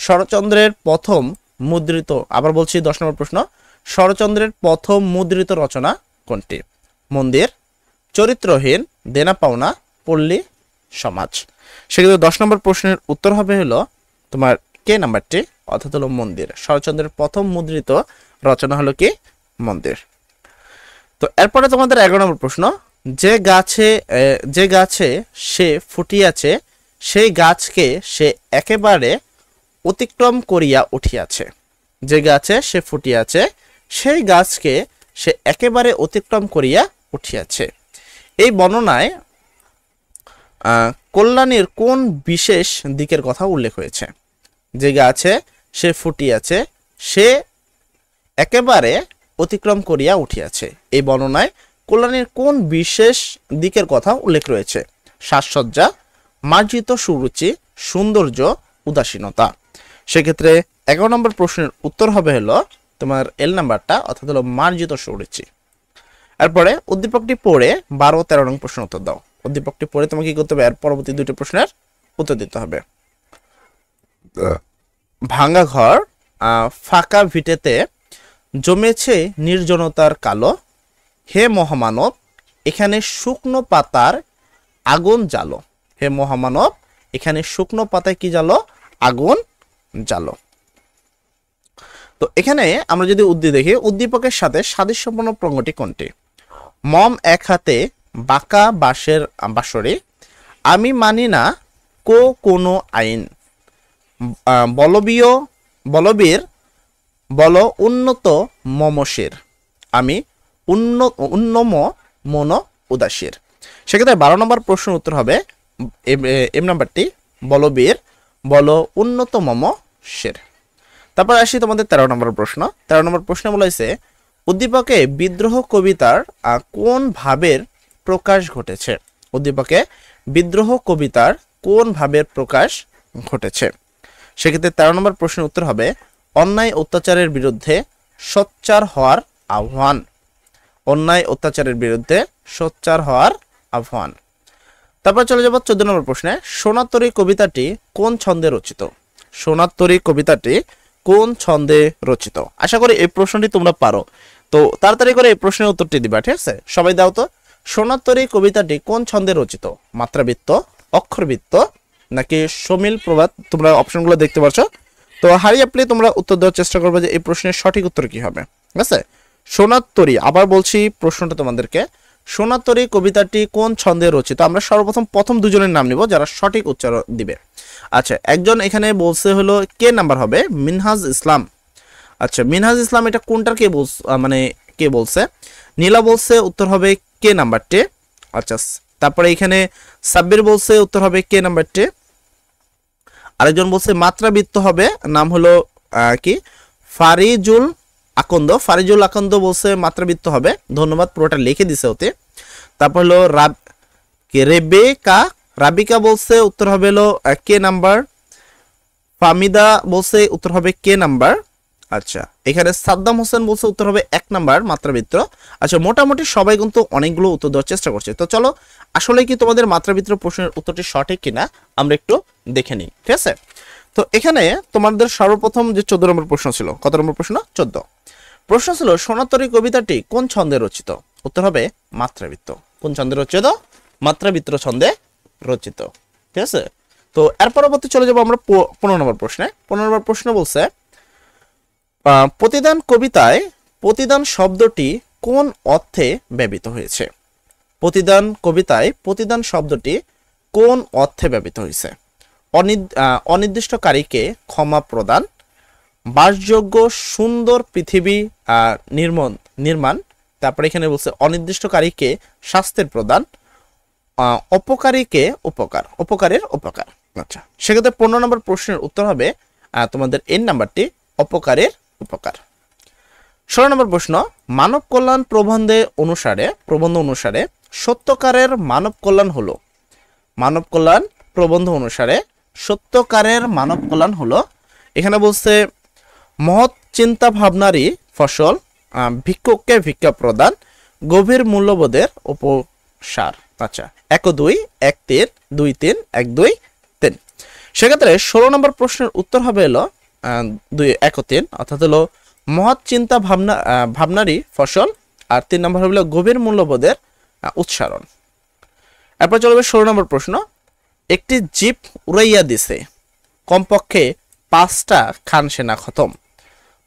শরৎচন্দ্রের প্রথম মুদ্রিত, আবার বলছি 10 নম্বর প্রশ্ন, শরৎচন্দ্রের প্রথম মুদ্রিত রচনা কোনটি? মন্দির, চরিত্রহীন, দেনা পাওনা, পল্লী সমাজ। সেক্ষেত্রে 10 নম্বর প্রশ্নের উত্তর হবে হলো তোমার কে নাম্বারটি, অর্থাৎ হলো মন্দির। শরৎচন্দ্রের প্রথম মুদ্রিত রচনা হলো কি? মন্দির। তো এরপরে তোমাদের 11 নম্বর প্রশ্ন, যে গাছে সে ফুটিয়াছে সেই গাছকে সে একেবারে অতিক্রম করিয়া উঠিয়াছে। যে গাছে সে ফুটিয়াছে সেই গাছকে সে একেবারে অতিক্রম করিয়া উঠিয়াছে। এই বর্ণনায় কল্যাণীর কোন বিশেষ দিকের কথা উল্লেখ হয়েছে? যে গাছে সে ফুটিয়াছে সে একেবারে অতিক্রম করিয়া উঠিয়াছে, এই বর্ণনায় কল্যাণীর কোন বিশেষ দিকের কথা উল্লেখ রয়েছে? সাজসজ্জা, মার্জিত সুরুচি, সৌন্দর্য, উদাসীনতা। সেক্ষেত্রে 11 নম্বর প্রশ্নের উত্তর হবে হলো তোমার এল নাম্বারটা, অর্থাৎ হলো মার্জিত সুরুচি। এরপরে উদ্দীপকটি পড়ে 12 ও 13 নং প্রশ্নের উত্তর দাও। উদ্দীপকটি পড়ে তোমাকে কি করতে হবে? এর পরবর্তী দুইটি প্রশ্নের উত্তর দিতে হবে। ভাঙা ঘর, ফাঁকা ভিটেতে জমেছে নির্জনতার কালো, হে মহামানব এখানে শুকনো পাতার আগুন জ্বালো। হে মহামানব এখানে শুকনো পাতায় কি জ্বালো? আগুন জ্বালো। তো এখানে আমরা যদি দেখি, উদ্দীপকের সাথে সাদৃশ্যপূর্ণ প্রঙ্গটি কোনটি? মম এক হাতে বাঁকা বাঁশের বাঁশরি, আমি মানি না কোনো আইন, বলবীর বল উন্নত মমশির, আমি উন্নম মন উদাসীর। সেক্ষেত্রে 12 নম্বর প্রশ্নের উত্তর হবে এম নাম্বারটি, বলবীর বল উন্নত মম শির। তারপর আসি তোমাদের 13 নম্বর প্রশ্ন। 13 নম্বর প্রশ্নে বলা হয়েছে উদ্দীপকে বিদ্রোহ কবিতার কোন ভাবের প্রকাশ ঘটেছে? উদ্দীপকে বিদ্রোহ কবিতার কোন ভাবের প্রকাশ ঘটেছে? সেক্ষেত্রে 13 নম্বর প্রশ্নের উত্তর হবে অন্যায় অত্যাচারের বিরুদ্ধে সোচ্চার হওয়ার আহ্বান। অন্যায় অত্যাচারের বিরুদ্ধে সোচ্চার হওয়ার আহ্বান। তারপর চলে যাব 14 নম্বর প্রশ্নে, সোনার কবিতাটি কোন ছন্দে রচিত? সোনার কবিতাটি কোন ছন্দে রচিত? আশা করি এই প্রশ্নটি তোমরা পারো, তো তাড়াতাড়ি করে এই প্রশ্নের উত্তরটি দিবা, ঠিক আছে? সবাই দাও তো, সোনার কবিতাটি কোন ছন্দে রচিত? মাত্রাবৃত্ত, অক্ষরবৃত্ত নাকি সমিল প্রবাদ? তোমরা অপশনগুলো দেখতে পাচ্ছ। তো হারিয়ে আপনি তোমরা উত্তর দেওয়ার চেষ্টা করবে যে এই প্রশ্নের সঠিক উত্তর কি হবে, ঠিক আছে? সোনার তরী, আবার বলছি প্রশ্নটা তোমাদেরকে, সোনার কবিতাটি কোন ছন্দে রচিত? আমরা সর্বপ্রথম প্রথম দুজনের নাম নিব যারা সঠিক উচ্চারণ দিবে। আচ্ছা, একজন এখানে বলছে হলো কে নাম্বার হবে? মিনহাজ ইসলাম। আচ্ছা, মিনহাজ ইসলাম এটা কোনটার কে বলছে? নীলা বলছে উত্তর হবে কে নাম্বারটি। আচ্ছা, তারপরে এখানে সাব্বির বলছে উত্তর হবে কে নাম্বারটি। আরেকজন বলছে মাত্রাবৃত্ত হবে, নাম হলো কি ফারিজুল আকন্দ। ফারিজুল আকন্দ বলছে মাত্রাবৃত্ত হবে, ধন্যবাদ, পুরোটা লিখে দিছে ওতে। তারপর হলো রাবিকা বলছে উত্তর হবে হলো কে নাম্বার। ফামিদা বলছে উত্তর হবে কে নাম্বার। আচ্ছা, এখানে সাদ্দাম হোসেন বলছে উত্তর হবে 1 নাম্বার মাত্রাবৃত্ত। আচ্ছা, মোটামুটি সবাই কিন্তু অনেকগুলো উত্তর দেওয়ার চেষ্টা করছে। তো চলো, আসলে কি তোমাদের মাত্রাবৃত্ত প্রশ্নের উত্তরটি সঠিক কিনা আমরা একটু দেখে নিই, ঠিক আছে? তো এখানে তোমাদের সর্বপ্রথম যে 14 নম্বর প্রশ্ন ছিল, কত নম্বর প্রশ্ন? 14 প্রশ্ন ছিল সোনার কবিতাটি কোন ছন্দে রচিত? উত্তর হবে মাত্রাবৃত্ত। কোন ছন্দে রচিত? মাত্রাবৃত্ত ছন্দে রচিত, ঠিক আছে? তো এর পরবর্তী চলে যাবো আমরা 15 নম্বর প্রশ্নে। 15 নম্বর প্রশ্ন বলছে প্রতিদান কবিতায় প্রতিদান শব্দটি কোন অর্থে ব্যবহৃত হয়েছে? প্রতিদান কবিতায় প্রতিদান শব্দটি কোন অর্থে ব্যবহৃত হয়েছে? অনির্দিষ্টকারীকে ক্ষমা প্রদান, বাসযোগ্য সুন্দর পৃথিবী নির্মাণ। তারপরে এখানে বলছে অনির্দিষ্টকারীকে স্বাস্থ্যের প্রদান, অপকারীকে উপকার, উপকারের উপকার। আচ্ছা, সেক্ষেত্রে 15 নম্বর প্রশ্নের উত্তর হবে তোমাদের এন নাম্বারটি, অপকারের উপকার। 16 নম্বর প্রশ্ন, মানব কল্যাণ প্রবন্ধ অনুসারে সত্যকারের মানব কল্যাণ হলো? মানব কল্যাণ প্রবন্ধ অনুসারে সত্যকারের মানব কল্যাণ হলো, এখানে বলছে মহৎ চিন্তা ভাবনারই ফসল, ভিক্ষুককে ভিক্ষা প্রদান, গভীর মূল্যবোধের উপসার। আচ্ছা, 1 ও 2 1 3 2 3 1 2 3। সেক্ষেত্রে 16 নম্বর প্রশ্নের উত্তর হবে হলো 2 1 ও 3 অর্থাৎ হলো মহৎ চিন্তা ভাবনারই ফসল, আর 3 নম্বর হলো গভীর মূল্যবোধের উচ্চারণ। এরপর চলবে 16 নম্বর প্রশ্ন, একটি জিপ উড়াইয়া দিছে কমপক্ষে 5টা খান সেনা খতম।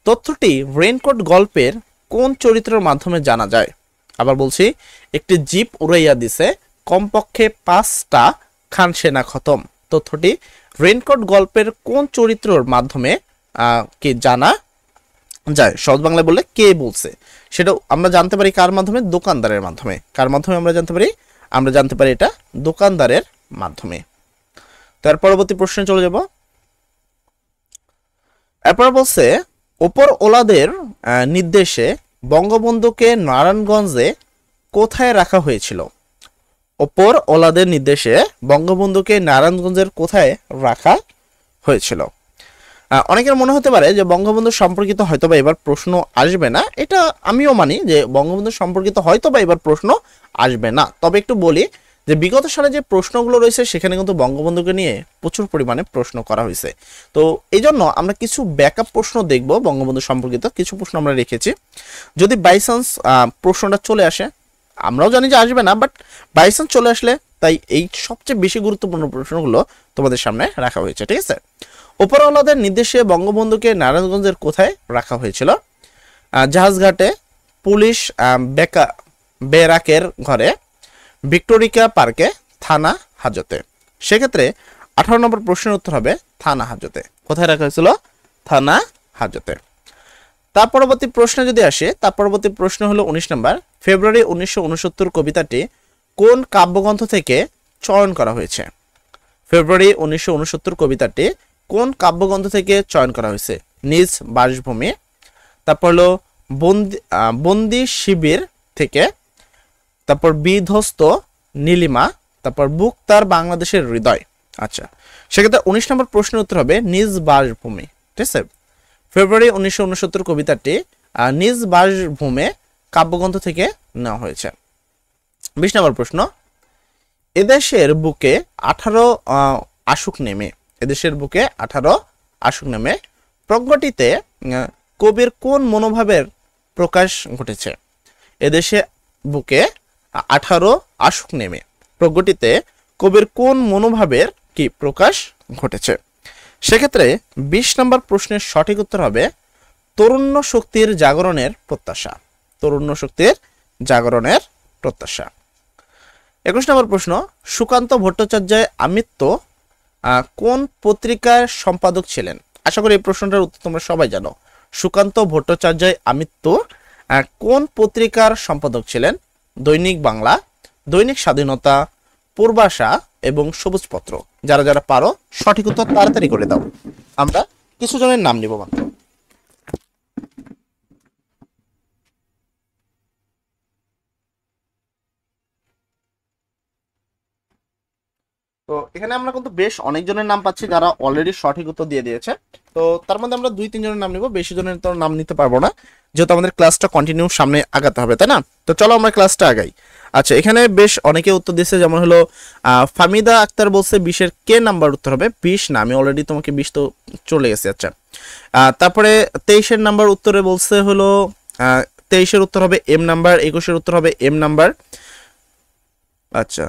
তথ্যটি রেইনকোট গল্পের কোন চরিত্রের মাধ্যমে জানা যায়? আবার বলছি, একটি জিপ উড়াইয়া দিছে কমপক্ষে 5টা খান সেনা খতম। তথ্যটি রেইনকোট গল্পের কোন চরিত্রের মাধ্যমে কি জানা যায়? সহজ বাংলায় বললে কে বলছে সেটা আমরা জানতে পারি কার মাধ্যমে? দোকানদারের মাধ্যমে। কার মাধ্যমে আমরা জানতে পারি? আমরা জানতে পারি এটা দোকানদারের মাধ্যমে। তার পরবর্তী প্রশ্নে চলে যাব। এরপর বলছে, ওপর ওলাদের নির্দেশে বঙ্গবন্ধুকে নারায়ণগঞ্জে কোথায় রাখা হয়েছিল? ওপর ওলাদের নির্দেশে বঙ্গবন্ধুকে নারায়ণগঞ্জের কোথায় রাখা হয়েছিল? অনেকের মনে হতে পারে যে বঙ্গবন্ধু সম্পর্কিত হয়তোবা এবার প্রশ্ন আসবে না, এটা আমিও মানি যে বঙ্গবন্ধু সম্পর্কিত হয়তোবা এবার প্রশ্ন আসবে না। তবে একটু বলি যে বিগত সালে যে প্রশ্নগুলো রয়েছে সেখানে কিন্তু বঙ্গবন্ধুকে নিয়ে প্রচুর পরিমাণে প্রশ্ন করা হয়েছে। তো এই জন্য আমরা কিছু ব্যাকআপ প্রশ্ন দেখব, বঙ্গবন্ধু সম্পর্কিত কিছু প্রশ্ন আমরা রেখেছি। যদি বাই চান্স প্রশ্নটা চলে আসে, আমরাও জানি যে আসবে না, বাট বাই চান্স চলে আসলে তাই এই সবচেয়ে বেশি গুরুত্বপূর্ণ প্রশ্নগুলো তোমাদের সামনে রাখা হয়েছে। ঠিক আছে, উপরওয়ালাদের নির্দেশে বঙ্গবন্ধুকে নারায়ণগঞ্জের কোথায় রাখা হয়েছিল? জাহাজঘাটে, পুলিশ বেরাকের ঘরে, ভিক্টোরিয়া পার্কে, থানা হাজতে। সেক্ষেত্রে 18 নম্বর প্রশ্নের উত্তর হবে থানা হাজতে। কোথায় রাখা হয়েছিল? থানা হাজতে। তার পরবর্তী প্রশ্নে যদি আসে, তার পরবর্তী প্রশ্ন হলো 19 নম্বর, ফেব্রুয়ারি 1969 কবিতাটি কোন কাব্যগ্রন্থ থেকে চয়ন করা হয়েছে? ফেব্রুয়ারি 1969 কবিতাটি কোন কাব্যগ্রন্থ থেকে চয়ন করা হয়েছে? নিজ বাসভূমি, তারপর হলো বন্দি শিবির থেকে, তারপর বিধ্বস্ত নীলিমা, তারপর বুক তার বাংলাদেশের হৃদয়। আচ্ছা, সেক্ষেত্রে 19 নম্বর প্রশ্নের উত্তর হবে নিজ বাসভূমি। ঠিক আছে, ফেব্রুয়ারি 1969 কবিতাটি নিজ বাসভূমে কাব্যগ্রন্থ থেকে নেওয়া হয়েছে। 20 নম্বর প্রশ্ন, এদেশের বুকে 18 আশুক নেমে, এদেশের বুকে 18 আশুক নেমে প্রজ্ঞটিতে কবির কোন মনোভাবের প্রকাশ ঘটেছে? এদেশে বুকে 18 আশুক নেমে প্রজ্ঞটিতে কবির কোন মনোভাবের কি প্রকাশ ঘটেছে? সেক্ষেত্রে 20 নম্বর প্রশ্নের সঠিক উত্তর হবে তরুণ শক্তির জাগরণের প্রত্যাশা। তরুণ শক্তির জাগরণের প্রত্যাশা। 21 নম্বর প্রশ্ন, সুকান্ত ভট্টাচার্য আমৃত্য কোন পত্রিকার সম্পাদক ছিলেন? আশা করি এই প্রশ্নটার উত্তর তোমরা সবাই জানো। সুকান্ত ভট্টাচার্য আমৃত্য কোন পত্রিকার সম্পাদক ছিলেন? দৈনিক বাংলা, দৈনিক স্বাধীনতা, পূর্বাশা এবং সবুজপত্র। যারা যারা পারো সঠিক উত্তর তাড়াতাড়ি করে দাও, আমরা কিছু জনের নাম নিব মাত্র। তো এখানে আমরা কিন্তু বেশ অনেকজনের নাম পাচ্ছি যারা অলরেডি সঠিক উত্তর দিয়ে দিয়েছে। তো তার মধ্যে আমরা 2-3 জনের নাম নিব, বেশি জনের তো নাম নিতে পারবো না, যেহেতু আমাদের ক্লাসটা কন্টিনিউ সামনে আগাতে হবে, তাই না? তো চলো আমরা ক্লাসটা আগাই। আচ্ছা, এখানে বেশ অনেকে উত্তর দিচ্ছে, যেমন হলো ফামিদা আক্তার বলছে 20-এর কে নাম্বার উত্তর হবে? 20 না, আমি অলরেডি তোমাকে 20 তো চলে গেছে। আচ্ছা, তারপরে 23-এর নাম্বার উত্তরে বলছে হলো 23-এর উত্তর হবে এম নাম্বার, 21-এর উত্তর হবে এম নাম্বার। আচ্ছা,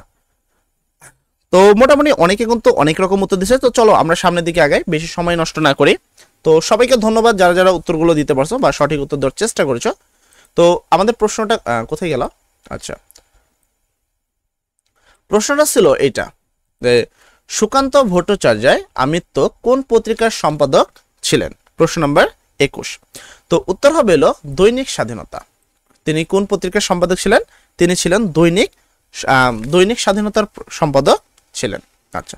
তো মোটামুটি অনেকে কিন্তু অনেক রকম উত্তর দিচ্ছে। তো চলো আমরা সামনের দিকে আগাই, বেশি সময় নষ্ট না করি। তো সবাইকে ধন্যবাদ যারা যারা উত্তরগুলো দিতে পারছো বা সঠিক উত্তর দেওয়ার চেষ্টা করেছো। তো আমাদের প্রশ্নটা কোথায় গেল? আচ্ছা, প্রশ্নটা ছিল এইটা যে সুকান্ত ভট্টাচার্য আমৃত্য কোন পত্রিকার সম্পাদক ছিলেন? প্রশ্ন নাম্বার 21। তো উত্তর হবে হলো দৈনিক স্বাধীনতা। তিনি কোন পত্রিকার সম্পাদক ছিলেন? তিনি ছিলেন দৈনিক স্বাধীনতার সম্পাদক ছিলেন। আচ্ছা,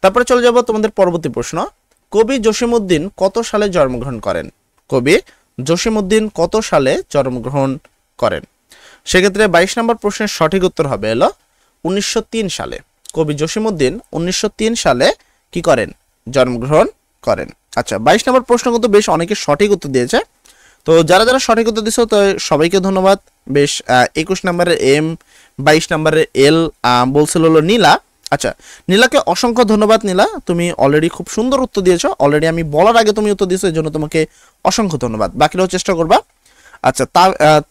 তারপরে চলে যাব তোমাদের পরবর্তী প্রশ্ন, কবি জসিমউদ্দিন কত সালে জন্মগ্রহণ করেন? কবি জসিমউদ্দিন কত সালে জন্মগ্রহণ করেন? সেক্ষেত্রে 22 নম্বর প্রশ্নের সঠিক উত্তর হবে হলো 1903 সালে। কবি জসিমউদ্দিন 1903 সালে কি করেন? জন্মগ্রহণ করেন। আচ্ছা, 22 নম্বর প্রশ্ন কিন্তু বেশ অনেকে সঠিক উত্তর দিয়েছে। তো যারা যারা সঠিক উত্তর দিয়েছো তো সবাইকে ধন্যবাদ। বেশ 21 নম্বরের এম, 22 নম্বরের এল বলছিল হলো নীলা, আচ্ছা, নীলাকে অসংখ্য ধন্যবাদ। নীলা, তুমি অলরেডি খুব সুন্দর উত্তর দিয়েছো। অলরেডি আমি বলার আগে তুমি উত্তর দিয়েছো, এই জন্য তোমাকে অসংখ্য ধন্যবাদ। বাকিরাও চেষ্টা করবা। আচ্ছা,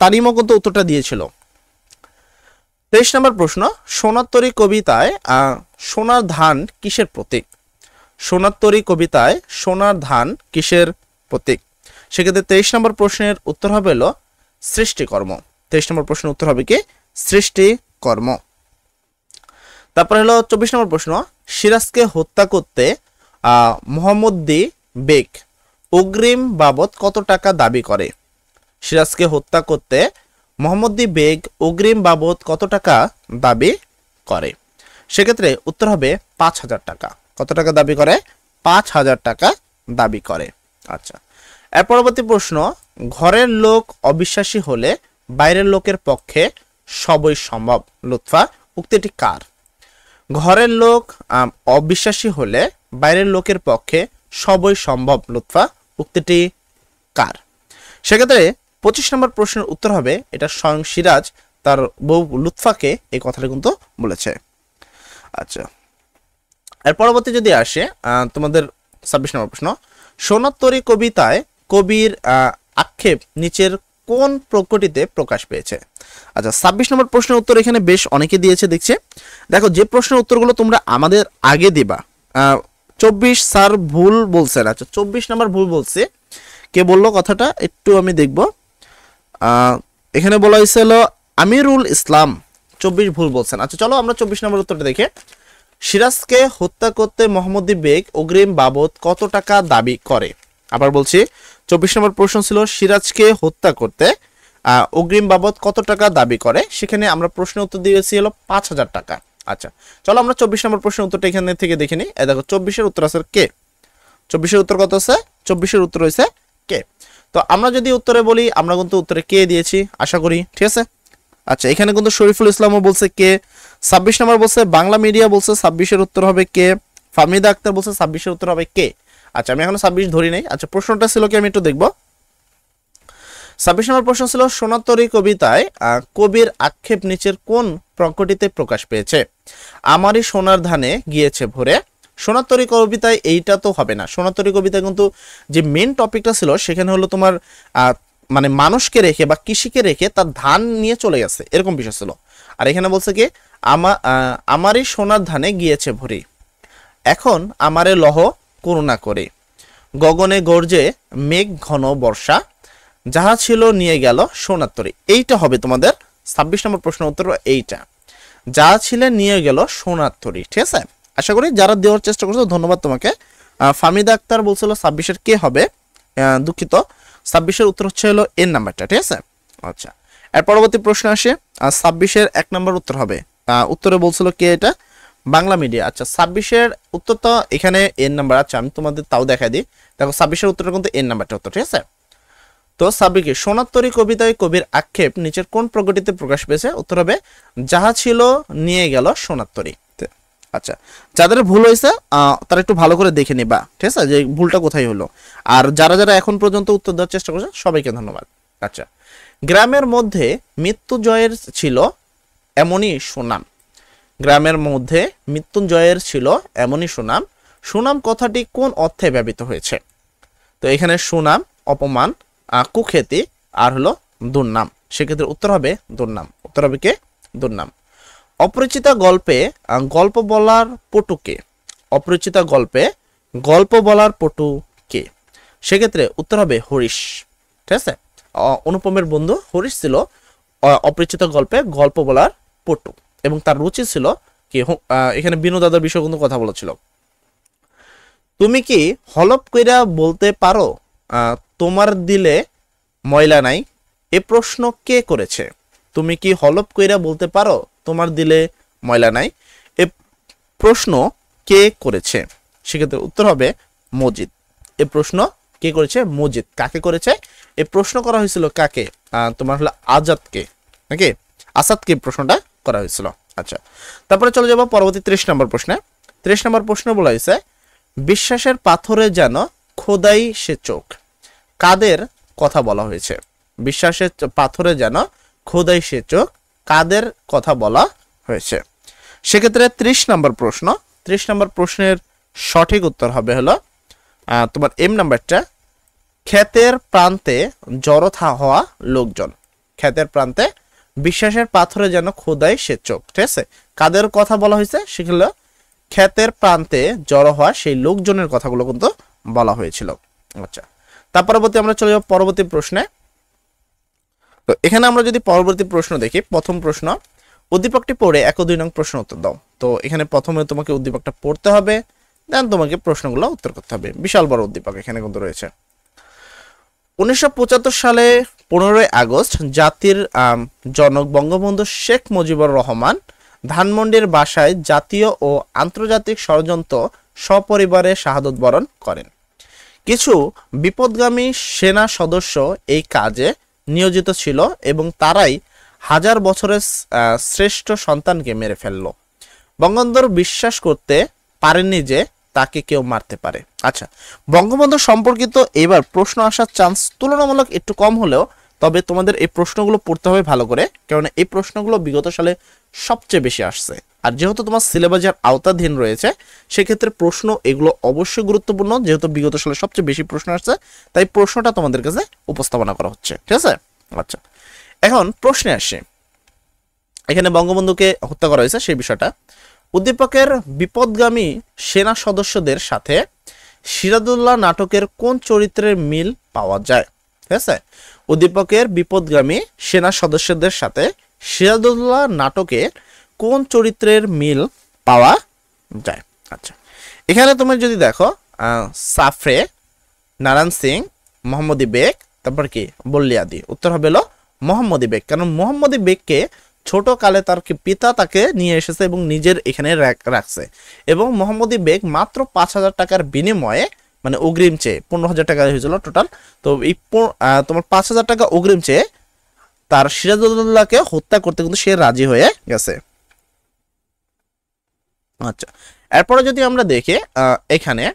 তারিমও কিন্তু উত্তরটা দিয়েছিল। 23 নম্বর প্রশ্ন, সোনার তরী কবিতায় সোনার ধান কিসের প্রতীক? সোনার তরী কবিতায় সোনার ধান কিসের প্রতীক? সেক্ষেত্রে 23 নম্বর প্রশ্নের উত্তর হবে হলো সৃষ্টিকর্ম। 23 নম্বর প্রশ্নের উত্তর হবে কি? সৃষ্টিকর্ম। তারপর হলো 24 নম্বর প্রশ্ন, সিরাজকে হত্যা করতে মোহাম্মদী বেগ অগ্রিম বাবদ কত টাকা দাবি করে? সিরাজকে হত্যা করতে মোহাম্মদী বেগ অগ্রিম বাবদ কত টাকা দাবি করে? সেক্ষেত্রে উত্তর হবে 5,000 টাকা। কত টাকা দাবি করে? 5,000 টাকা দাবি করে। আচ্ছা, এর পরবর্তী প্রশ্ন, ঘরের লোক অবিশ্বাসী হলে বাইরের লোকের পক্ষে সবই সম্ভব। লুৎফা, উক্তিটি কার? ঘরের লোক অবিশ্বাসী হলে বাইরের লোকের পক্ষে সবই সম্ভব। লুৎফা, উক্তিটি কার? সেক্ষেত্রে 25 নম্বর প্রশ্নের উত্তর হবে এটা স্বয়ং সিরাজ তার বউ লুৎফাকে এই কথাটা কিন্তু বলেছে। আচ্ছা, এর পরবর্তী যদি আসে তোমাদের 26 নম্বর প্রশ্ন, সোনার তরী কবিতায় কবির আক্ষেপ নিচের কোন প্রকটিতে প্রকাশ পেয়েছে? আচ্ছা, 26 নম্বর প্রশ্নের উত্তর এখানে বেশ অনেকে দিয়েছে দেখছি। দেখো, যে প্রশ্নের উত্তরগুলো তোমরা আমাদের আগে দিবা, 24 স্যার ভুল বলছেন। আচ্ছা, 24 নম্বর ভুল বলছে। কে বললো কথাটা একটু আমি দেখব। এখানে বলা হয়েছিল আমিরুল ইসলাম, 24 ভুল বলছেন। আচ্ছা, চলো আমরা 24 নম্বর উত্তরটা দেখে। সিরাজকে হত্যা করতে মোহাম্মদী বেগ অগ্রিম বাবদ কত টাকা দাবি করে? আবার বলছি, 24 নম্বর প্রশ্ন ছিল সিরাজকে হত্যা করতে অগ্রিম বাবদ কত টাকা দাবি করে। সেখানে আমরা প্রশ্নের উত্তর দিয়েছি হলো 5,000 টাকা। আচ্ছা, চলো আমরা 24 নম্বর প্রশ্নের উত্তরটা এখানে থেকে দেখে নিই। দেখো, 24-এর উত্তর আছে কে? 24-এর উত্তর কত আছে? 24-এর উত্তর হয়েছে কে। তো আমরা যদি উত্তরে বলি, আমরা কিন্তু উত্তরে কে দিয়েছি আশা করি, ঠিক আছে। আচ্ছা, এখানে কিন্তু শরীফুল ইসলামও বলছে কে। 26 নম্বর বলছে বাংলা মিডিয়া, বলছে 26-এর উত্তর হবে কে। ফাহমিদা আক্তার বলছে 26-এর উত্তর হবে কে। আচ্ছা, আমি এখনো 26 ধরি নাই। আচ্ছা, প্রশ্নটা ছিল কি, আমি একটু দেখবো। 26 নম্বর প্রশ্ন ছিল সোনার তরী কবিতায় কবির আক্ষেপ নিচের কোন প্রকটিতে প্রকাশ পেয়েছে? আমারই সোনার ধানে গিয়েছে ভরে। সোনার তরী কবিতায় এইটা তো হবে না। সোনার তরী কবিতায় কিন্তু যে মেন টপিকটা ছিল সেখানে হলো তোমার মানে মানুষকে রেখে বা কৃষিকে রেখে তার ধান নিয়ে চলে গেছে, এরকম বিষয় ছিল। আর এখানে বলছে কি, আমারই সোনার ধানে গিয়েছে ভরে, এখন আমারে লহ করুণা করে, গগনে গর্জে মেঘ ঘন বর্ষা, যাহা ছিল নিয়ে গেল সোনার তরী। এইটা হবে তোমাদের 26 নম্বর প্রশ্নের উত্তর, এইটা যা ছিল নিয়ে গেল সোনার তরী। ঠিক আছে, আশা করি যারা দেওয়ার চেষ্টা করছো ধন্যবাদ তোমাকে। ফাহমিদা আক্তার বলছিল 26-এর কে হবে, দুঃখিত, 26-এর উত্তর হচ্ছে হলো এর নাম্বারটা। ঠিক আছে। আচ্ছা, এর পরবর্তী প্রশ্ন আসে, 26-এর 1 নম্বর উত্তর হবে, উত্তরে বলছিল কে, এটা বাংলা মিডিয়া। আচ্ছা, 26-এর উত্তর তো এখানে এর নাম্বার। আচ্ছা, আমি তোমাদের তাও দেখাই দিই। দেখো, 26-এর উত্তরটা কিন্তু এর নাম্বারটা উত্তর। ঠিক আছে, তো 26 সোনার তরী কবিতায় কবির আক্ষেপ নিচের কোন প্রকটিতে প্রকাশ পেয়েছে? উত্তর হবে যাহা ছিল নিয়ে গেল সোনার তরী। আচ্ছা, যাদের ভুল হয়েছে তারা একটু ভালো করে দেখে নিবা, ঠিক আছে, যে ভুলটা কোথায় হলো। আর যারা যারা এখন পর্যন্ত উত্তর দেওয়ার চেষ্টা করছে সবাইকে ধন্যবাদ। আচ্ছা, গ্রামের মধ্যে মৃত্যুঞ্জয়ের ছিল এমনই সুনাম। গ্রামের মধ্যে মৃত্যুঞ্জয়ের ছিল এমনই সুনাম। সুনাম কথাটি কোন অর্থে ব্যবহৃত হয়েছে? তো এখানে সুনাম, অপমান, কুখ্যাতি আর হলো দুর্নাম। সেক্ষেত্রে উত্তর হবে দুর্নাম। উত্তর হবে কে? দুর্নাম। অপরিচিতা গল্পে গল্প বলার পটুকে, অপরিচিতা গল্পে গল্প বলার পটুকে। সেক্ষেত্রে উত্তর হবে হরিশ। ঠিক আছে, অনুপমের বন্ধু হরিশ ছিল অপরিচিত গল্পে গল্প বলার পটু, এবং তার রুচি ছিল কি, এখানে বিনোদাদার বিষয় কিন্তু কথা বলেছিল। তুমি কি হলপ কইরা বলতে পারো তোমার দিলে ময়লা নাই? এ প্রশ্ন কে করেছে? তুমি কি হলপ কইরা বলতে পারো তোমার দিলে ময়লা নাই? এ প্রশ্ন কে করেছে? সেক্ষেত্রে উত্তর হবে মজিদ। এ প্রশ্ন কে করেছে? মজিদ। কাকে করেছে? এ প্রশ্ন করা হয়েছিল কাকে? তোমার হলো আজাদকে, নাকি আসাদকে প্রশ্নটা করা হয়েছিল। আচ্ছা, তারপরে চলে যাব পরবর্তী 30 নম্বর প্রশ্নে। 30 নম্বর প্রশ্ন বলা হয়েছে বিশ্বাসের পাথরে যেন খোদাই সে চোখ। কাদের কথা বলা হয়েছে? বিশ্বাসের পাথরে যেন খোদাই সে চোখ, কাদের কথা বলা হয়েছে? সেক্ষেত্রে 30 নম্বর প্রশ্ন, 30 নম্বর প্রশ্নের সঠিক উত্তর হবে হলো তোমার এম নাম্বারটা, ক্ষেতের প্রান্তে জড়ো হওয়া লোকজন। ক্ষেতের প্রান্তে বিশ্বাসের পাথরে যেন খোদাই সে চোখ। ঠিক আছে, কাদের কথা বলা হয়েছে সেগুলো ক্ষেতের প্রান্তে জড়ো হওয়া সেই লোকজনের কথাগুলো কিন্তু বলা হয়েছিল। আচ্ছা, তার পরবর্তী আমরা চলে যাব পরবর্তী প্রশ্নে। তো এখানে আমরা যদি পরবর্তী প্রশ্ন দেখি, প্রথম প্রশ্ন, উদ্দীপকটি পড়ে 1 ও 2 নং প্রশ্ন উত্তর দাও। তো এখানে প্রথমে তোমাকে উদ্দীপকটা পড়তে হবে, দেন তোমাকে প্রশ্নগুলো উত্তর করতে হবে। বিশাল বড় উদ্দীপক এখানে কিন্তু রয়েছে। 1975 সালে 15ই আগস্ট জাতির জনক বঙ্গবন্ধু শেখ মুজিবুর রহমান ধানমন্ডির বাসায় জাতীয় ও আন্তর্জাতিক ষড়যন্ত্র সপরিবারে শাহাদত বরণ করেন। কিছু বিপদগামী সেনা সদস্য এই কাজে নিয়োজিত ছিল এবং তারাই হাজার বছরের শ্রেষ্ঠ সন্তানকে মেরে ফেলল। বঙ্গবন্ধু বিশ্বাস করতে পারেননি যে তাকে কেউ মারতে পারে। আচ্ছা, বঙ্গবন্ধু সম্পর্কিত এবার প্রশ্ন আসার চান্স তুলনামূলক একটু কম হলেও তবে তোমাদের এই প্রশ্নগুলো পড়তে হবে ভালো করে, কারণ এই প্রশ্নগুলো বিগত সালে সবচেয়ে বেশি আসছে। আর যেহেতু তোমার সিলেবাসের আওতাধীন রয়েছে সেক্ষেত্রে প্রশ্ন এগুলো অবশ্যই গুরুত্বপূর্ণ, যেহেতু বিগত সালে সবচেয়ে বেশি প্রশ্ন আসছে তাই প্রশ্নটা তোমাদের কাছে উপস্থাপনা করা হচ্ছে। ঠিক আছে, আচ্ছা এখন প্রশ্নে আসে, এখানে বঙ্গবন্ধুকে হত্যা করা হয়েছে সেই বিষয়টা। উদ্দীপকের বিপদগামী সেনা সদস্যদের সাথে সিরাজউদ্দৌলা নাটকের কোন চরিত্রের মিল পাওয়া যায়? ঠিক আছে, উদ্দীপকের বিপদগামী সেনা সদস্যদের সাথে সিরাজউদ্দৌলা নাটকের কোন চরিত্রের মিল পাওয়া যায়? আচ্ছা, এখানে তুমি যদি দেখো সাফরে, নারায়ণ সিং, মোহাম্মদী বেগ, তারপর কি বল্লিয়াদি, উত্তর হবে হলো মোহাম্মদী বেগ। কারণ মোহাম্মদী বেগকে ছোট কালে তার পিতা তাকে নিয়ে এসেছে এবং নিজের এখানে রাখছে, এবং মোহাম্মদী বেগ মাত্র 5,000 টাকার বিনিময়ে, মানে অগ্রিম চেয়ে 15,000 টাকা হয়েছিল টোটাল, তো এই তোমার 5,000 টাকা অগ্রিম চেয়ে তার সিরাজউদ্দৌলাকে হত্যা করতে কিন্তু সে রাজি হয়ে গেছে। আচ্ছা, এরপরে যদি আমরা দেখি এখানে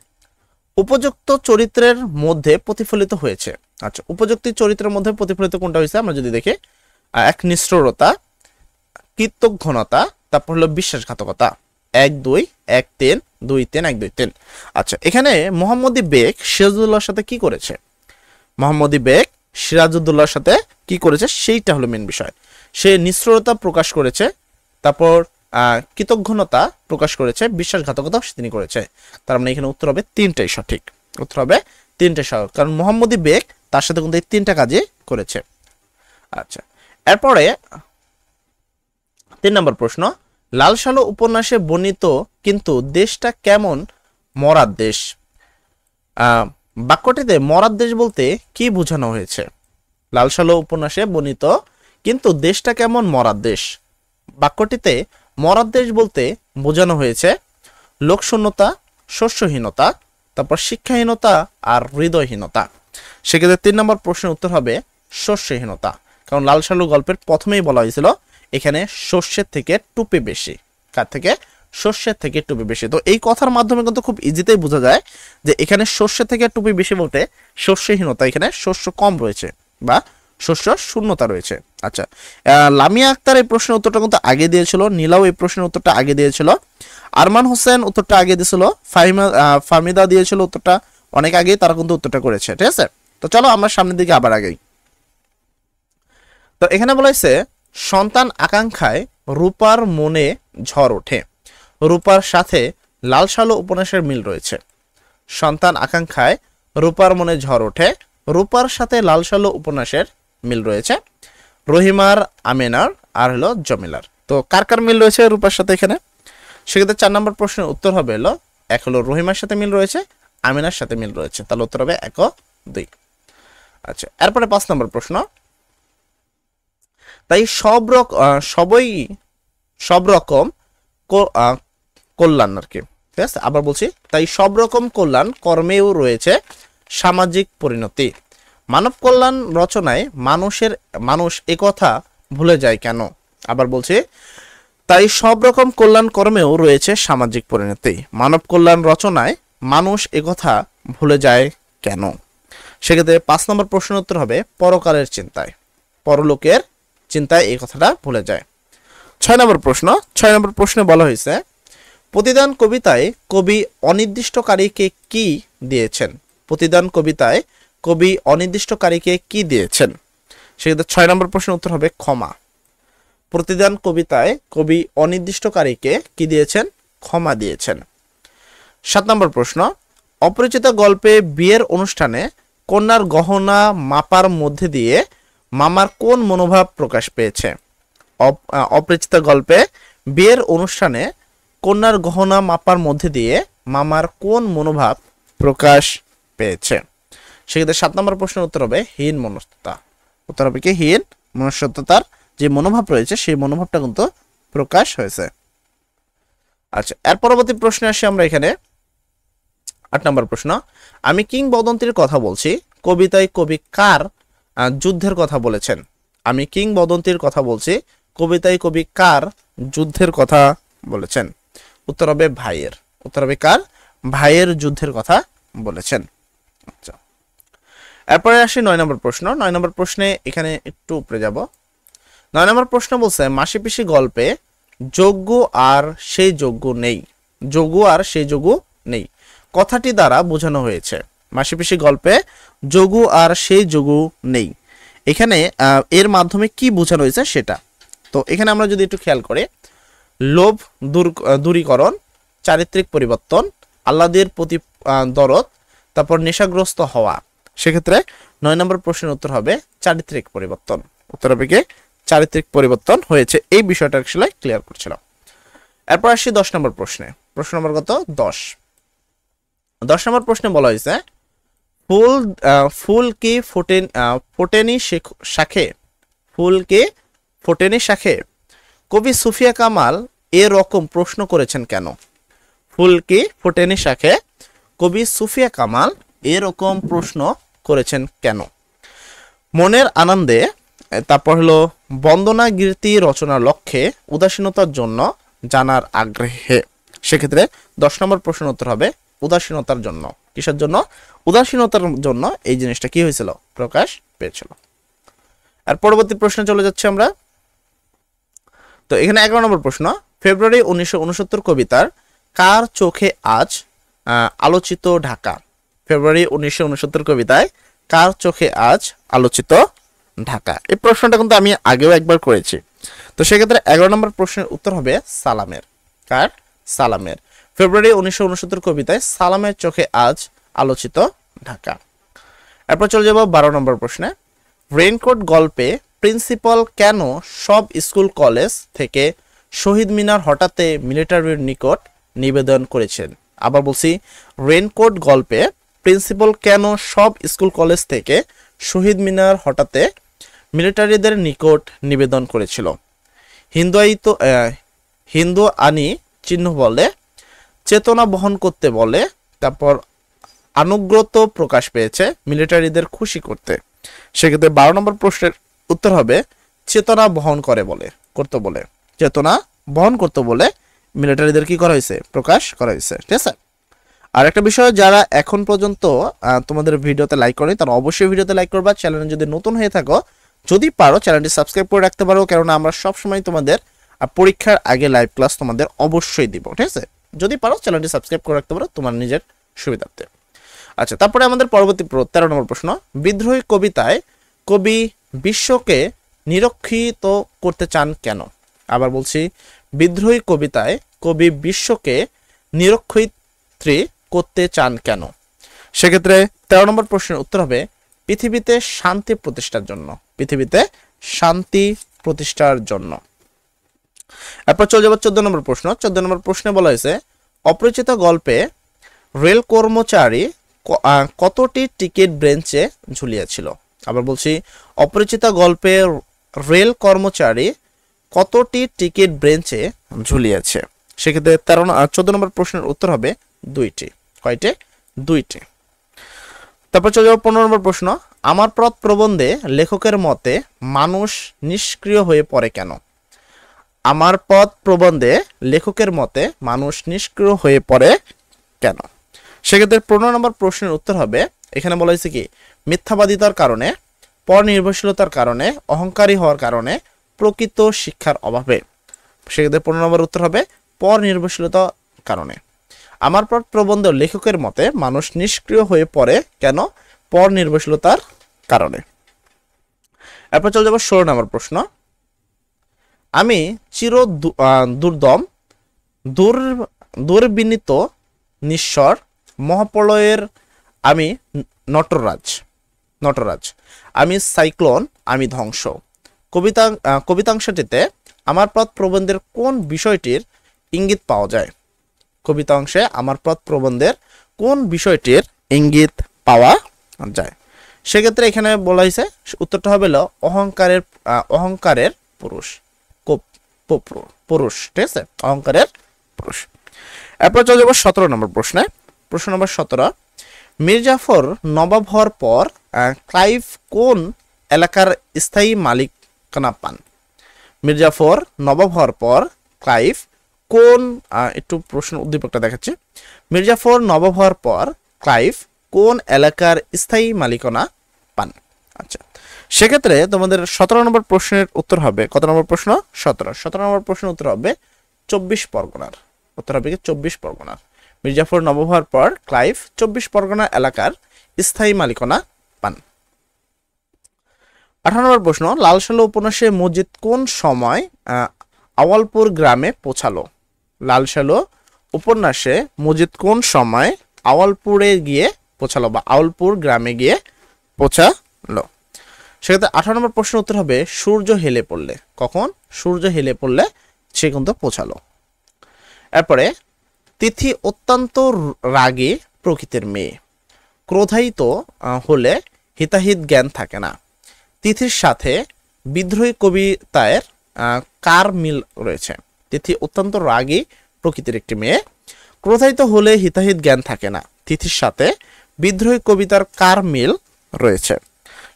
উপযুক্ত চরিত্রের মধ্যে প্রতিফলিত হয়েছে। আচ্ছা, উপযুক্ত চরিত্রের মধ্যে প্রতিফলিত কোনটা হয়েছে আমরা যদি দেখি, এক নিষ্ঠুরতা, কৃতঘ্নতা, তারপর হলো বিশ্বাসঘাতকতা। 1 2 1 3 2 3 1 2 3। আচ্ছা, এখানে মোহাম্মদী বেগ সিরাজউদ্দৌলার সাথে কি করেছে? মোহাম্মদী বেগ সিরাজউদ্দৌলার সাথে কি করেছে সেইটা হলো মেন বিষয়। সে নিষ্ঠুরতা প্রকাশ করেছে, তারপর কৃতঘ্নতা প্রকাশ করেছে, বিশ্বাসঘাতকতা তিনি করেছে। তার মানে এখানে উত্তর হবে 3টাই সঠিক। উত্তর হবে 3টাই সঠিক, কারণ মোহাম্মদী বেগ তার সাথে কিন্তু এই 3টা কাজই করেছে। আচ্ছা, এরপরে 3 নম্বর প্রশ্ন, লাল সালো উপন্যাসে বর্ণিত কিন্তু দেশটা কেমন মরার দেশ। বাক্যটিতে মরার দেশ বলতে কি বোঝানো হয়েছে? লাল সালো উপন্যাসে বর্ণিত কিন্তু দেশটা কেমন মরার দেশ, বাক্যটিতে মরার দেশ বলতে বোঝানো হয়েছে লোকশূন্যতা, শস্যহীনতা, তারপর শিক্ষাহীনতা আর হৃদয়হীনতা। সেক্ষেত্রে 3 নম্বর প্রশ্নের উত্তর হবে শস্যহীনতা, কারণ লাল সালু গল্পের প্রথমেই বলা হয়েছিল এখানে শস্যের থেকে টুপি বেশি। কার থেকে? শস্যের থেকে টুপি বেশি। তো এই কথার মাধ্যমে কিন্তু খুব ইজিতেই বোঝা যায় যে এখানে শস্যের থেকে টুপি বেশি বলতে শস্যহীনতা, এখানে শস্য কম রয়েছে বা শস্য শূন্যতা রয়েছে। আচ্ছা, লামিয়া আক্তার এই প্রশ্নের উত্তরটা কিন্তু আগে দিয়েছিল, নীলাও এই প্রশ্নের উত্তরটা আগে দিয়েছিল, আরমান হোসেন উত্তরটা আগে দিয়েছিল, ফাহমিদা দিয়েছিল উত্তরটা অনেক আগে, তারা কিন্তু উত্তরটা করেছে। ঠিক আছে, তো চলো আমরা সামনের দিকে আবার আগেই। তো এখানে বলা হয়েছে সন্তান আকাঙ্ক্ষায় রূপার মনে ঝড় ওঠে। রূপার সাথে লাল সালো উপন্যাসের মিল রয়েছে। সন্তান আকাঙ্ক্ষায় রূপার মনে ঝড় ওঠে, রূপার সাথে লাল সালো উপন্যাসের মিল রয়েছে। রহিমার, আমেনার আর হলো জমিলার। তো কার কার মিল রয়েছে রূপার সাথে এখানে? সেক্ষেত্রে 4 নম্বর প্রশ্নের উত্তর হবে হলো এক হলো রহিমার সাথে মিল রয়েছে, আমিনার সাথে মিল রয়েছে, তাহলে উত্তর হবে 1 ও 2। আচ্ছা, এরপরে 5 নম্বর প্রশ্ন, তাই সব রকম কল্যাণ আর কি। ঠিক আছে, আবার বলছি, তাই সব রকম কল্যাণ কর্মেও রয়েছে সামাজিক পরিণতি। মানব কল্যাণ রচনায় মানুষ একথা ভুলে যায় কেন? আবার বলছি, তাই সব রকম কল্যাণ কর্মেও রয়েছে সামাজিক পরিণতি। মানব কল্যাণ রচনায় মানুষ একথা ভুলে যায় কেন? সেক্ষেত্রে 5 নম্বর প্রশ্নের উত্তর হবে পরকালের চিন্তায়, পরলোকের চিন্তায় এই কথাটা ভুলে যায়। ছয় নম্বর প্রশ্নে বলা হয়েছে প্রতিদান কবিতায় কবি অনির্দিষ্টকারীকে কি দিয়েছেন? প্রতিদান কবিতায় কবি অনির্দিষ্টকারীকে কি দিয়েছেন? সেক্ষেত্রে 6 নম্বর প্রশ্নের উত্তর হবে ক্ষমা। প্রতিদান কবিতায় কবি অনির্দিষ্টকারীকে কি দিয়েছেন? ক্ষমা দিয়েছেন। 7 নম্বর প্রশ্ন, অপরিচিত গল্পে বিয়ের অনুষ্ঠানে কন্যার গহনা মাপার মধ্যে দিয়ে মামার কোন মনোভাব প্রকাশ পেয়েছে? অপরিচিত গল্পে বিয়ের অনুষ্ঠানে কন্যার গহনা মাপার মধ্যে দিয়ে মামার কোন মনোভাব প্রকাশ পেয়েছে? সেক্ষেত্রে 7 নম্বর প্রশ্নের উত্তর হবে হীন মনস্ততা। উত্তর হবে কি? হীন মনস্ততার যে মনোভাব রয়েছে সেই মনোভাবটা কিন্তু প্রকাশ হয়েছে। আচ্ছা, এর পরবর্তী প্রশ্নে আসি আমরা এখানে। 8 নম্বর প্রশ্ন, আমি কিংবদন্তির কথা বলছি, কবিতায় কবি কার যুদ্ধের কথা বলেছেন? আমি কিংবদন্তির কথা বলছি, কবিতায় কবি কার যুদ্ধের কথা বলেছেন? উত্তর হবে ভাইয়ের। উত্তর হবে কার? ভাইয়ের যুদ্ধের কথা বলেছেন। আচ্ছা, এরপরে আসি 9 নম্বর প্রশ্ন। 9 নম্বর প্রশ্নে এখানে একটু উপরে যাব। 9 নম্বর প্রশ্ন বলছে মাসি পিসি গল্পে যোগ্য আর সেই যোগ্য নেই। যোগ্য আর সেই যোগ্য নেই কথাটি দ্বারা বোঝানো হয়েছে। মাসি পিসি গল্পে যোগ্য আর সেই যোগ্য নেই, এখানে এর মাধ্যমে কি বোঝানো হয়েছে সেটা। তো এখানে আমরা যদি একটু খেয়াল করি, লোভ দূরীকরণ, চারিত্রিক পরিবর্তন, আহ্লাদের প্রতি দরদ, তারপর নেশাগ্রস্ত হওয়া। সেক্ষেত্রে 9 নম্বর প্রশ্নের উত্তর হবে চারিত্রিক পরিবর্তন। উত্তর হবে কি? চারিত্রিক পরিবর্তন হয়েছে, এই বিষয়টা আসলে ক্লিয়ার করছিল। এরপর আসি 10 নম্বর প্রশ্নে। প্রশ্ন নম্বর কত? 10 নম্বর প্রশ্নে বলা হয়েছে ফুল কি ফোটেনি শাখে? ফুল কি ফোটেনি শাখে? কবি সুফিয়া কামাল এরকম প্রশ্ন করেছেন কেন? ফুল কি ফোটেনি শাখে? কবি সুফিয়া কামাল এরকম প্রশ্ন করেছেন কেন? মনের আনন্দে, তারপর হলো বন্দনা গীতি রচনার লক্ষ্যে, উদাসীনতার জন্য, জানার আগ্রহে। সেক্ষেত্রে 10 নম্বর প্রশ্নের উত্তর হবে উদাসীনতার জন্য। কিসের জন্য? উদাসীনতার জন্য এই জিনিসটা কি হয়েছিল? প্রকাশ পেয়েছিল। আর পরবর্তী প্রশ্নে চলে যাচ্ছে আমরা। তো এখানে 11 নম্বর প্রশ্ন, ফেব্রুয়ারি 1969 কবিতার কার চোখে আজ আলোচিত ঢাকা? ফেব্রুয়ারি 1969 কবিতায় কার চোখে আজ আলোচিত ঢাকা? এই প্রশ্নটা কিন্তু আমি আগেও একবার করেছি। তো সেক্ষেত্রে 11 নম্বর প্রশ্নের উত্তর হবে সালামের। কার? সালামের। ফেব্রুয়ারি 1969 কবিতায় সালামের চোখে আজ আলোচিত ঢাকা। এরপর চলে যাব 12 নম্বর প্রশ্নে। রেইনকোট গল্পে প্রিন্সিপাল কেন সব স্কুল কলেজ থেকে শহীদ মিনার হঠাতে মিলিটারির নিকট নিবেদন করেছেন? আবার বলছি, রেইনকোট গল্পে প্রিন্সিপাল কেন সব স্কুল কলেজ থেকে শহীদ মিনার হঠাতে মিলিটারিদের নিকট নিবেদন করেছিল? হিন্দু আনি চিহ্ন বলে, চেতনা বহন করতে বলে, তারপর আনুগত্য প্রকাশ পেয়েছে মিলিটারিদের খুশি করতে। সেক্ষেত্রে 12 নম্বর প্রশ্নের উত্তর হবে চেতনা বহন করতে বলে চেতনা বহন করতে বলে মিলিটারিদের কি করা হয়েছে? প্রকাশ করা হয়েছে। ঠিক আছে। আর একটা বিষয়, যারা এখন পর্যন্ত তোমাদের ভিডিওতে লাইক করেনি তারা অবশ্যই ভিডিওতে লাইক করবা। চ্যানেলে যদি নতুন হয়ে থাকো, যদি পারো চ্যানেলটি সাবস্ক্রাইব করে রাখতে পারো, কারণ আমরা সবসময় তোমাদের পরীক্ষার আগে লাইভ ক্লাস তোমাদের অবশ্যই দিব। ঠিক আছে। যদি পারো চ্যানেলটি সাবস্ক্রাইব করে রাখতে পারো তোমার নিজের সুবিধার্থে। আচ্ছা, তারপরে আমাদের পরবর্তী 13 নম্বর প্রশ্ন, বিদ্রোহী কবিতায় কবি বিশ্বকে নিরক্ষিত করতে চান কেন? আবার বলছি, বিদ্রোহী কবিতায় কবি বিশ্বকে নিরক্ষিত করতে চান কেন? সেক্ষেত্রে 13 নম্বর প্রশ্নের উত্তর হবে পৃথিবীতে শান্তি প্রতিষ্ঠার জন্য। পৃথিবীতে শান্তি প্রতিষ্ঠার জন্য। এরপর চলে যাব 14 নম্বর প্রশ্ন। 14 নম্বর প্রশ্নে বলা হয়েছে অপরিচিত গল্পে রেল কর্মচারী কতটি টিকিট বেঞ্চে ঝুলিয়েছিল? আবার বলছি, অপরিচিত গল্পে রেল কর্মচারী কতটি টিকিট বেঞ্চে ঝুলিয়েছে? সেক্ষেত্রে 14 নম্বর প্রশ্নের উত্তর হবে 2টি। কয়টি? 2টি। তারপর চলে যাব 15 নম্বর প্রশ্ন, আমার পথ প্রবন্ধে লেখকের মতে মানুষ নিষ্ক্রিয় হয়ে পড়ে কেন? আমার পথ প্রবন্ধে লেখকের মতে মানুষ নিষ্ক্রিয় হয়ে পড়ে কেন? সেক্ষেত্রে 15 নম্বর প্রশ্নের উত্তর হবে, এখানে বলা হয়েছে কি মিথ্যাবাদিতার কারণে, পরনির্ভরশীলতার কারণে, অহংকারী হওয়ার কারণে, প্রকৃত শিক্ষার অভাবে। সেক্ষেত্রে 15 নম্বর উত্তর হবে পর নির্ভরশীলতার কারণে। আমার পর প্রবন্ধ লেখকের মতে মানুষ নিষ্ক্রিয় হয়ে পড়ে কেন? পর নির্ভরশীলতার কারণে। এরপর চলে যাব 16 নম্বর প্রশ্ন। আমি দুর্দম দুর্বিনীত নিঃস্বর মহাপ্রলয়ের আমি নটরাজ আমি সাইক্লোন আমি ধ্বংস। কবিতাংশটিতে আমার পথ প্রবন্ধের কোন বিষয়টির ইঙ্গিত পাওয়া যায়? কবিতাংশে আমার পথ প্রবন্ধের কোন বিষয়টির ইঙ্গিত পাওয়া যায়? সেক্ষেত্রে এখানে বলা হয়েছে উত্তরটা হবে অহংকারের পুরুষ। ঠিক আছে, অহংকারের পুরুষ। এরপর চলে যাব 17 নম্বর প্রশ্নে। প্রশ্ন নম্বর 17। মির্জাফর নবাব হওয়ার পর ক্লাইভ কোন এলাকার স্থায়ী মালিকানা পান? মির্জাফর নবাব হওয়ার পর ক্লাইভ কোন একটু প্রশ্ন উদ্দীপকটা দেখাচ্ছি। মির্জাফর নবাব হওয়ার পর ক্লাইভ কোন এলাকার স্থায়ী মালিকানা পান? আচ্ছা, সেক্ষেত্রে তোমাদের 17 নম্বর প্রশ্নের উত্তর হবে কত নম্বর প্রশ্ন? 17 নম্বর প্রশ্নের উত্তর হবে 24 পরগনার। উত্তর হবে কি 24 পরগনার। মির্জাফর নবাব হওয়ার পর ক্লাইভ 24 পরগনা এলাকার স্থায়ী মালিকানা পান। 18 নম্বর প্রশ্ন। লালসালু উপন্যাসে মজিদ কোন সময় আওয়ালপুর গ্রামে পৌঁছালো? লালসালু উপন্যাসে মজিদ কোন সময় আওয়ালপুরে গিয়ে পৌঁছালো বা আওয়ালপুর গ্রামে গিয়ে পৌঁছালো? সেক্ষেত্রে 18 নম্বর প্রশ্নের উত্তর হবে সূর্য হেলে পড়লে। কখন? সূর্য হেলে পড়লে সে কিন্তু পৌঁছালো। এরপরে তিথি অত্যন্ত রাগী প্রকৃতির মেয়ে, ক্রোধায়িত হলে হিতাহিত জ্ঞান থাকে না। তিথির সাথে বিদ্রোহী কবিতায় কার মিল রয়েছে? তিথি অত্যন্ত রাগী প্রকৃতির একটি মেয়ে, ক্রোধায়িত হলে হিতাহিত জ্ঞান থাকে না। তিথির সাথে বিদ্রোহী কবিতার কার মিল রয়েছে?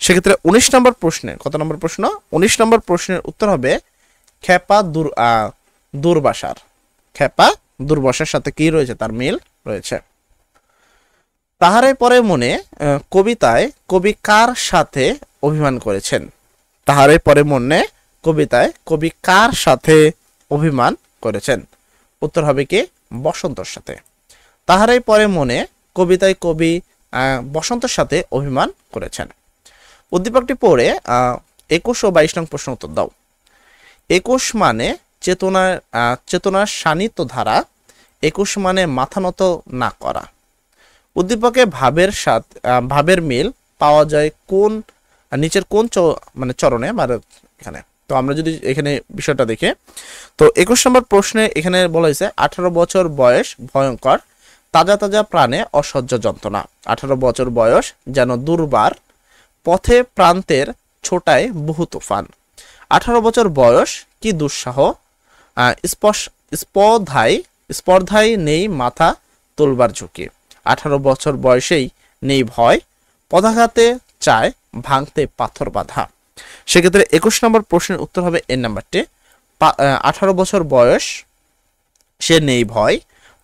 সেক্ষেত্রে 19 নম্বর প্রশ্নের কত নম্বর প্রশ্ন? 19 নম্বর প্রশ্নের উত্তর হবে খেপা দুর্বাসার। খেপা দুর্বাসার সাথে কি রয়েছে? তার মিল রয়েছে। তাহারে পরে মনে কবিতায় কবি কার সাথে অভিমান করেছেন? তাহারে পরে মনে কবিতায় কবি কার সাথে অভিমান করেছেন? উত্তর হবে কি বসন্তর সাথে। তাহারে পরে মনে কবিতায় কবি বসন্তের সাথে অভিমান করেছেন। উদ্দীপকটি পড়ে 21 ও 22 নং প্রশ্ন উত্তর দাও। 21 মানে চেতনার সান্নিধ্য ধারা, 21 মানে মাথা নত না করা। উদ্দীপকে ভাবের মিল পাওয়া যায় কোন নিচের কোন মানে চরণে মানে এখানে? তো আমরা যদি এখানে বিষয়টা দেখে তো 21 নম্বর প্রশ্নে এখানে বলা হয়েছে 18 বছর বয়স ভয়ঙ্কর, তাজা তাজা প্রাণে অসহ্য যন্ত্রণা। 18 বছর বয়স যেন দুর্বার, পথে প্রান্তের ছোটায় বহু তুফান। 18 বছর বয়স কি দুঃসাহ, স্পর্ধায় নেই মাথা তোলবার ঝুঁকি। 18 বছর বয়সেই নেই ভয়, পদাঘাতে চায় ভাঙতে পাথর বাঁধা। সেক্ষেত্রে 21 নম্বর প্রশ্নের উত্তর হবে এর নাম্বারটি। 18 বছর বয়স, সে নেই ভয়,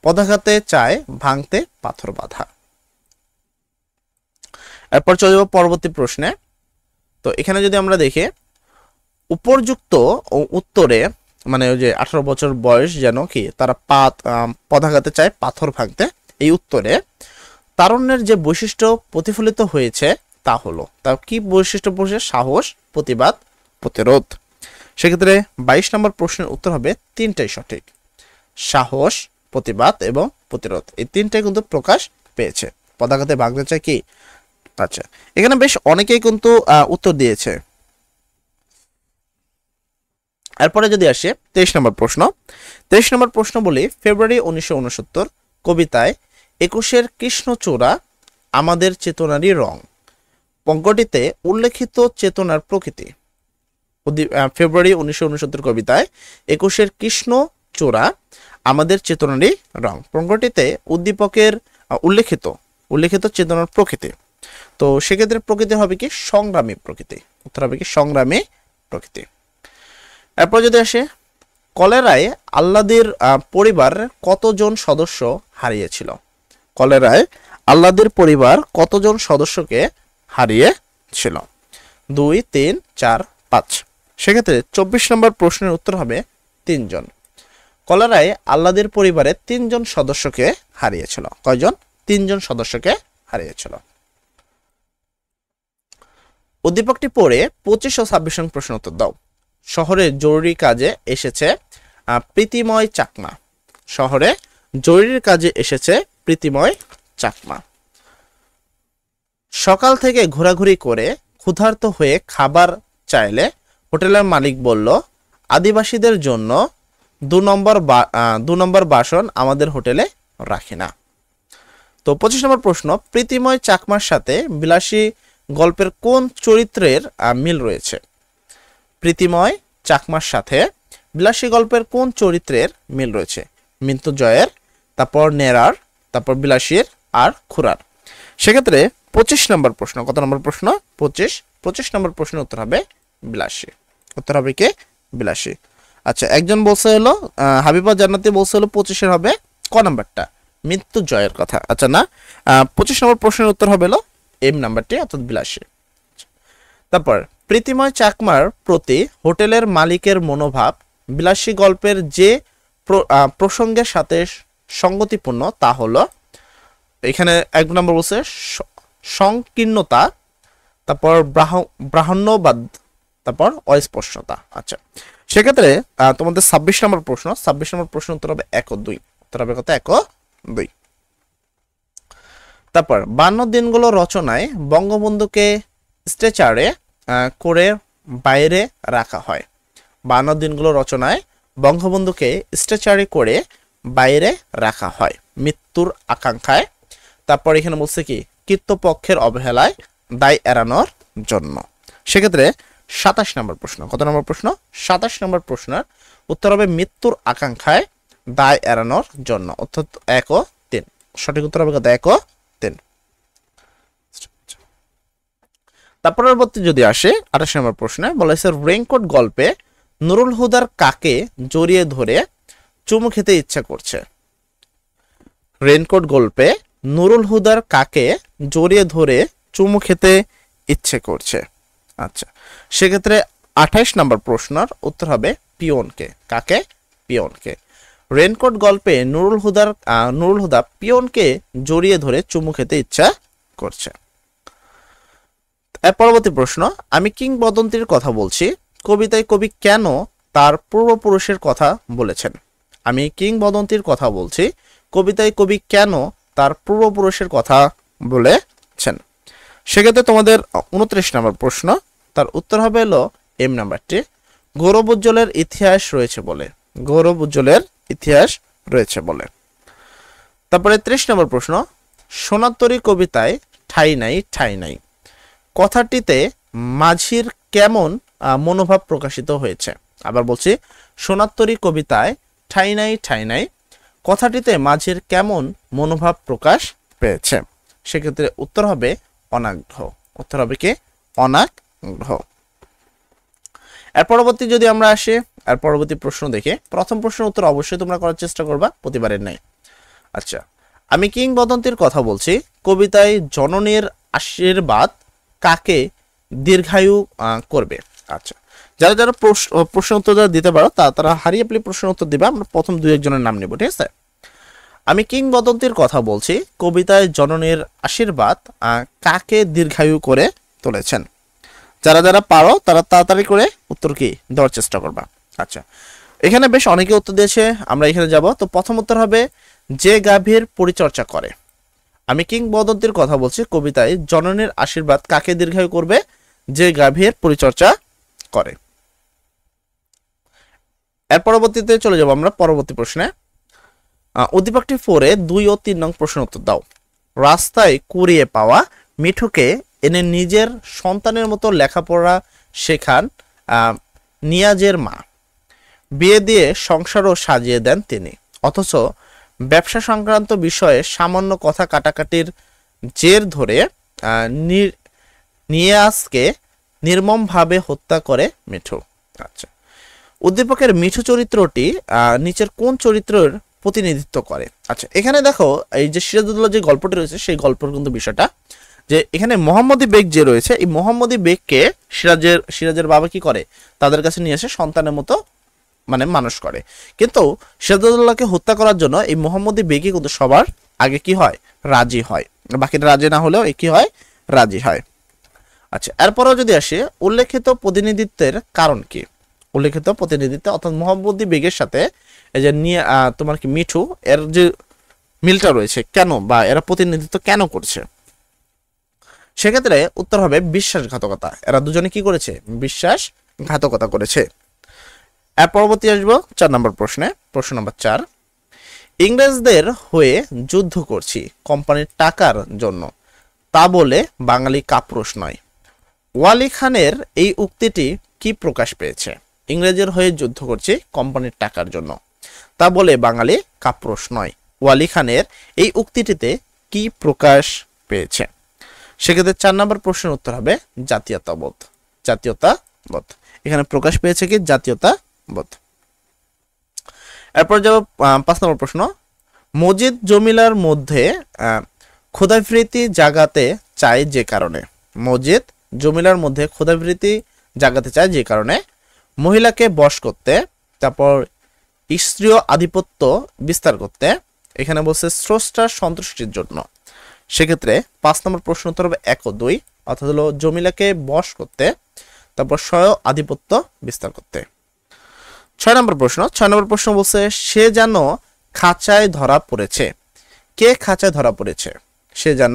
পদাঘাতে চায় ভাঙতে পাথর বাঁধা। এরপর চলে যাব পরবর্তী প্রশ্নে। তো এখানে যদি আমরা দেখি উপযুক্ত উত্তরে মানে ওই যে 18 বছর বয়স যেন কি তারা পদাঘাতে চায় পাথর ভাঙতে, এই উত্তরে তারুণ্যের যে বৈশিষ্ট্য প্রতিফলিত হয়েছে তা হলো, তা কি বৈশিষ্ট্য বসে? সাহস, প্রতিবাদ, প্রতিরোধ। সেক্ষেত্রে 22 নম্বর প্রশ্নের উত্তর হবে তিনটাই সঠিক। সাহস, প্রতিবাদ এবং প্রতিরোধ, এই তিনটাই কিন্তু প্রকাশ পেয়েছে। পদাঘাতে ভাঙতে চায় কি? আচ্ছা, এখানে বেশ অনেকেই কিন্তু উত্তর দিয়েছে। এরপরে যদি আসে 23 নম্বর প্রশ্ন। 23 নম্বর প্রশ্ন বলি ফেব্রুয়ারি 1969 কবিতায় 21-এর কৃষ্ণচূড়া আমাদের চেতনারই রং পঙ্কটিতে উল্লেখিত চেতনার প্রকৃতি। ফেব্রুয়ারি 1969 কবিতায় 21-এর কৃষ্ণচূড়া আমাদের চেতনারই রং পঙ্কটিতে উদ্দীপকের উল্লেখিত চেতনার প্রকৃতি। তো সেক্ষেত্রে প্রকৃতি হবে কি? সংগ্রামী প্রকৃতি। উত্তর হবে কি সংগ্রামী প্রকৃতি। এরপর যদি আসে কলেরায় আহ্লাদের পরিবার কতজন সদস্য হারিয়েছিল? কলেরায় আহ্লাদের পরিবার কতজন সদস্যকে হারিয়েছিল? 2, 3, 4, 5। সেক্ষেত্রে 24 নম্বর প্রশ্নের উত্তর হবে 3 জন। কলেরায় আহ্লাদের পরিবারের 3 জন সদস্যকে হারিয়েছিল। কয়জন? 3 জন সদস্যকে হারিয়েছিল। উদ্দীপকটি পড়ে 25 ও 26 নং প্রশ্ন উত্তর দাও। শহরে জরুরি কাজে এসেছে প্রীতিময় চাকমা। শহরে জরুরি কাজে এসেছে প্রীতিময় চাকমা। সকাল থেকে ঘোরাঘুরি করে ক্ষুধার্ত হয়ে খাবার চাইলে হোটেলের মালিক বলল, আদিবাসীদের জন্য 2 নম্বর বাসন আমাদের হোটেলে রাখি না। তো 25 নম্বর প্রশ্ন, প্রীতিময় চাকমার সাথে বিলাসী গল্পের কোন চরিত্রের মিল রয়েছে? প্রীতিময় চাকমার সাথে বিলাসী গল্পের কোন চরিত্রের মিল রয়েছে? মৃত্যুঞ্জয়ের, তারপর নেরার, তারপর বিলাসীর আর খুরার। সেক্ষেত্রে 25 নম্বর প্রশ্ন, কত নম্বর প্রশ্ন? 25 নম্বর প্রশ্নের উত্তর হবে বিলাসী। উত্তর হবে কি? বিলাসী। আচ্ছা, একজন বলছে হলো হাবিবা জান্নাতি বলছে হলো 25-এর হবে ক নাম্বারটা? মৃত্যুঞ্জয়ের কথা। আচ্ছা না, 25 নম্বর প্রশ্নের উত্তর হবে হলো এম নাম্বারটি, অর্থাৎ বিলাসী। তারপর প্রীতিময় চাকমার প্রতি হোটেলের মালিকের মনোভাব বিলাসী গল্পের যে প্রসঙ্গের সাথে সঙ্গতিপূর্ণ তা হলো, এখানে 1 নম্বর বলছে সংকীর্ণতা, তারপর ব্রাহ্মণ্যবাদ, তারপর অস্পষ্টতা। আচ্ছা, সেক্ষেত্রে তোমাদের 26 নম্বর প্রশ্ন, 26 নম্বর প্রশ্ন উত্তর হবে 1 ও 2। উত্তর হবে কত? 1 ও 2। তারপর 52 দিনগুলো রচনায় বঙ্গবন্ধুকে স্ট্রেচারে করে বাইরে রাখা হয়। 52 দিনগুলো রচনায় বঙ্গবন্ধুকে স্ট্রেচারে করে বাইরে রাখা হয় মৃত্যুর আকাঙ্ক্ষায়। তারপর এখানে বলছে কি? কৃতপক্ষের অবহেলায় দায় এড়ানোর জন্য। সেক্ষেত্রে 27 নম্বর প্রশ্ন, কত নম্বর প্রশ্ন? 27 নম্বর প্রশ্নের উত্তর হবে মৃত্যুর আকাঙ্ক্ষায় দায় এড়ানোর জন্য, অর্থাৎ 1 ও 3। সঠিক উত্তর হবে কত? 1 ও 3। তারপর পরবর্তী যদি আসে 28 নম্বর প্রশ্নে বলা হয়েছে, রেইনকোট গল্পে নুরুল হুদার কাকে জড়িয়ে ধরে চুমু খেতে ইচ্ছা করছে? রেইনকোট গল্পে নুরুল হুদার কাকে জড়িয়ে ধরে চুমু খেতে ইচ্ছে করছে? আচ্ছা, সেক্ষেত্রে 28 নম্বর প্রশ্নের উত্তর হবে পিয়নকে। কাকে? পিয়নকে। রেইনকোট গল্পে নুরুল হুদা পিয়নকে জড়িয়ে ধরে চুমু খেতে ইচ্ছা করছে। পরবর্তী প্রশ্ন, আমি কিংবদন্তির কথা বলছি, কবিতায় কবি কেন তার পূর্বপুরুষের কথা বলেছেন? আমি কিংবদন্তির কথা বলছি, কবিতায় কবি কেন তার পূর্বপুরুষের কথা বলেছেন? সেক্ষেত্রে তোমাদের 29 নম্বর প্রশ্ন, তার উত্তর হবে হলো এম নাম্বারটি, গৌরব উজ্জ্বলের ইতিহাস রয়েছে বলে। গৌরব উজ্জ্বলের ইতিহাস রয়েছে বলে। তারপরে 30 নম্বর প্রশ্ন, সোনাতরী কবিতায় ঠাই নাই ঠাই নাই কথাটিতে মাঝির কেমন মনোভাব প্রকাশিত হয়েছে? আবার বলছি, সোনাতরী কবিতায় ঠাই নাই ঠাই নাই কথাটিতে মাঝির কেমন মনোভাব প্রকাশ পেয়েছে? সেক্ষেত্রে উত্তর হবে অনাগ্রহ। উত্তর হবে কি? অনাগ্রহ। এর পরবর্তী যদি আমরা আসি, এর পরবর্তী প্রশ্ন দেখে প্রথম প্রশ্নের উত্তর অবশ্যই তোমরা করার চেষ্টা করবা, প্রতিবারের নাই। আচ্ছা, আমি কিংবদন্তির কথা বলছি, কবিতায় জননীর আশীর্বাদ কাকে দীর্ঘায়ু করবে? আচ্ছা, যারা যারা প্রশ্ন উত্তর দিতে পারো তারা হারিয়ে পেলে প্রশ্ন উত্তর দিবে। আমরা প্রথম 2-1 জনের নাম নেব, ঠিক আছে? আমি কিংবদন্তির কথা বলছি, কবিতায় জননীর আশীর্বাদ কাকে দীর্ঘায়ু করে তুলেছেন? যারা যারা পারো তারা তাড়াতাড়ি করে উত্তর কি দেওয়ার চেষ্টা করবা। আচ্ছা, এখানে বেশ অনেকে উত্তর দিয়েছে, আমরা এখানে যাব। তো প্রথম উত্তর হবে যে গাভীর পরিচর্যা করে। আমি কিংবদন্তির কথা বলছি, কবিতায় জননীর আশীর্বাদ কাকে দীর্ঘায়ু করবে? যে গাভীর পরিচর্যা করে। এর পরবর্তীতে চলে যাব আমরা পরবর্তী প্রশ্নে। উদ্দীপকটি 4-এ 2 ও 3 নং প্রশ্ন উত্তর দাও। রাস্তায় কুড়িয়ে পাওয়া মিঠুকে এনে নিজের সন্তানের মতো লেখাপড়া শেখান নিয়াজের মা। বিয়ে দিয়ে সংসারও সাজিয়ে দেন তিনি, অথচ ব্যবসা সংক্রান্ত বিষয়ে সামান্য কথা কাটাকাটির জের ধরে নিয়াজকে নির্মমভাবে হত্যা করে মিঠু। আচ্ছা, উদ্দীপকের মিঠু চরিত্রটি নিচের কোন চরিত্রের প্রতিনিধিত্ব করে? আচ্ছা, এখানে দেখো এই যে সিরাজউদ্দৌলা যে গল্পটি রয়েছে সেই গল্পের কিন্তু বিষয়টা যে এখানে মোহাম্মদী বেগ যে রয়েছে, এই মোহাম্মদী বেগকে সিরাজের বাবা কি করে? তাদের কাছে নিয়ে এসে সন্তানের মতো মানে মানুষ করে। কিন্তু সিরাজউদ্দৌলাকে হত্যা করার জন্য এই মোহাম্মদী বেগই কিন্তু সবার আগে কি হয়, রাজি হয়, বাকিটা রাজি না হলেও কি হয়, রাজি হয়। আচ্ছা, এরপরেও যদি আসে, উল্লেখিত প্রতিনিধিত্বের কারণ কি? উল্লেখিত প্রতিনিধিত্ব অর্থাৎ মোহাম্মদী বেগের সাথে এই যে নিয়ে তোমার কি মিঠু এর যে মিলটা রয়েছে কেন, বা এরা প্রতিনিধিত্ব কেন করছে, সেক্ষেত্রে উত্তর হবে বিশ্বাসঘাতকতা। এরা দুজনে কি করেছে, বিশ্বাসঘাতকতা করেছে। এর পরবর্তী আসবো 4 নম্বর প্রশ্নে। প্রশ্ন নম্বর 4, ইংরেজদের হয়ে যুদ্ধ করছি কোম্পানির টাকার জন্য, তা বলে বাঙালি কাপুরুষ নয়। ওয়ালি খানের এই উক্তিটি কি প্রকাশ পেয়েছে? ইংরেজের হয়ে যুদ্ধ করছি কোম্পানির টাকার জন্য, তা বলে বাঙালি কাপুরুষ নয়। ওয়ালি খানের এই উক্তিটিতে কি প্রকাশ পেয়েছে? সেক্ষেত্রে 4 নম্বর প্রশ্নের উত্তর হবে জাতীয়তাবোধ। জাতীয়তাবোধ এখানে প্রকাশ পেয়েছে কি, জাতীয়তাবোধ। এরপর যাব 5 নম্বর প্রশ্ন, মজিদ জমিলার মধ্যে ক্ষুধাবৃত্তি জাগাতে চায় যে কারণে। মজিদ জমিলার মধ্যে ক্ষুধাবৃত্তি জাগাতে চায় যে কারণে, মহিলাকে বশ করতে, তারপর স্ত্রীয় আধিপত্য বিস্তার করতে, এখানে বলছে স্রষ্টার সন্তুষ্টির জন্য। সেক্ষেত্রে 5 নম্বর প্রশ্ন উত্তর হবে 1 ও 2, অর্থাৎ হলো জমিলাকে বশ করতে, তারপর স্বয় আধিপত্য বিস্তার করতে। 6 নম্বর প্রশ্ন। 6 নম্বর প্রশ্ন বলছে সে যেন খাঁচায় ধরা পড়েছে। কে খাঁচায় ধরা পড়েছে? সে যেন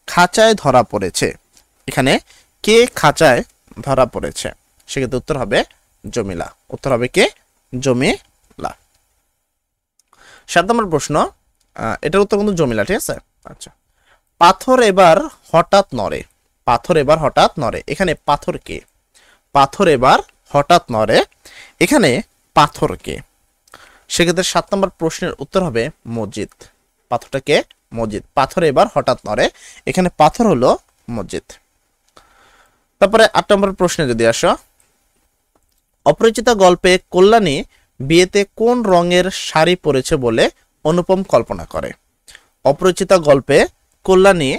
খাঁচায় ধরা পড়েছে। এখানে কে খাঁচায় ধরা পড়েছে? সেক্ষেত্রে উত্তর হবে জমিলা। উত্তর হবে কে? জমিলা। 7 নম্বর প্রশ্ন, এটার উত্তর কিন্তু জমিলা, ঠিক আছে। আচ্ছা, পাথর এবার হঠাৎ নড়ে। পাথর এবার হঠাৎ নড়ে, এখানে পাথর কে? পাথর এবার হঠাৎ নড়ে, এখানে পাথর কে? সেক্ষেত্রে 7 নম্বর প্রশ্নের উত্তর হবে মসজিদ। পাথরটা কে? মসজিদ। পাথর এবার হঠাৎ নড়ে, এখানে পাথর হলো মসজিদ। তারপরে 8 নম্বর প্রশ্নে যদি আসো, অপরিচিতা গল্পে কল্যাণী বিয়েতে কোন রঙের শাড়ি পরেছে বলে অনুপম কল্পনা করে? অপরিচিতা গল্পে কল্যাণী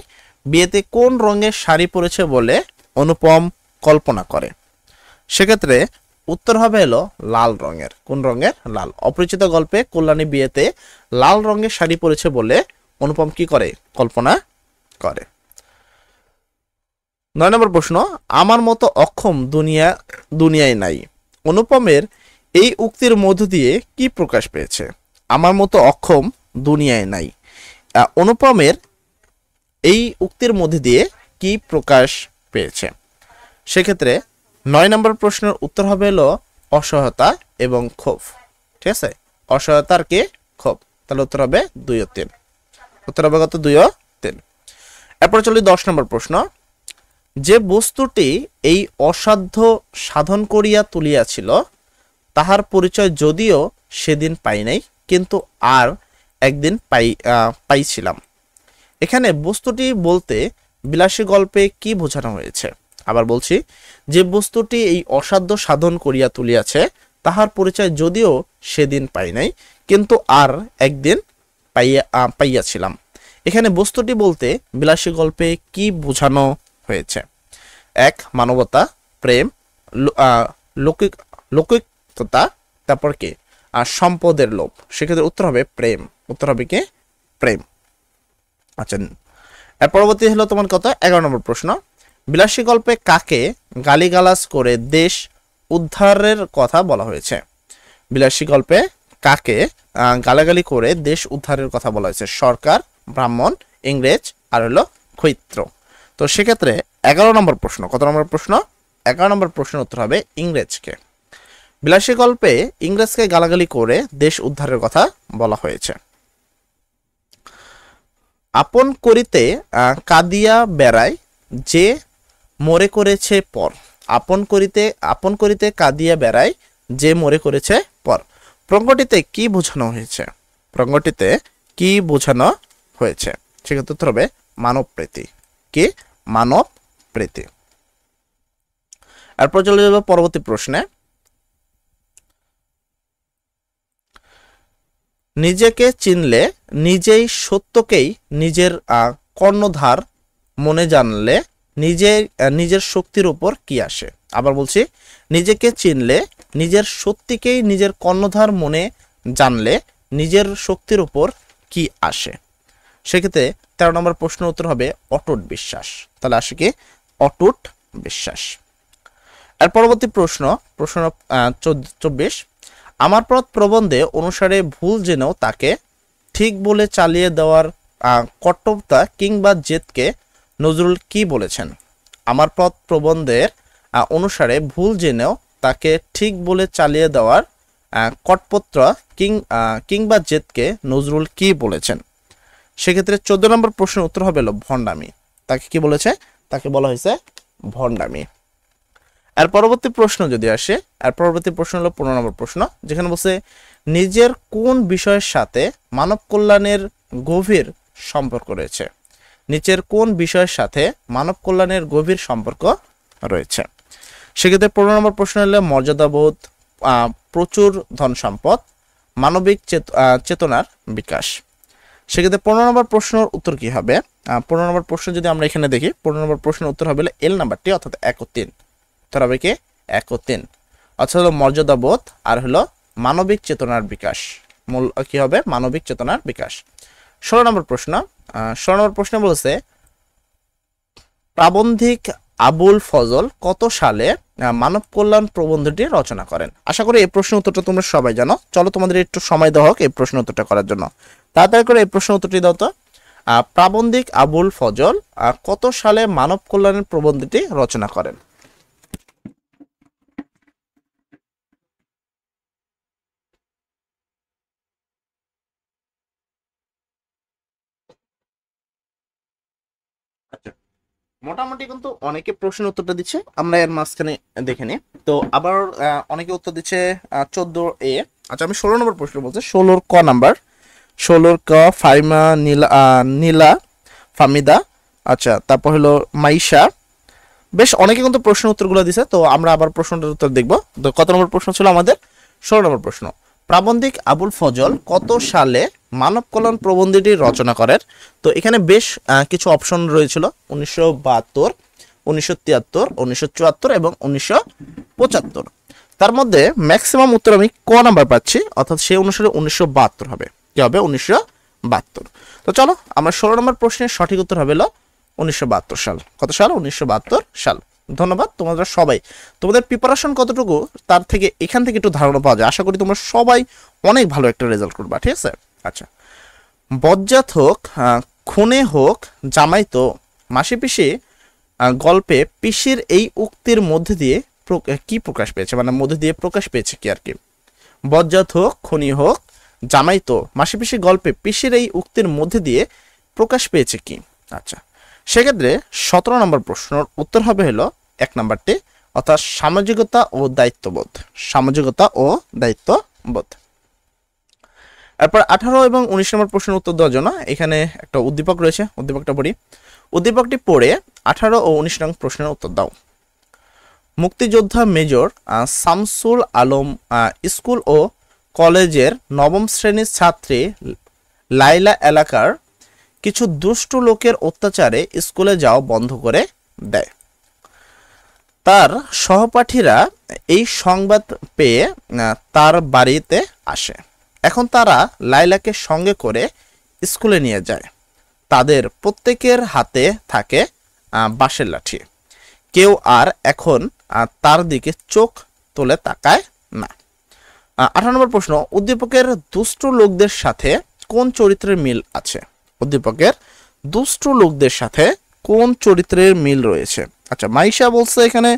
বিয়েতে কোন রঙের শাড়ি পরেছে বলে অনুপম কল্পনা করে? সেক্ষেত্রে উত্তর হবে হলো লাল রঙের। কোন রঙের? লাল। অপরিচিত গল্পে কল্যাণী বিয়েতে লাল রঙের শাড়ি পরেছে বলে অনুপম কি করে? কল্পনা করে। 9 নম্বর প্রশ্ন, আমার মতো অক্ষম দুনিয়ায় নাই। অনুপমের এই উক্তির মধ্য দিয়ে কি প্রকাশ পেয়েছে? আমার মতো অক্ষম দুনিয়ায় নাই। অনুপমের এই উক্তির মধ্যে দিয়ে কি প্রকাশ পেয়েছে? সেক্ষেত্রে 9 নম্বর প্রশ্নের উত্তর হবে হলো অসহায়তা এবং ক্ষোভ। ঠিক আছে, অসহায়তার কে? ক্ষোভ। তাহলে উত্তর হবে 2 ও 3। উত্তর হবে কত? 2 ও 3। এরপর চলি 10 নম্বর প্রশ্ন, যে বস্তুটি এই অসাধ্য সাধন করিয়া তুলিয়াছিল তাহার পরিচয় যদিও সেদিন পাই নাই, কিন্তু আর একদিন পাইছিলাম। এখানে বস্তুটি বলতে বিলাসী গল্পে কি বোঝানো হয়েছে? আবার বলছি, যে বস্তুটি এই অসাধ্য সাধন করিয়া তুলিয়াছে তাহার পরিচয় যদিও সেদিন পাই নাই, কিন্তু আর একদিন পাইয়াছিলাম। এখানে বস্তুটি বলতে বিলাসী গল্পে কি বোঝানো হয়েছে? 1 মানবতা, প্রেম, লৌকিকতা, তারপর কি সম্পদের লোভ। সেক্ষেত্রে উত্তর হবে প্রেম। উত্তর হবে কি? প্রেম। আচ্ছা, এর পরবর্তী হলো তোমার কত? 11 নম্বর প্রশ্ন, বিলাসী গল্পে কাকে গালিগালাজ করে দেশ উদ্ধারের কথা বলা হয়েছে? বিলাসী গল্পে কাকে গালাগালি করে দেশ উদ্ধারের কথা বলা হয়েছে? সরকার, ব্রাহ্মণ, ইংরেজ, আর হলো ক্ষৈত্র। তো সেক্ষেত্রে 11 নম্বর প্রশ্ন, কত নম্বর প্রশ্ন? 11 নম্বর প্রশ্নের উত্তর হবে ইংরেজকে। বিলাসী গল্পে ইংরেজকে গালাগালি করে দেশ উদ্ধারের কথা বলা হয়েছে। আপন করিতে কাঁদিয়া বেড়ায় যে মরে করেছে পর। আপন করিতে কাঁদিয়া বেড়ায় যে মরে করেছে পর। প্রঙ্গটিতে কি বোঝানো হয়েছে? প্রঙ্গটিতে কি বোঝানো হয়েছে? সেক্ষেত্রে উত্তর হবে মানব প্রীতি। কি? মানব প্রীতি। এরপর চলে যাবে পরবর্তী প্রশ্নে, নিজেকে চিনলে নিজেই সত্যকেই নিজের কর্ণধার মনে জানলে নিজের শক্তির উপর কি আসে? আবার বলছি, নিজেকে চিনলে নিজের সত্যিকেই নিজের কর্ণধার মনে জানলে নিজের শক্তির উপর কি আসে? সেক্ষেত্রে 13 নম্বর প্রশ্নের উত্তর হবে অটুট বিশ্বাস। তাহলে আসে কি? অটুট বিশ্বাস। এর পরবর্তী প্রশ্ন 24, আমার পথ প্রবন্ধে অনুসারে ভুল জেনেও তাকে ঠিক বলে চালিয়ে দেওয়ার কর্তব্যতা কিংবা জেদকে নজরুল কি বলেছেন? আমার পথ প্রবন্ধের অনুসারে ভুল জেনেও তাকে ঠিক বলে চালিয়ে দেওয়ার কর্তব্যতা কিংবা জেদকে নজরুল কি বলেছেন? সেক্ষেত্রে 14 নম্বর প্রশ্নের উত্তর হবে ভণ্ডামি। তাকে কি বলেছে? তাকে বলা হয়েছে ভণ্ডামি। আর পরবর্তী প্রশ্ন যদি আসে, আর পরবর্তী প্রশ্ন হলো 15 নম্বর প্রশ্ন, যেখানে বলছে নিজের কোন বিষয়ের সাথে মানব কল্যাণের গভীর সম্পর্ক রয়েছে? নিচের কোন বিষয়ের সাথে মানব কল্যাণের গভীর সম্পর্ক রয়েছে? সেক্ষেত্রে 15 নম্বর প্রশ্ন হলো মর্যাদাবোধ, প্রচুর ধন সম্পদ, মানবিক চেতনার বিকাশ। সেক্ষেত্রে 15 নম্বর প্রশ্নের উত্তর কি হবে? 15 নম্বর প্রশ্ন যদি আমরা এখানে দেখি, 15 নম্বর প্রশ্নের উত্তর হবে এল নাম্বারটি, অর্থাৎ 1 ও 3। উত্তর হবে কি? 1 ও 3, অর্থাৎ হলো মর্যাদাবোধ আর হলো মানবিক চেতনার বিকাশ। মূল কি হবে? মানবিক চেতনার বিকাশ। 16 নম্বর প্রশ্ন, 16 নম্বর প্রশ্ন বলছে প্রাবন্ধিক আবুল ফজল কত সালে মানব কল্যাণ প্রবন্ধটি রচনা করেন? আশা করি এই প্রশ্নের উত্তরটা তোমরা সবাই জানো। চলো তোমাদের একটু সময় দেওয়া হোক এই প্রশ্ন উত্তরটা করার জন্য। তাড়াতাড়ি করে এই প্রশ্ন উত্তরটি দাও তো। প্রাবন্ধিক আবুল ফজল কত সালে মানব কল্যাণের প্রবন্ধটি রচনা করেন? মোটামুটি কিন্তু অনেকে প্রশ্নের উত্তরটা দিচ্ছে, আমরা এর মাঝখানে দেখে নিই। তো আবার অনেকে উত্তর দিচ্ছে 14A। আচ্ছা, আমি 16 নম্বর প্রশ্ন বলছি, 16 ক নাম্বার, 16 ক ফাইমা নীলা ফামিদা। আচ্ছা, তারপর হলো মাইশা। বেশ অনেকে কিন্তু প্রশ্নের উত্তরগুলো দিছে, তো আমরা আবার প্রশ্নটার উত্তর দেখবো। তো কত নম্বর প্রশ্ন ছিল আমাদের? 16 নম্বর প্রশ্ন, প্রাবন্ধিক আবুল ফজল কত সালে মানব কল্যাণ প্রবন্ধটি রচনা করেন? তো এখানে বেশ কিছু অপশন রয়েছিল, 1972, 1973, 1974 এবং 1975। তার মধ্যে ম্যাক্সিমাম উত্তর আমি ক নাম্বার পাচ্ছি, অর্থাৎ সেই অনুসারে 1972 হবে। কি হবে? 1972। তো চলো আমরা 16 নম্বর প্রশ্নের সঠিক উত্তর হবে 1972 সাল। কত সাল? 1972 সাল। ধন্যবাদ তোমাদের সবাই। তোমাদের প্রিপারেশন কতটুকু তার থেকে এখান থেকে একটু ধারণা পাওয়া যায়। আশা করি তোমরা সবাই অনেক ভালো একটা রেজাল্ট করবা, ঠিক আছে? আচ্ছা, বজ্জাত হোক, খুনে হোক, জামাই তো, মাসি পিসি গল্পে পিসির এই উক্তির মধ্যে দিয়ে কি প্রকাশ পেয়েছে, মানে মধ্যে দিয়ে প্রকাশ পেয়েছে কি আর কি? বজ্জাত হোক, খুনি হোক, জামাই তো, মাসি পিসি গল্পে পিসির এই উক্তির মধ্যে দিয়ে প্রকাশ পেয়েছে কি? আচ্ছা, সেক্ষেত্রে 17 নম্বর প্রশ্নের উত্তর হবে 1 নাম্বারটি, অর্থাৎ সামাজিকতা ও দায়িত্ববোধ। সামাজিকতা ও দায়িত্ববোধ। এরপর 18 এবং 19 নম্বর প্রশ্নের উত্তর দেওয়ার জন্য এখানে একটা উদ্দীপক রয়েছে, উদ্দীপকটা পড়ি। উদ্দীপকটি পড়ে 18 ও 19 নং প্রশ্নের উত্তর দাও। মুক্তিযোদ্ধা মেজর শামসুল আলম স্কুল ও কলেজের 9ম শ্রেণীর ছাত্রী লাইলা এলাকার কিছু দুষ্টু লোকের অত্যাচারে স্কুলে যাওয়া বন্ধ করে দেয়। তার সহপাঠীরা এই সংবাদ পেয়ে তার বাড়িতে আসে। এখন তারা লাইলাকে সঙ্গে করে স্কুলে নিয়ে যায়। তাদের প্রত্যেকের হাতে থাকে বাঁশের লাঠি। কেউ আর এখন তার দিকে চোখ তুলে তাকায় না। 18 নম্বর প্রশ্ন, উদ্দীপকের দুষ্টু লোকদের সাথে কোন চরিত্রের মিল আছে? উদ্দীপকের দুষ্টু লোকদের সাথে কোন চরিত্রের মিল রয়েছে? আচ্ছা, মাইশা বলছে এখানে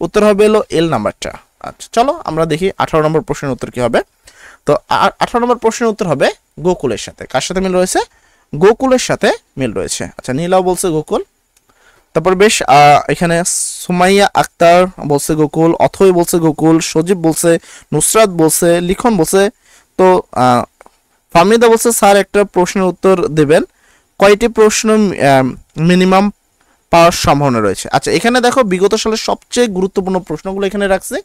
উত্তর হবে এল নাম্বারটা। আচ্ছা, চলো আমরা দেখি 18 নম্বর প্রশ্নের উত্তর কি হবে। তো 18 নম্বর প্রশ্নের উত্তর হবে গোকুলের সাথে। কার সাথে মিল রয়েছে? গোকুলের সাথে মিল রয়েছে। আচ্ছা, নীলাও বলছে গোকুল। তারপর বেশ এখানে সুমাইয়া আক্তার বলছে গোকুল, অথই বলছে গোকুল, সজীব বলছে, নুসরাত বলছে, লিখন বলছে। তো ফাহমিদা বলছে স্যার একটা প্রশ্নের উত্তর দেবেন, কয়টি প্রশ্ন মিনিমাম পাওয়ার সম্ভাবনা রয়েছে? আচ্ছা, এখানে দেখো বিগত সালের সবচেয়ে গুরুত্বপূর্ণ প্রশ্নগুলো এখানে রাখছে,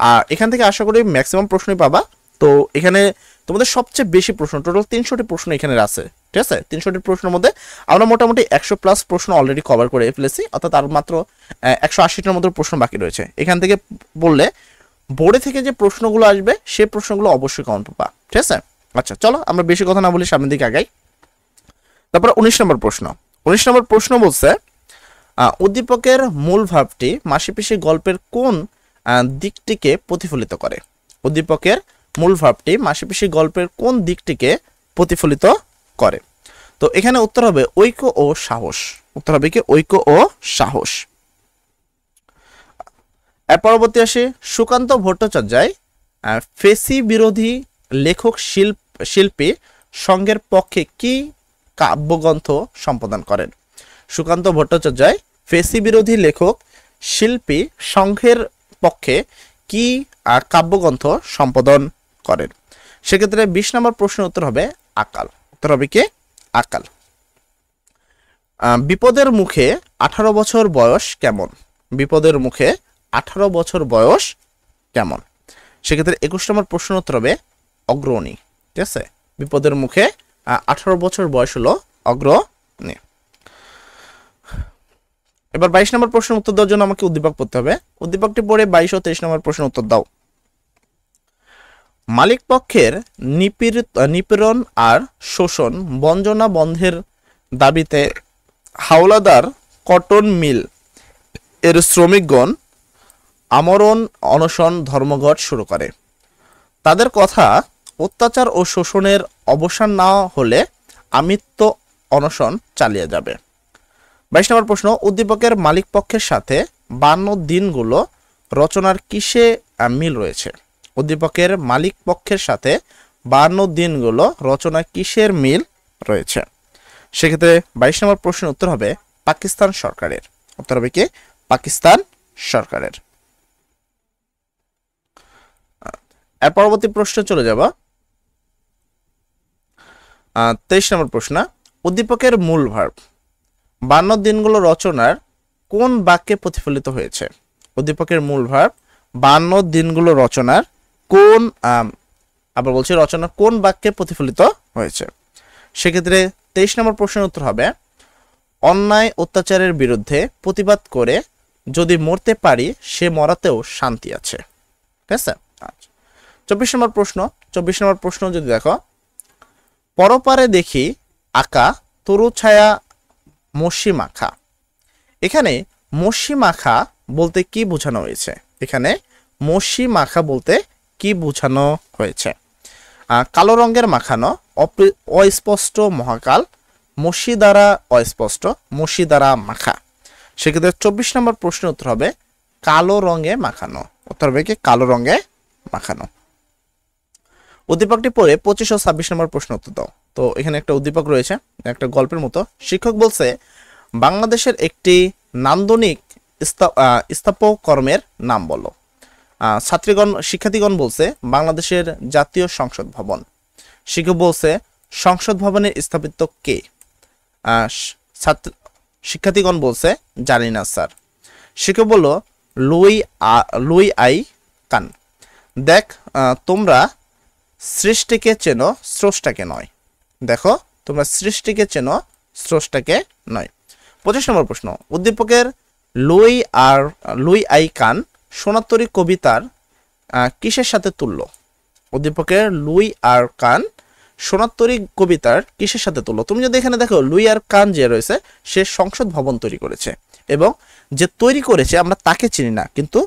আর এখান থেকে আশা করি ম্যাক্সিমাম প্রশ্নই পাবা। তো এখানে তোমাদের সবচেয়ে বেশি প্রশ্ন, টোটাল 300টি প্রশ্ন এখানে আছে, ঠিক আছে? 300টি প্রশ্নের মধ্যে আমরা মোটামুটি 100+ প্রশ্ন অলরেডি কভার করে ফেলেছি, অর্থাৎ আর মাত্র 180টার মতো প্রশ্ন বাকি রয়েছে। এখান থেকে বললে বোর্ডে থেকে যে প্রশ্নগুলো আসবে সেই প্রশ্নগুলো অবশ্যই কমন পাবা, ঠিক আছে। আচ্ছা চলো আমরা বেশি কথা না বলি সামনের দিকে আগাই। তারপর 19 নম্বর প্রশ্ন। 19 নম্বর প্রশ্ন বলছে উদ্দীপকের মূল ভাবটি মাসিপিসি গল্পের কোন দিকটিকে প্রতিফলিত করে? উদ্দীপকের মূল ভাবটি মাসিপিসি গল্পের কোন দিকটিকে প্রতিফলিত করে? তো এখানে উত্তর হবে ঐক্য ও সাহস। উত্তর হবে কি ঐক্য ও সাহস। এর পরবর্তী আসে সুকান্ত ভট্টাচার্য ফেসি বিরোধী লেখক শিল্পী সংঘের পক্ষে কি কাব্যগ্রন্থ সম্পাদন করেন? সুকান্ত ভট্টাচার্য ফেসি বিরোধী লেখক শিল্পী সংঘের পক্ষে কি কাব্যগ্রন্থ সম্পাদন করেন? সেক্ষেত্রে 20 নম্বর প্রশ্নের উত্তর হবে আকাল। উত্তর হবে কি আকাল। বিপদের মুখে 18 বছর বয়স কেমন? বিপদের মুখে 18 বছর বয়স কেমন? সেক্ষেত্রে 21 নম্বর প্রশ্নের উত্তর হবে অগ্রণী, ঠিক আছে। বিপদের মুখে 18 বছর বয়স হলো অগ্রণী। এবার 22 নম্বর প্রশ্নের উত্তর দেওয়ার জন্য আমাকে উদ্দীপক পড়তে হবে। উদ্দীপকটি পড়ে 22 ও 23 নম্বর প্রশ্নের উত্তর দাও। মালিক পক্ষের নিপীড়ন আর শোষণ বঞ্চনা বন্ধের দাবিতে হাওলাদার কটন মিল এর শ্রমিকগণ আমরণ অনশন ধর্মঘট শুরু করে। তাদের কথা, অত্যাচার ও শোষণের অবসান না হলে আমৃত্য অনশন চালিয়ে যাবে। 22 নম্বর প্রশ্ন। উদ্দীপকের মালিক পক্ষের সাথে 52 দিনগুলো রচনার কিসে মিল রয়েছে? উদ্দীপকের মালিক পক্ষের সাথে 52 দিনগুলো রচনা কিসের মিল রয়েছে? সেক্ষেত্রে 22 নম্বর প্রশ্নের উত্তর হবে পাকিস্তান সরকারের। উত্তর হবে কি পাকিস্তান সরকারের। এর পরবর্তী প্রশ্নে চলে যাব। 23 নম্বর প্রশ্ন। উদ্দীপকের মূল ভার্ব 52 দিনগুলো রচনার কোন বাক্যে প্রতিফলিত হয়েছে? উদ্দীপকের মূল ভার্ব 52 দিনগুলো রচনার কোন আবার বলছি রচনার কোন বাক্যে প্রতিফলিত হয়েছে? সেক্ষেত্রে 23 নম্বর প্রশ্নের উত্তর হবে অন্যায় অত্যাচারের বিরুদ্ধে প্রতিবাদ করে যদি মরতে পারি সে মরাতেও শান্তি আছে, ঠিক আছে। আচ্ছা 24 নম্বর প্রশ্ন। 24 নম্বর প্রশ্ন যদি দেখো, পরপারে দেখি আঁকা তরু ছায়া মসি মাখা। এখানে মসি মাখা বলতে কি বোঝানো হয়েছে? এখানে মসি মাখা বলতে কি বোঝানো হয়েছে? কালো রঙের মাখানো, অস্পষ্ট মহাকাল, মসি দ্বারা অস্পষ্ট, মসি দ্বারা মাখা। সেক্ষেত্রে 24 নম্বর প্রশ্নের উত্তর হবে কালো রঙে মাখানো। উত্তর হবে কি কালো রঙে মাখানো। উদ্দীপকটি পড়ে 25 ও 26 নম্বর প্রশ্ন উত্তর দাও। তো এখানে একটা উদ্দীপক রয়েছে, একটা গল্পের মতো। শিক্ষক বলছে বাংলাদেশের একটি নান্দনিক স্থাপত্যকর্মের নাম বলো। শিক্ষার্থীগণ বলছে বাংলাদেশের জাতীয় সংসদ ভবন। শিক্ষক বলছে সংসদ ভবনের স্থাপিত কে? শিক্ষার্থীগণ বলছে জানি না স্যার। শিক্ষক বলল লুই আই কান। দেখ তোমরা সৃষ্টিকে চেনো স্রষ্টাকে নয়। দেখো তোমরা সৃষ্টিকে চেনো স্রষ্টাকে নয়। 25 নম্বর প্রশ্ন। উদ্দীপকের লুই আই কান সোনাতরী কবিতার কিসের সাথে তুল্য? উদ্দীপকের লুই আর কান সোনাতরী কবিতার কিসের সাথে তুল্য? তুমি যদি এখানে দেখো লুই আর কান যে রয়েছে সে সংসদ ভবন তৈরি করেছে, এবং যে তৈরি করেছে আমরা তাকে চিনি না, কিন্তু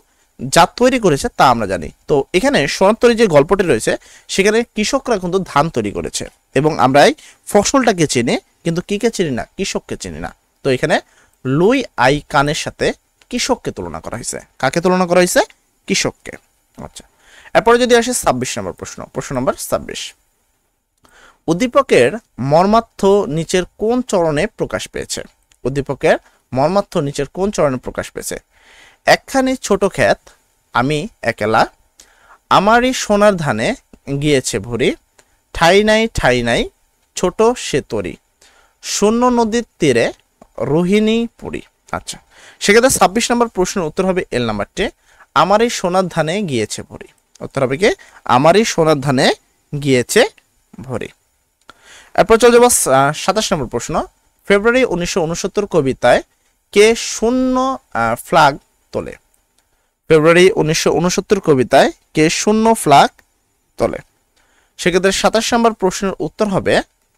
যা তৈরি করেছে তা আমরা জানি। তো এখানে সোনাতরী যে গল্পটি রয়েছে সেখানে কৃষকরা কিন্তু ধান তৈরি করেছে, এবং আমরা এই ফসলটাকে চিনি কিন্তু কিকে চিনি না, কৃষককে চিনি না। তো এখানে লুই আই কানের সাথে কৃষককে তুলনা করা হয়েছে। কাকে তুলনা করা হয়েছে? কৃষককে। আচ্ছা এরপরে যদি আসে 26 নম্বর প্রশ্ন। প্রশ্ন নম্বর 26। উদ্দীপকের মর্মার্থ নিচের কোন চরণে প্রকাশ পেয়েছে? উদ্দীপকের মর্মার্থ নিচের কোন চরণে প্রকাশ পেয়েছে? একখানি ছোট ক্ষেত আমি একলা, আমারই সোনার ধানে গিয়েছে ভরি, ঠাই নাই ছোট সে তরি, শূন্য নদীর তীরে রোহিণী পুরী। আচ্ছা সেক্ষেত্রে 26 নম্বর প্রশ্নের উত্তর হবে এল নাম্বারটি আমারই সোনার ধানে গিয়েছে ভরি। উত্তর হবে কি আমারই সোনার ধানে গিয়েছে ভরি। এরপর চলে যাব 27 নম্বর প্রশ্ন। ফেব্রুয়ারি 1969 কবিতায় কে শূন্য ফ্ল্যাগ তোলে? ফেব্রুয়ারি 1969 কবিতায় কে শূন্য ফ্ল্যাগ তোলে? সেক্ষেত্রে 27 নম্বর প্রশ্নের উত্তর হবে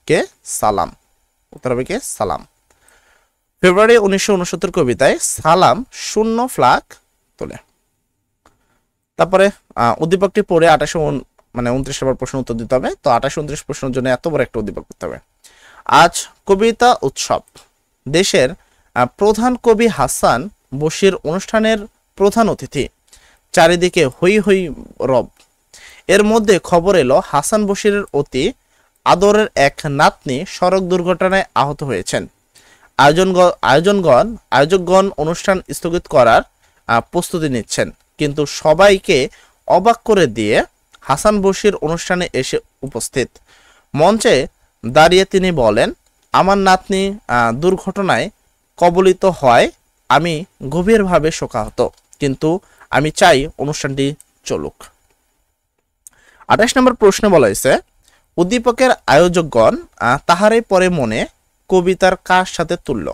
কে? সালাম। উত্তর হবে কে? সালাম। ফেব্রুয়ারি 1969 কবিতায় সালাম শূন্য ফ্ল্যাগ তোলে। তারপরে উদ্দীপকটি পড়ে 29 নম্বর প্রশ্ন উত্তর দিতে হবে। তো 28-29 প্রশ্নের জন্য এত বড় একটা উদ্দীপক করতে হবে। আজ কবিতা উৎসব। দেশের প্রধান কবি হাসান বশির অনুষ্ঠানের প্রধান অতিথি। চারিদিকে হই হই রব। এর মধ্যে খবর এলো হাসান বশিরের অতি আদরের এক নাতনি সড়ক দুর্ঘটনায় আহত হয়েছেন। আয়োজকগণ অনুষ্ঠান স্থগিত করার প্রস্তুতি নিচ্ছেন, কিন্তু সবাইকে অবাক করে দিয়ে হাসান বশির অনুষ্ঠানে এসে উপস্থিত। মঞ্চে দাঁড়িয়ে তিনি বলেন, আমার নাতনি দুর্ঘটনায় কবলিত হয় আমি গভীরভাবে শোকাহত, কিন্তু আমি চাই অনুষ্ঠানটি চলুক। 28 নম্বর প্রশ্ন বলা হয়েছে, উদ্দীপকের আয়োজকগণ তাহারে পরে মনে কবিতার কার সাথে তুলল?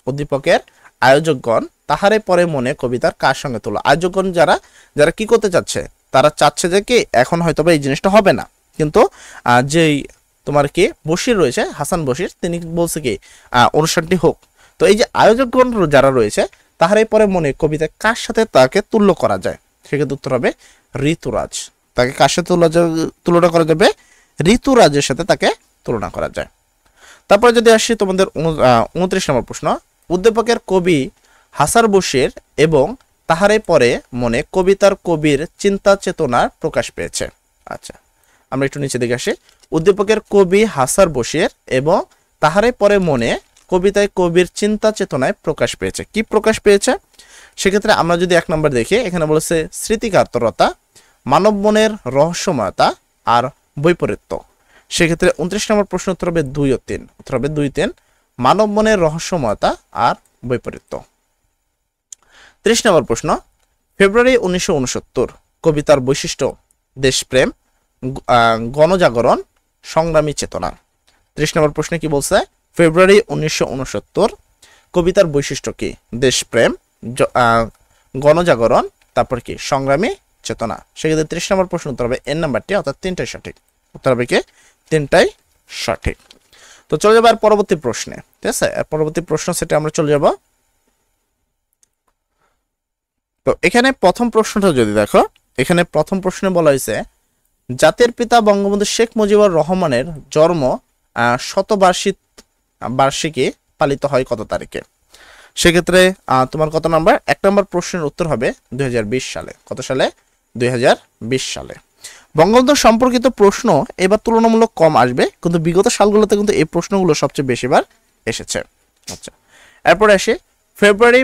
উদ্দীপকের আয়োজকগণ তাহারে পরে মনে কবিতার কার সঙ্গে তুলল? আয়োজকগণ যারা যারা কি করতে চাচ্ছে, তারা চাচ্ছে যে কি এখন হয়তো এই জিনিসটা হবে না, কিন্তু যেই তোমার কি বশির রয়েছে, হাসান বশির, তিনি বলছে কি অনুষ্ঠানটি হোক। তো এই যে আয়োজকগণ যারা রয়েছে তাহারে পরে মনে কবিতা কার সাথে তাকে তুল্য করা যায়? সেক্ষেত্রে উত্তর হবে ঋতুরাজ। তাকে কার সাথে তুলনা করা যাবে? ঋতুরাজের সাথে তাকে তুলনা করা যায়। তারপরে যদি আসি তোমাদের 29 নম্বর প্রশ্ন, উদ্দীপকের কবি হাসান বশির এবং তাহারে পরে মনে কবিতার কবির চিন্তা চেতনার প্রকাশ পেয়েছে। আচ্ছা, আমরা একটু নিচে দিকে আসি। উদ্দীপকের কবি হাসান বশির এবং তাহারে পরে মনে কবিতায় কবির চিন্তা চেতনায় প্রকাশ পেয়েছে। কি প্রকাশ পেয়েছে? সেক্ষেত্রে আমরা যদি 1 নম্বর দেখি, এখানে বলেছে স্মৃতিকাতরতা, মানব মনের রহস্যময়তা আর বৈপরীত্য। সেক্ষেত্রে 29 নম্বর প্রশ্ন উত্তর হবে 2 ও 3। উত্তর হবে 2, 3, মানব মনের রহস্যময়তা আর বৈপরীত্য। 30 নম্বর প্রশ্ন, ফেব্রুয়ারি 1969 কবিতার বৈশিষ্ট্য দেশপ্রেম, গণজাগরণ, সংগ্রামী চেতনা। 30 নম্বর প্রশ্নে কি বলছে? ফেব্রুয়ারি 1969 কবিতার বৈশিষ্ট্য কি? দেশপ্রেম, গণজাগরণ, তারপর কি সংগ্রামী চেতনা। সেক্ষেত্রে 30 নম্বর প্রশ্ন উত্তর হবে এন নাম্বারটি, অর্থাৎ 3টাই সঠিক। উত্তর হবে কি? 3টাই সঠিক। তো চলে যাবো আর পরবর্তী প্রশ্নে। ঠিক আছে, পরবর্তী প্রশ্ন সেটা আমরা চলে যাব। তো এখানে প্রথম প্রশ্নটা যদি দেখো, এখানে প্রথম প্রশ্নে বলা হয়েছে জাতির পিতা বঙ্গবন্ধু শেখ মুজিবুর রহমানের জন্ম শতবার্ষিকী পালিত হয় কত তারিখে? সেক্ষেত্রে তোমার কত নাম্বার? 1 নম্বর প্রশ্নের উত্তর হবে 2020 সালে। কত সালে? 2020 সালে। বঙ্গবন্ধু সম্পর্কিত প্রশ্ন এবার তুলনামূলক কম আসবে, কিন্তু বিগত সালগুলোতে কিন্তু এই প্রশ্নগুলো সবচেয়ে বেশিবার এসেছে। আচ্ছা, এরপরে আসি ফেব্রুয়ারি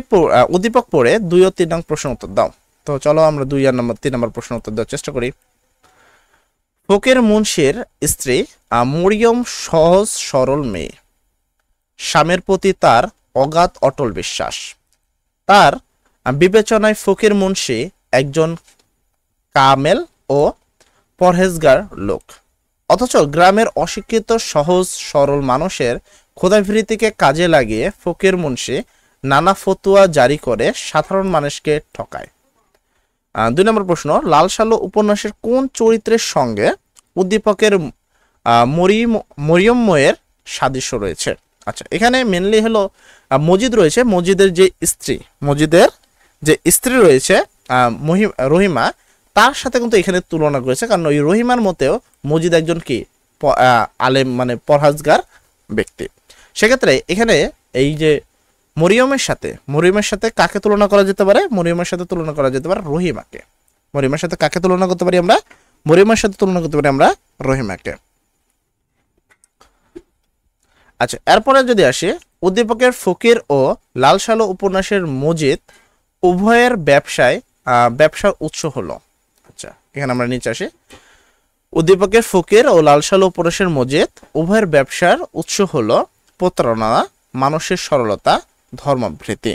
উদ্দীপক পড়ে 2 ও 3 নং প্রশ্ন উত্তর দাও। তো চলো আমরা 2 আর 3 নম্বর প্রশ্ন উত্তর দেওয়ার চেষ্টা করি। ফকির মুন্সির স্ত্রী মরিয়ম সহজ সরল মেয়ে, স্বামীর প্রতি তার অগাধ অটল বিশ্বাস। তার বিবেচনায় ফকির মুন্সি একজন কামেল ও পরহেজগার লোক, অথচ গ্রামের অশিক্ষিত সহজ সরল মানুষের ক্ষুধাবৃত্তিকে কাজে লাগিয়ে ফকির মুন্সি নানা ফতুয়া জারি করে সাধারণ মানুষকে ঠকায়। 2 নম্বর প্রশ্ন, লাল সালু উপন্যাসের কোন চরিত্রের সঙ্গে উদ্দীপকের মরিয়ম্ময়ের সাদৃশ্য রয়েছে? আচ্ছা, এখানে মেনলি হলো মজিদ রয়েছে, মজিদের যে স্ত্রী রয়েছে রহিমা, তার সাথে কিন্তু এখানে তুলনা করেছে, কারণ ওই রহিমার মতেও মজিদ একজন কি আলেম, মানে পরহেজগার ব্যক্তি। সেক্ষেত্রে এখানে এই যে মরিয়মের সাথে কাকে তুলনা করা যেতে পারে? মরিয়মের সাথে তুলনা করা যেতে পারে রহিমাকে। মরিয়মের সাথে কাকে তুলনা করতে পারি আমরা? মরিয়মের সাথে তুলনা করতে পারি আমরা রহিমাকে। আচ্ছা, এরপরে যদি আসি উদ্দীপকের ফকির ও লাল সালু উপন্যাসের মজিদ উভয়ের ব্যবসার উৎস হলো। আচ্ছা, এখানে আমরা নিচে আসি। উদ্দীপকের ফকির ও লাল সালু উপন্যাসের মজিদ উভয়ের ব্যবসার উৎস হলো প্রতারণা, মানুষের সরলতা, ধর্মভীতি।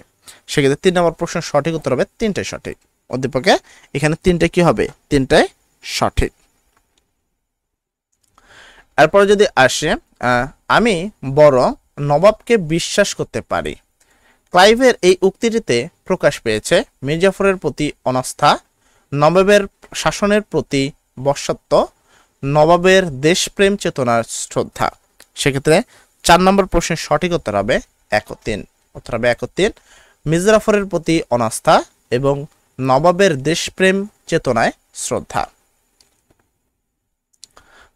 সেক্ষেত্রে 3 নম্বর প্রশ্নের সঠিক উত্তর হবে 3টাই সঠিক। উদ্দীপকে এখানে 3টে কি হবে? 3টাই সঠিক। এরপরে যদি আসে আমি বরং নবাবকে বিশ্বাস করতে পারি, ক্লাইভের এই উক্তিটিতে প্রকাশ পেয়েছে মীর জাফরের প্রতি অনাস্থা, নবাবের শাসনের প্রতি বশ্যত্ব, নবাবের দেশপ্রেম চেতনার শ্রদ্ধা। সেক্ষেত্রে 4 নম্বর প্রশ্নের সঠিক উত্তর হবে 1 ও 3। উত্তর হবে 1 ও 3, মীর জাফরের প্রতি অনাস্থা এবং নবাবের দেশপ্রেম চেতনায় শ্রদ্ধা।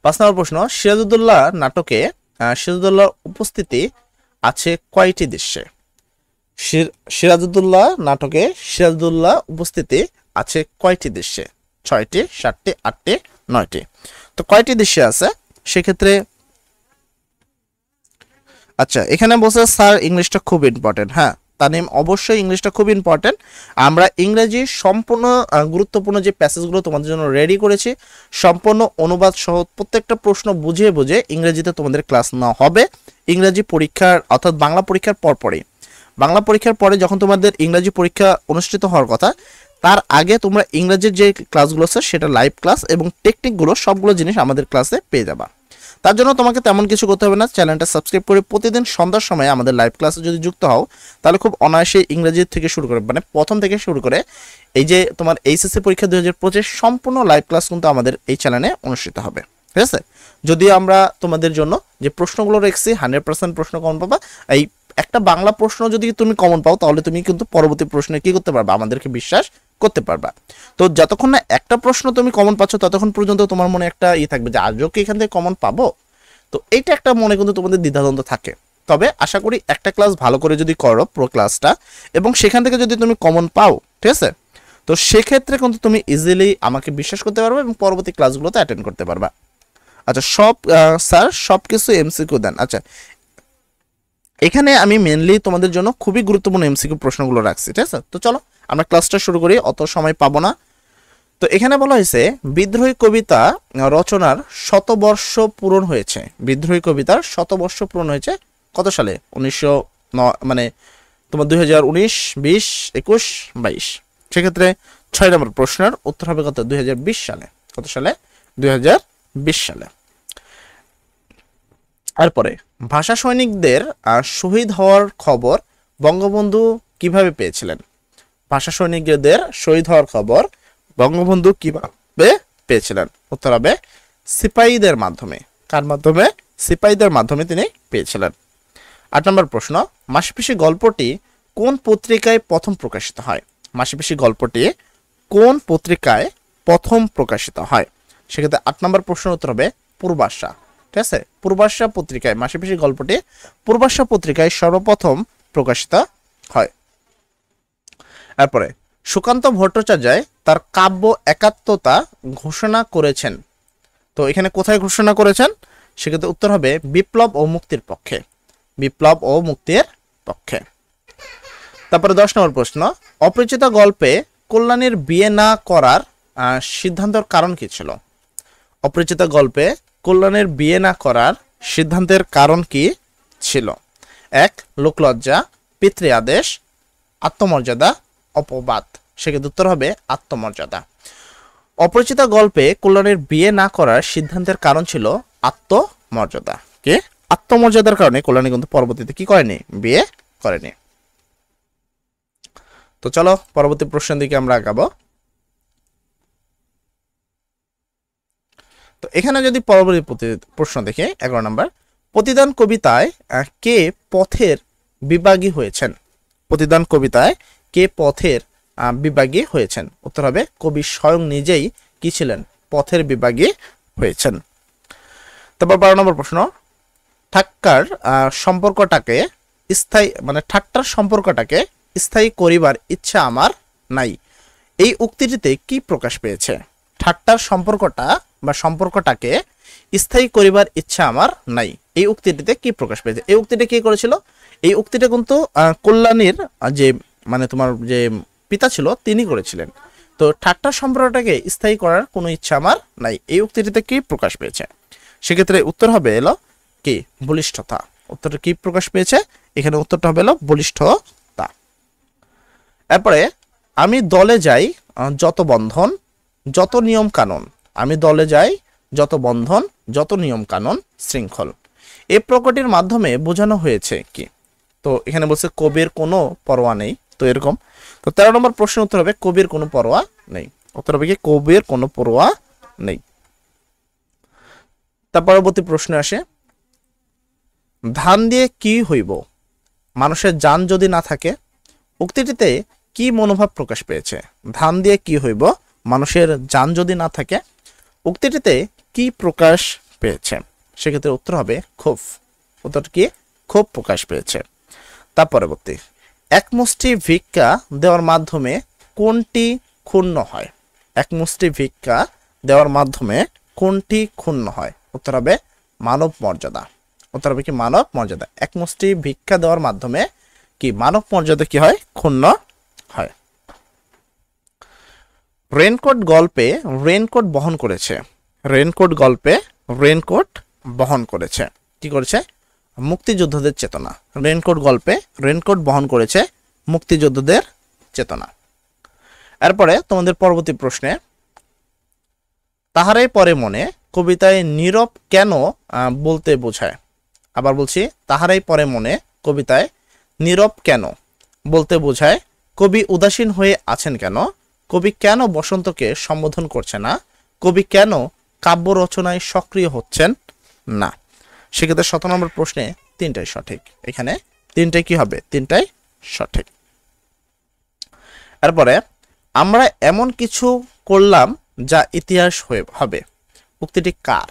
5 নম্বর প্রশ্ন, সিরাজউদ্দৌলা নাটকে সিরাজউদ্দৌলার উপস্থিতি আছে কয়টি দৃশ্যে? সিরাজউদ্দৌলা নাটকে সিরাজউদ্দৌলা উপস্থিতি আছে কয়টি দৃশ্যে? 6টি, 7টি, 8টি, 9টি। তো কয়টি দৃশ্যে আছে সেক্ষেত্রে, আচ্ছা এখানে বলছে স্যার ইংলিশটা খুব ইম্পর্টেন্ট। হ্যাঁ তানিম, অবশ্যই ইংলিশটা খুব ইম্পর্টেন্ট। আমরা ইংরেজি সম্পূর্ণ গুরুত্বপূর্ণ যে প্যাসেজগুলো তোমাদের জন্য রেডি করেছি, সম্পূর্ণ অনুবাদ সহ প্রত্যেকটা প্রশ্ন বুঝিয়ে বুঝে ইংরেজিতে তোমাদের ক্লাস নেওয়া হবে ইংরেজি পরীক্ষার অর্থাৎ বাংলা পরীক্ষার পরপরই। বাংলা পরীক্ষার পরে যখন তোমাদের ইংরেজি পরীক্ষা অনুষ্ঠিত হওয়ার কথা, তার আগে তোমরা ইংরেজির যে ক্লাসগুলো আছে সেটা লাইভ ক্লাস এবং টেকনিকগুলো সবগুলো জিনিস আমাদের ক্লাসে পেয়ে যাবা। তার জন্য তোমাকে তেমন কিছু করতে হবে না, চ্যানেলটা সাবস্ক্রাইব করে প্রতিদিন সন্ধ্যার সময় আমাদের লাইভ ক্লাসে যদি যুক্ত হও তাহলে খুব অনায়াসে ইংরেজি থেকে শুরু করে মানে প্রথম থেকে শুরু করে এই যে তোমার এইচএসসি পরীক্ষা 2025 সম্পূর্ণ লাইভ ক্লাস কিন্তু আমাদের এই চ্যানেলে অনুষ্ঠিত হবে। ঠিক আছে, যদি আমরা তোমাদের জন্য যে প্রশ্নগুলো রেখেছি 100% প্রশ্ন কমন পাবা। এই একটা বাংলা প্রশ্ন যদি তুমি কমন পাও তাহলে তুমি কিন্তু পরবর্তী প্রশ্নে কি করতে পারবা, আমাদেরকে বিশ্বাস করতে পারবা। তো যতক্ষণ না একটা প্রশ্ন তুমি কমন পাচ্ছ ততক্ষণ পর্যন্ত তোমার মনে একটা থাকবে যে আজও কি এখান থেকে কমন পাবো। তো এইটা একটা মনে কিন্তু তোমাদের দ্বিধাদ্বন্দ্ব থাকে। তবে আশা করি একটা ক্লাস ভালো করে যদি করো পুরো ক্লাসটা এবং সেখান থেকে যদি তুমি কমন পাও, ঠিক আছে, তো সেক্ষেত্রে কিন্তু তুমি ইজিলি আমাকে বিশ্বাস করতে পারবে এবং পরবর্তী ক্লাসগুলোতে অ্যাটেন্ড করতে পারবা। আচ্ছা স্যার সব কিছু এমসিকিউ দেন। আচ্ছা এখানে আমি মেনলি তোমাদের জন্য খুবই গুরুত্বপূর্ণ এমসিকিউ প্রশ্নগুলো রাখছি। ঠিক আছে, তো চলো আমরা ক্লাসটা শুরু করি, অত সময় পাবো না। তো এখানে বলা হয়েছে বিদ্রোহী কবিতা রচনার শতবর্ষ পূরণ হয়েছে। বিদ্রোহী কবিতার শতবর্ষ পূরণ হয়েছে কত সালে? 1909 মানে তোমার 2019, 20, 21, 22। সেক্ষেত্রে 6 নম্বর প্রশ্নের উত্তর হবে কত? 2020 সালে। কত সালে? 2020 সালে। এরপরে ভাষা সৈনিকদের শহীদ হওয়ার খবর বঙ্গবন্ধু কিভাবে পেয়েছিলেন? ভাষা সৈনিকদের শহীদ হওয়ার খবর বঙ্গবন্ধু কিভাবে পেয়েছিলেন? উত্তর হবে সিপাহীদের মাধ্যমে। কার মাধ্যমে? সিপাহীদের মাধ্যমে তিনি পেয়েছিলেন। 8 নম্বর প্রশ্ন, মাসিপিসি গল্পটি কোন পত্রিকায় প্রথম প্রকাশিত হয়? মাসিপিসি গল্পটি কোন পত্রিকায় প্রথম প্রকাশিত হয়? সেক্ষেত্রে 8 নম্বর প্রশ্নের উত্তর হবে পূর্বাশা। ঠিক আছে, পূর্বাশা পত্রিকায় মাসিপিসি গল্পটি পূর্বাশা পত্রিকায় সর্বপ্রথম প্রকাশিত হয়। এরপরে সুকান্ত ভট্টাচার্য তার কাব্য একাত্মতা ঘোষণা করেছেন। তো এখানে কোথায় ঘোষণা করেছেন? সেক্ষেত্রে উত্তর হবে বিপ্লব ও মুক্তির পক্ষে। বিপ্লব ও মুক্তির পক্ষে। তারপরে 10 নম্বর প্রশ্ন, অপরিচিত গল্পে কল্যাণীর বিয়ে না করার সিদ্ধান্তের কারণ কি ছিল? অপরিচিত গল্পে কল্যাণের বিয়ে না করার সিদ্ধান্তের কারণ কি ছিল? 1 লোকলজ্জা, পিতৃ আদেশ, আত্মমর্যাদা, অপবাদ। সেক্ষেত্রে উত্তর হবে আত্মমর্যাদা। অপরিচিত গল্পে কল্যাণের বিয়ে না করার সিদ্ধান্তের কারণ ছিল আত্মমর্যাদা। কে? আত্মমর্যাদার কারণে কল্যাণী কিন্তু পরবর্তীতে কি করেনি? বিয়ে করেনি। তো চলো পরবর্তী প্রশ্নের দিকে আমরা আগাবো। তো এখানে যদি পরবর্তী প্রশ্ন দেখে 11 নম্বর, প্রতিদান কবিতায় কে পথের বিভাগী হয়েছেন? প্রতিদান কবিতায় কে পথের বিভাগী হয়েছেন? উত্তর হবে কবি স্বয়ং নিজেই কি ছিলেন? পথের বিভাগী হয়েছেন। তারপর 12 নম্বর প্রশ্ন, ঠাট্টার সম্পর্কটাকে স্থায়ী করিবার ইচ্ছা আমার নাই। এই উক্তিটিতে কি প্রকাশ পেয়েছে? ঠাট্টার সম্পর্কটাকে স্থায়ী করিবার ইচ্ছা আমার নাই, এই উক্তিটিতে কি প্রকাশ পেয়েছে? এই উক্তিটা কি করেছিল? এই উক্তিটা কিন্তু কল্যাণীর যে মানে তোমার যে পিতা ছিল তিনি করেছিলেন। তো ঠাট্টার সম্পর্কটাকে স্থায়ী করার কোনো ইচ্ছা আমার নাই, এই উক্তিটিতে কি প্রকাশ পেয়েছে? সেক্ষেত্রে উত্তর হবে এলো কি? বলিষ্ঠতা। উত্তরটা কি প্রকাশ পেয়েছে? এখানে উত্তরটা হবে এলো বলিষ্ঠতা। এরপরে আমি দলে যাই যত বন্ধন যত নিয়ম কানুন। আমি দলে যাই যত বন্ধন যত নিয়ম কানুন শৃঙ্খল। এই প্রকটির মাধ্যমে বোঝানো হয়েছে কি? তো তো এখানে বলছে কবির কোনো পরোয়া নেই, তো এরকম। তো 13 নম্বর প্রশ্নের উত্তর হবে কবির কোনো পরোয়া নেই। উত্তর হবে কি কবির কোনো পরোয়া নেই। তার পরবর্তী প্রশ্ন আসে, ধান দিয়ে কি হইব মানুষের জান যদি না থাকে? উক্তিটিতে কি মনোভাব প্রকাশ পেয়েছে? ধান দিয়ে কি হইব মানুষের জান যদি না থাকে, উক্তিটিতে কি প্রকাশ পেয়েছে? সেক্ষেত্রে উত্তর হবে ক্ষোভ। উত্তর কি ক্ষোভ প্রকাশ পেয়েছে। তার পরবর্তী, এক মুষ্টি ভিক্ষা দেওয়ার মাধ্যমে কোনটি ক্ষুণ্ণ হয়? এক মুষ্টি ভিক্ষা দেওয়ার মাধ্যমে কোনটি ক্ষুণ্ণ হয়? উত্তর হবে মানব মর্যাদা। উত্তর হবে কি মানব মর্যাদা। এক মুষ্টি ভিক্ষা দেওয়ার মাধ্যমে কি মানব মর্যাদা কি হয়? ক্ষুণ্ণ হয়। রেনকোট গল্পে রেনকোট বহন করেছে, রেনকোট গল্পে রেনকোট বহন করেছে, কি করেছে? মুক্তিযোদ্ধাদের চেতনা। রেনকোট গল্পে রেনকোট বহন করেছে মুক্তিযোদ্ধাদের চেতনা। এরপরে তোমাদের পরবর্তী প্রশ্নে, তাহারাই পরে মনে কবিতায় নীরব কেন বলতে বোঝায়? আবার বলছি, তাহারাই পরে মনে কবিতায় নীরব কেন বলতে বোঝায়? কবি উদাসীন হয়ে আছেন কেন? কবি কেন বসন্তকে সম্বোধন করছে না? কবি কেন কাব্য রচনায় সক্রিয় হচ্ছেন না? সেক্ষেত্রে 17 নম্বর প্রশ্নে তিনটাই সঠিক। এখানে তিনটাই কি হবে? তিনটাই সঠিক। এরপরে, আমরা এমন কিছু করলাম যা ইতিহাস হবে, উক্তিটি কার?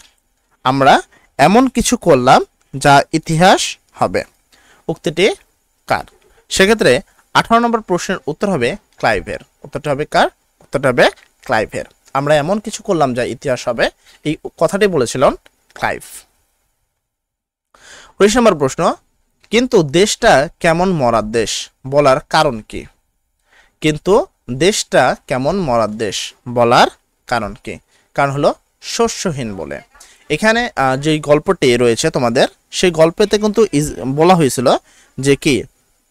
আমরা এমন কিছু করলাম যা ইতিহাস হবে, উক্তিটি কার? সেক্ষেত্রে 18 নম্বর প্রশ্নের উত্তর হবে ক্লাইভের। উত্তরটা হবে কার? উত্তরটা হবে ক্লাইভের। আমরা এমন কিছু করলাম যা ইতিহাস হবে, এই কথাটি বলেছিলেন ক্লাইভ। 19 নম্বর প্রশ্ন, কিন্তু দেশটা কেমন মরার দেশ বলার কারণ কি? কিন্তু দেশটা কেমন মরার দেশ বলার কারণ কি? কারণ হলো শস্যহীন বলে। এখানে যে গল্পটি রয়েছে তোমাদের, সেই গল্পেতে কিন্তু বলা হয়েছিল যে কি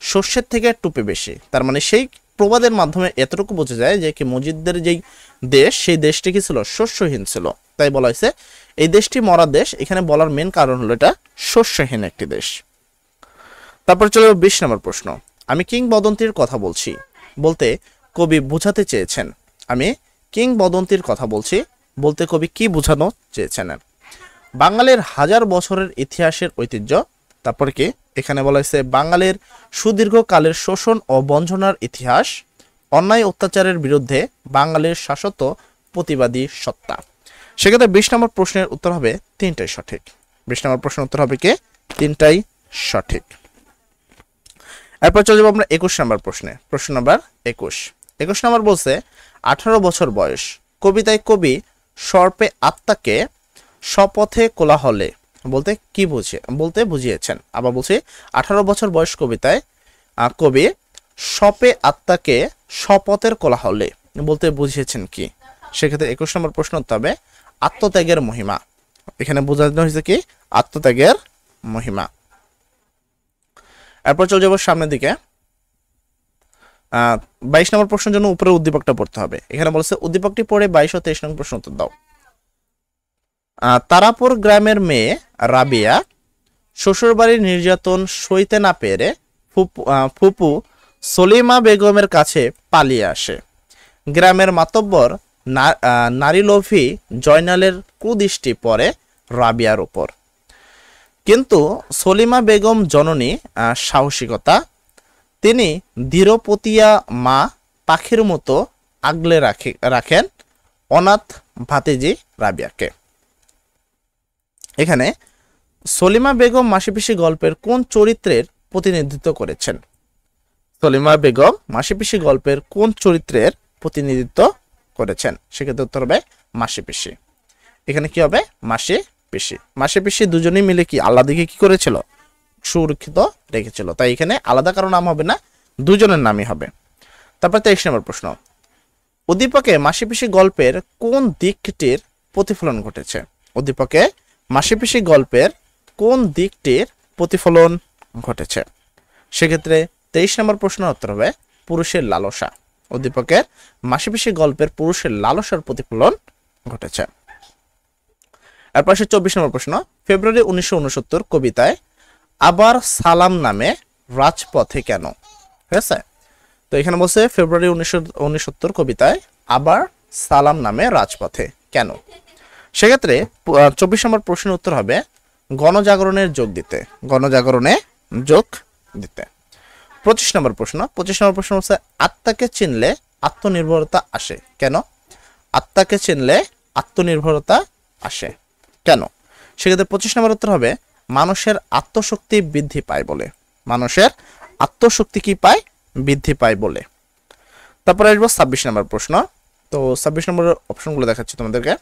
শস্যের থেকে টুপে বেশি। তার মানে সেই প্রবাদের মাধ্যমে এতটুকু বোঝা যায় যে কি মজিদদের যেই দেশ, সেই দেশটি কি ছিল? শস্যহীন ছিল। তাই বলা হয়েছে এই দেশটি মরা দেশ। এখানে বলার মেন কারণ হলো এটা শস্যহীন একটি দেশ। তারপর চলে 20 নম্বর প্রশ্ন, আমি কিংবদন্তির কথা বলছি বলতে কবি বোঝাতে চেয়েছেন। আমি কিংবদন্তির কথা বলছি বলতে কবি কি বোঝানো চেয়েছেন? বাঙালির হাজার বছরের ইতিহাসের ঐতিহ্য। তারপরে কি এখানে বলা হয়েছে বাঙালির সুদীর্ঘকালের শোষণ ও বঞ্চনার ইতিহাস, অন্যায় অত্যাচারের বিরুদ্ধে বাঙালির শাশ্বত প্রতিবাদী সত্তা। সেক্ষেত্রে 20 নম্বর প্রশ্নের উত্তর হবে তিনটাই সঠিক। 20 নম্বর প্রশ্নের উত্তর হবে কি তিনটাই সঠিক। এরপর চলে যাবো আমরা 21 নম্বর প্রশ্নে। প্রশ্ন নাম্বার 21 নম্বর বলছে 18 বছর বয়স কবিতায় কবি সর্পে আত্মাকে স্বপথে কোলাহলে বলতে কি বলতে বুঝিয়েছেন? আবার বলছি 18 বছর বয়স কবিতায় কবি সপে আত্মাকে স্বপথের কোলাহলে বলতে বুঝিয়েছেন কি? সেক্ষেত্রে 21 নম্বর প্রশ্ন উত্তর হবে আত্মত্যাগের মহিমা। এখানে বোঝানো হয়েছে কি আত্মত্যাগের মহিমা। এরপর চলে যাবো সামনের দিকে। 22 নম্বর প্রশ্নের জন্য উপরে উদ্দীপকটা পড়তে হবে। এখানে বলছে উদ্দীপকটি পড়ে 22 ও 23 নম্বর প্রশ্ন উত্তর দাও। তারাপুর গ্রামের মেয়ে রাবিয়া শ্বশুরবাড়ির নির্যাতন সইতে না পেরে ফুপু সলিমা বেগমের কাছে পালিয়ে আসে। গ্রামের মাতব্বর নারীলোভী জয়নালের কুদৃষ্টি পড়ে রাবিয়ার উপর, কিন্তু সলিমা বেগম জননী সাহসিকতা, তিনি দৃঢ়পতিয়া মা পাখির মতো আগলে রাখেন অনাথ ভাতিজি রাবিয়াকে। এখানে সলিমা বেগম মাসিপিসি গল্পের কোন চরিত্রের প্রতিনিধিত্ব করেছেন? সলিমা বেগম মাসিপিসি গল্পের কোন চরিত্রের প্রতিনিধিত্ব করেছেন? সেক্ষেত্রে উত্তর হবে মাসিপিসি। এখানে কি হবে? মাসিপিসি। মাসিপিসি দুজনেই মিলে কি আল্লাহকে কি করেছিল? সুরক্ষিত রেখেছিল। তাই এখানে আলাদা কারো নাম হবে না, দুজনের নামই হবে। তারপর 23 নম্বর প্রশ্ন, উদ্দীপকে মাসিপিসি গল্পের কোন দিকটির প্রতিফলন ঘটেছে? উদ্দীপকে মাসিপিসি গল্পের কোন দিকটির প্রতিফলন ঘটেছে? সেক্ষেত্রে 23 নম্বর প্রশ্নের উত্তর হবে পুরুষের লালসা। উদ্দীপকের মাসিপিসি গল্পের পুরুষের লালসার প্রতিফলন ঘটেছে। এরপর 24 নম্বর প্রশ্ন, ফেব্রুয়ারি 1969 কবিতায় আবার সালাম নামে রাজপথে কেন? ঠিক আছে, তো এখানে বলছে ফেব্রুয়ারি 1969 কবিতায় আবার সালাম নামে রাজপথে কেন। সেক্ষেত্রে 24 নম্বর প্রশ্নের উত্তর হবে গণজাগরণের যোগ দিতে, গণজাগরণে যোগ দিতে। 25 নম্বর প্রশ্ন হচ্ছে আত্মাকে চিনলে আত্মনির্ভরতা আসে কেন? আত্মাকে চিনলে আত্মনির্ভরতা আসে কেন? সেক্ষেত্রে 25 নম্বর উত্তর হবে মানুষের আত্মশক্তি বৃদ্ধি পায় বলে, মানুষের আত্মশক্তি কি পায়? বৃদ্ধি পায় বলে। তারপরে আসবো 26 নম্বর প্রশ্ন। তো 26 নম্বরের অপশনগুলো দেখাচ্ছি তোমাদেরকে।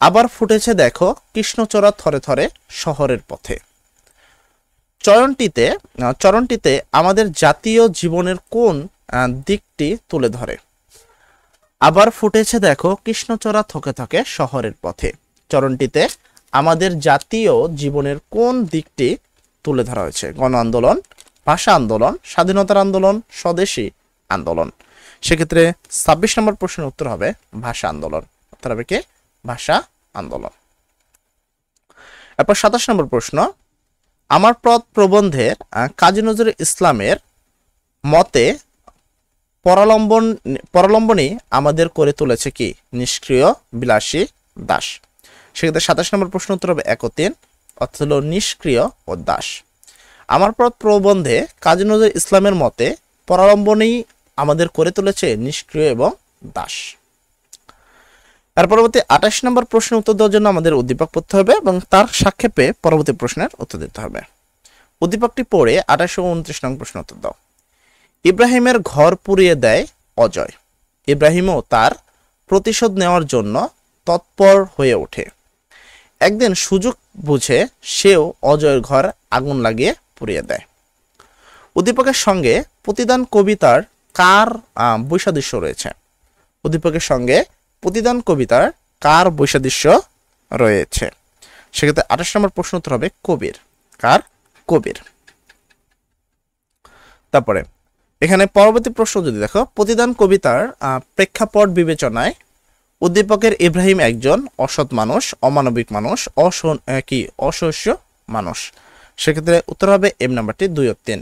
আবার ফুটেছে দেখো কৃষ্ণচূড়া থরে থরে শহরের পথে। চরণটিতে আমাদের জাতীয় জীবনের কোন দিকটি তুলে ধরে? আবার ফুটেছে দেখো কৃষ্ণচূড়া থকে থকে শহরের পথে। চরণটিতে আমাদের জাতীয় জীবনের কোন দিকটি তুলে ধরা হয়েছে? গণ আন্দোলন, ভাষা আন্দোলন, স্বাধীনতার আন্দোলন, স্বদেশী আন্দোলন। সেক্ষেত্রে 26 নম্বর প্রশ্নের উত্তর হবে ভাষা আন্দোলন। উত্তর হবে কি? ভাষা আন্দোলন। এরপর 27 নম্বর প্রশ্ন, আমার পথ প্রবন্ধের কাজী নজরুল ইসলামের মতে পরালম্বনই আমাদের করে তুলেছে কি? নিষ্ক্রিয় বিলাসী দাস। সেক্ষেত্রে 27 নম্বর প্রশ্ন উত্তর হবে 1 ও 3, অর্থাৎ হলো নিষ্ক্রিয় ও দাস। আমার পথ প্রবন্ধে কাজী নজরুল ইসলামের মতে পরালম্বনই আমাদের করে তুলেছে নিষ্ক্রিয় এবং দাস। এর পরবর্তী 28 নম্বর প্রশ্নের উত্তর দেওয়ার জন্য আমাদের উদ্দীপক পড়তে হবে এবং তার সাক্ষেপে পরবর্তী প্রশ্নের উত্তর দিতে হবে। উদ্দীপকটি পড়ে 28 ও 29 নম্বর প্রশ্ন উত্তর দাও। ইব্রাহিমের ঘর পুড়িয়ে দেয় অজয়, ইব্রাহিমও তার প্রতিশোধ নেওয়ার জন্য তৎপর হয়ে ওঠে। একদিন সুযোগ বুঝে সেও অজয়ের ঘর আগুন লাগিয়ে পুড়িয়ে দেয়। উদ্দীপকের সঙ্গে প্রতিদান কবিতার কার বৈসাদৃশ্য রয়েছে? উদ্দীপকের সঙ্গে প্রতিদান কবিতার কার বৈসাদৃশ্য রয়েছে? সেক্ষেত্রে 28 নম্বর প্রশ্ন উত্তর হবে কবির। কার? কবির। তারপরে এখানে পরবর্তী প্রশ্ন যদি দেখো, প্রতিদান কবিতার প্রেক্ষাপট বিবেচনায় উদ্দীপকের ইব্রাহিম একজন অসৎ মানুষ, অমানবিক মানুষ, অসহ্য মানুষ। সেক্ষেত্রে উত্তর হবে এম নাম্বারটি 2 ও 3,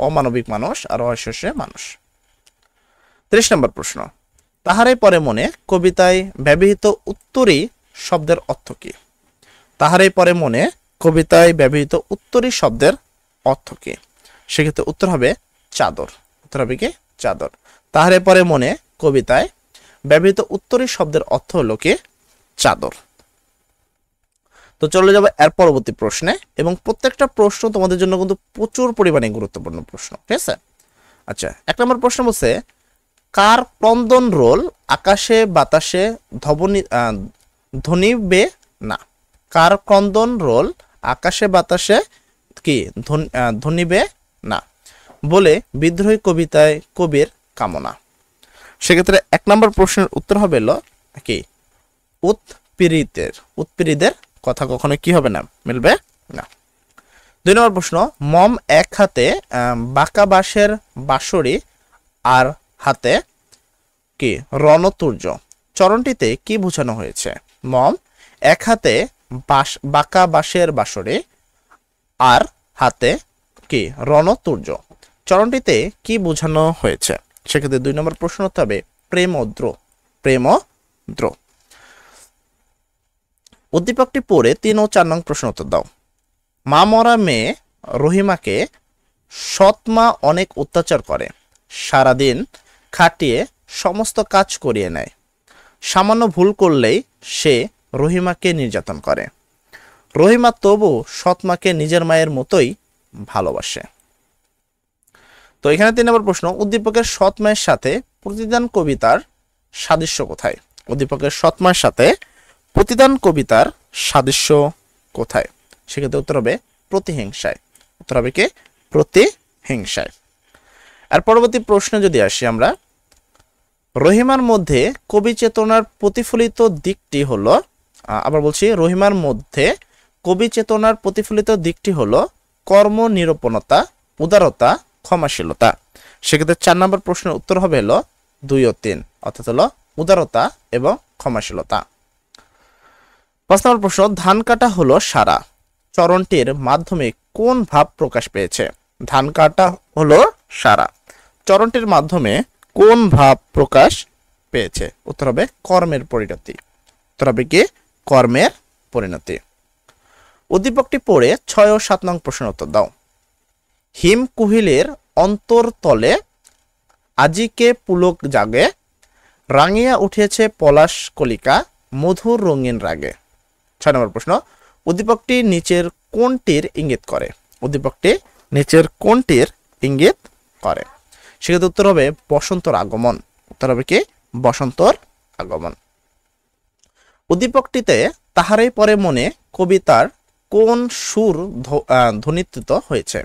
অমানবিক মানুষ আর অসহ্য মানুষ। 30 নম্বর প্রশ্ন, তাহারে পরে মনে কবিতায় ব্যবহৃত উত্তরী শব্দের অর্থ কি? তাহারে পরে মনে কবিতায় ব্যবহৃত উত্তরী শব্দের অর্থ কি? সেক্ষেত্রে উত্তর হবে চাদর। উত্তর হবে কি? চাদর। তাহারে পরে মনে কবিতায় ব্যবহৃত উত্তরী শব্দের অর্থ হলো কি? চাদর। তো চলে যাবো এর পরবর্তী প্রশ্নে, এবং প্রত্যেকটা প্রশ্ন তোমাদের জন্য কিন্তু প্রচুর পরিমাণে গুরুত্বপূর্ণ প্রশ্ন। ঠিক আছে? আচ্ছা, 1 নম্বর প্রশ্ন বলছে কার ক্রন্দন রোল আকাশে বাতাসে ধ্বনিবে না? কার ক্রন্দন রোল আকাশে বাতাসে কি ধ্বনিবে না বলে বিদ্রোহী কবিতায় কবির কামনা। সেক্ষেত্রে 1 নম্বর প্রশ্নের উত্তর হবে কি? উৎপীড়িতের কথা কখনো কি হবে না? মিলবে না। 2 নম্বর প্রশ্ন, মম এক হাতে বাঁকা বাঁশের বাঁশরি আর হাতে কি রণতুর্য, চরণটিতে কি বোঝানো হয়েছে? মম এক হাতে বাঁকা বাঁশের বাঁশরি আর হাতে কি রণতুর্য, চরণটিতে কি বোঝানো হয়েছে? সেক্ষেত্রে 2 নম্বর প্রশ্ন হতে হবে প্রেমদ্র। প্রেমদ্র। উদ্দীপকটি পড়ে 3 ও 4 নং প্রশ্ন উত্তর দাও। মা মরা মেয়ে রহিমাকে সৎমা অনেক অত্যাচার করে, সারাদিন খাটিয়ে সমস্ত কাজ করিয়ে নেয়। সামান্য ভুল করলেই সে রহিমাকে নির্যাতন করে। রহিমা তবু সৎমাকে নিজের মায়ের মতোই ভালোবাসে। তো এখানে 3 নম্বর প্রশ্ন, উদ্দীপকের সৎ মায়ের সাথে প্রতিদান কবিতার সাদৃশ্য কোথায়? উদ্দীপকের সৎ মায়ের সাথে প্রতিদান কবিতার সাদৃশ্য কোথায়? সেক্ষেত্রে উত্তর হবে প্রতিহিংসায়। উত্তর হবে কি? প্রতিহিংসায়। আর পরবর্তী প্রশ্নে যদি আসি আমরা, রহিমার মধ্যে কবি চেতনার প্রতিফলিত দিকটি হলো, আবার বলছি, রহিমার মধ্যে কবি চেতনার প্রতিফলিত দিকটি হলো কর্মনিরপণতা, উদারতা, ক্ষমাশীলতা। সেক্ষেত্রে 4 নম্বর প্রশ্নের উত্তর হবে 2 ও 3, অর্থাৎ হলো উদারতা এবং ক্ষমাশীলতা। 5 নম্বর প্রশ্ন, ধান কাটা হলো সারা, চরণটির মাধ্যমে কোন ভাব প্রকাশ পেয়েছে? ধান কাটা হলো সারা। চরণটির মাধ্যমে কোন ভাব প্রকাশ পেয়েছে? উত্তর হবে কর্মের পরিণতি। উত্তর হবে কি কর্মের পরিণতি। উদ্দীপকটি পড়ে 6 ও 7 নং প্রশ্নের উত্তর দাও। হিম কুহিলের অন্তরতলে আজিকে পুলক জাগে, রাঙিয়া উঠেছে পলাশ কলিকা মধুর রঙিন রাগে। 6 নম্বর প্রশ্ন, উদ্দীপকটি নিচের কোনটির ইঙ্গিত করে? উদ্দীপকটি নিচের কোনটির ইঙ্গিত করে? সেক্ষেত্রে উত্তর হবে বসন্তর আগমন। উত্তর হবে কি বসন্তর আগমন। উদ্দীপকটিতে তাহারই পরে মনে কবিতার কোন সুর ধ্বনিত হয়েছে?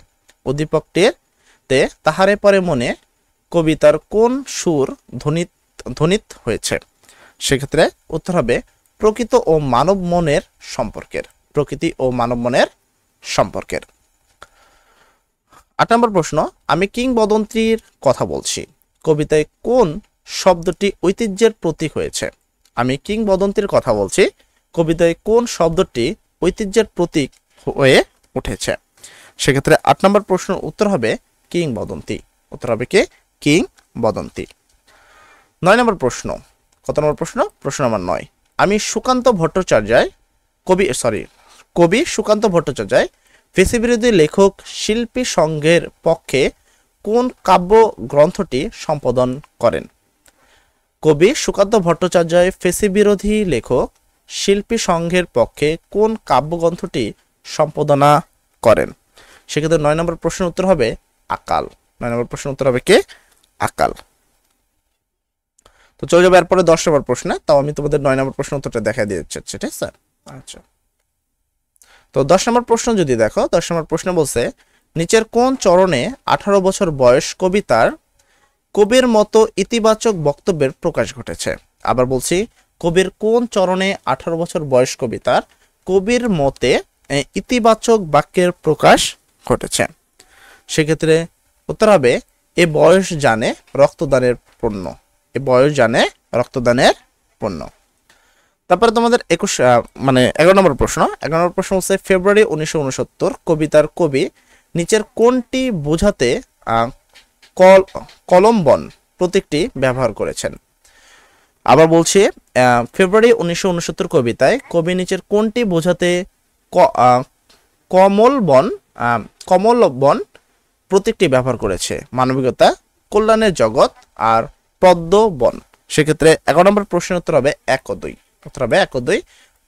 উদ্দীপকটিতে তাহারে পরে মনে কবিতার কোন সুর ধ্বনিত হয়েছে? সেক্ষেত্রে উত্তর হবে প্রকৃত ও মানব মনের সম্পর্কের। প্রকৃতি ও মানব মনের সম্পর্কের। 8 নম্বর প্রশ্ন, আমি কিংবদন্তির কথা বলছি, কবিতায় কোন শব্দটি ঐতিহ্যের প্রতীক হয়েছে? আমি কিংবদন্তির কথা বলছি, কবিতায় কোন শব্দটি ঐতিহ্যের প্রতীক হয়ে উঠেছে? সেক্ষেত্রে 8 নম্বর প্রশ্নের উত্তর হবে কিংবদন্তি। উত্তর হবে কি কিংবদন্তি। 9 নম্বর প্রশ্ন, কত নম্বর প্রশ্ন? প্রশ্ন নম্বর 9, আমি সুকান্ত ভট্টাচার্য কবি সুকান্ত ভট্টাচার্য ফেসিবিরোধী লেখক শিল্পী সংঘের পক্ষে কোন কাব্য গ্রন্থটি সম্পাদন করেন? কবি সুকান্ত ভট্টাচার্য ফেসিবিরোধী লেখক শিল্পী সংঘের পক্ষে কোন কাব্যগ্রন্থটি সম্পাদনা করেন? সেক্ষেত্রে 9 নম্বর প্রশ্নের উত্তর হবে আকাল। 9 নম্বর প্রশ্নের উত্তর হবে কি আকাল। তো চলে যাবে এরপরে 10 নম্বর প্রশ্নে। তাও আমি তোমাদের 9 নম্বর প্রশ্ন উত্তরটা দেখা দিয়ে দিচ্ছি, ঠিক আছে? আচ্ছা, তো 10 নম্বর প্রশ্ন যদি দেখো, 10 নম্বর প্রশ্ন বলছে নিচের কোন চরণে 18 বছর বয়স কবিতার কবির মতো ইতিবাচক বক্তব্যের প্রকাশ ঘটেছে? আবার বলছি, কবির কোন চরণে 18 বছর বয়স কবিতার কবির মতে ইতিবাচক বাক্যের প্রকাশ ঘটেছে? সেক্ষেত্রে উত্তর হবে এ বয়স জানে রক্তদানের পণ্য। এ বয়স জানে রক্তদানের পণ্য। তারপরে তোমাদের 11 নম্বর প্রশ্ন। 11 নম্বর প্রশ্ন হচ্ছে ফেব্রুয়ারি 1969 কবিতার কবি নিচের কোনটি বোঝাতে কলম্বন প্রতীকটি ব্যবহার করেছেন? আবার বলছি, ফেব্রুয়ারি 1969 কবিতায় কবি নিচের কোনটি বোঝাতে কমলবন প্রতীকটি ব্যবহার করেছে? মানবিকতা, কল্যাণের জগৎ আর পদ্মবন। সেক্ষেত্রে 11 নম্বর প্রশ্নের উত্তর হবে 1 ও 2। উত্তর হবে 1 ও 2,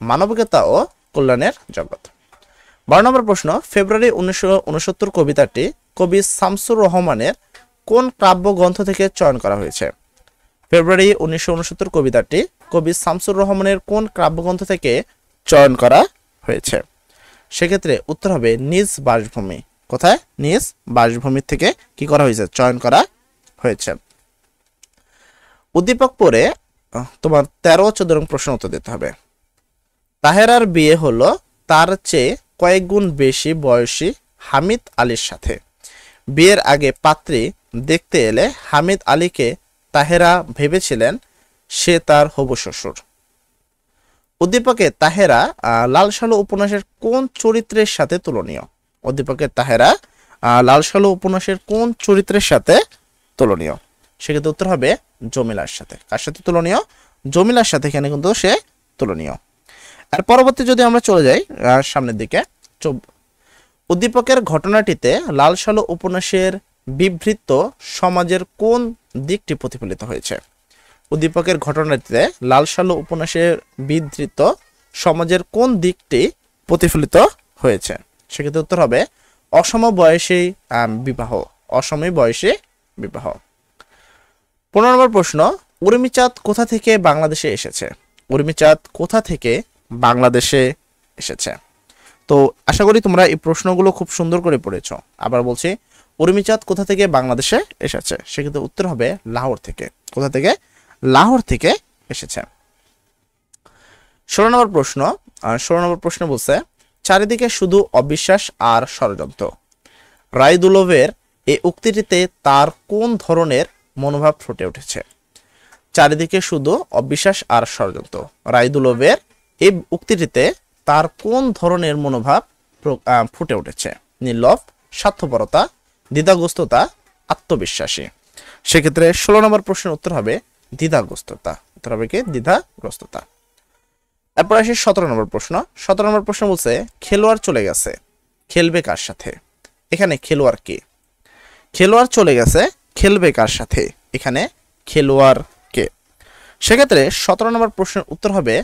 মানবিকতা ও কল্যাণের জগৎ। 12 নম্বর প্রশ্ন, ফেব্রুয়ারি 1969 কবিতাটি কবি শামসুর রহমানের কোন কাব্যগ্রন্থ থেকে চয়ন করা হয়েছে? ফেব্রুয়ারি 1969 কবিতাটি কবি শামসুর রহমানের কোন কাব্যগ্রন্থ থেকে চয়ন করা হয়েছে? সেক্ষেত্রে উত্তর হবে নিজ বাসভূমি। কোথায়? নিজ বাসভূমি থেকে কি করা হয়েছে? চয়ন করা হয়েছে। উদ্দীপক পড়ে তোমার 13 ও 14 নং প্রশ্ন উত্তর দিতে হবে। তাহেরার বিয়ে হলো তার চেয়ে কয়েক গুণ বেশি বয়সী হামিদ আলীর সাথে। বিয়ের আগে পাত্রী দেখতে এলে হামিদ আলীকে তাহেরা ভেবেছিলেন সে তার হবু শ্বশুর। উদ্দীপকে তাহেরা লাল সালু উপন্যাসের কোন চরিত্রের সাথে তুলনীয়? উদ্দীপকের তাহেরা লাল সালু উপন্যাসের কোন চরিত্রের সাথে তুলনীয়? সেক্ষেত্রে উত্তর হবে জমিলার সাথে। কার সাথে তুলনীয়? জমিলার সাথে এখানে কিন্তু সে তুলনীয়। আর পরবর্তী যদি আমরা চলে যাই সামনের দিকে, উদ্দীপকের ঘটনাটিতে লাল সালু উপন্যাসের বিবৃত সমাজের কোন দিকটি প্রতিফলিত হয়েছে? উদ্দীপকের ঘটনাটিতে লাল সালু উপন্যাসের বিধৃত সমাজের কোন দিকটি প্রতিফলিত হয়েছে? সেক্ষেত্রে উত্তর হবে অসমবয়সী বিবাহ। অসময় বয়সী বিবাহ। 15 নম্বর প্রশ্ন, উর্মিচাঁদ কোথা থেকে বাংলাদেশে এসেছে? উর্মিচাঁদ কোথা থেকে বাংলাদেশে এসেছে? তো আশা করি তোমরা এই প্রশ্নগুলো খুব সুন্দর করে পড়েছো। আবার বলছি, উর্মিচাঁদ কোথা থেকে বাংলাদেশে এসেছে? সেক্ষেত্রে উত্তর হবে লাহোর থেকে। কোথা থেকে? লাহোর থেকে এসেছে। 16 নম্বর প্রশ্ন। 16 নম্বর প্রশ্ন বলছে চারিদিকে শুধু অবিশ্বাস আর ষড়যন্ত্র। রায়দুলভের এই উক্তিটিতে তার কোন ধরনের মনোভাব ফুটে উঠেছে? চারিদিকে শুধু অবিশ্বাস আর ষড়যন্ত্র। রায়দুলভের এই উক্তিটিতে তার কোন ধরনের মনোভাব ফুটে উঠেছে? নির্লোভ, স্বার্থপরতা, দ্বিধাগ্রস্ততা, আত্মবিশ্বাসী। সেক্ষেত্রে 16 নম্বর প্রশ্নের উত্তর হবে দ্বিধাগ্রস্ততা। উত্তর হবে কি দ্বিধাগ্রস্ততা। এরপর আসি 17 নম্বর প্রশ্ন। 17 নম্বর প্রশ্ন বলছে খেলোয়াড় চলে গেছে, খেলবে কার সাথে? এখানে খেলোয়াড় কে? খেলোয়াড় চলে গেছে, খেলবে কার সাথে? এখানে খেলোয়াড় কে? সেক্ষেত্রে 17 নম্বর প্রশ্নের উত্তর হবে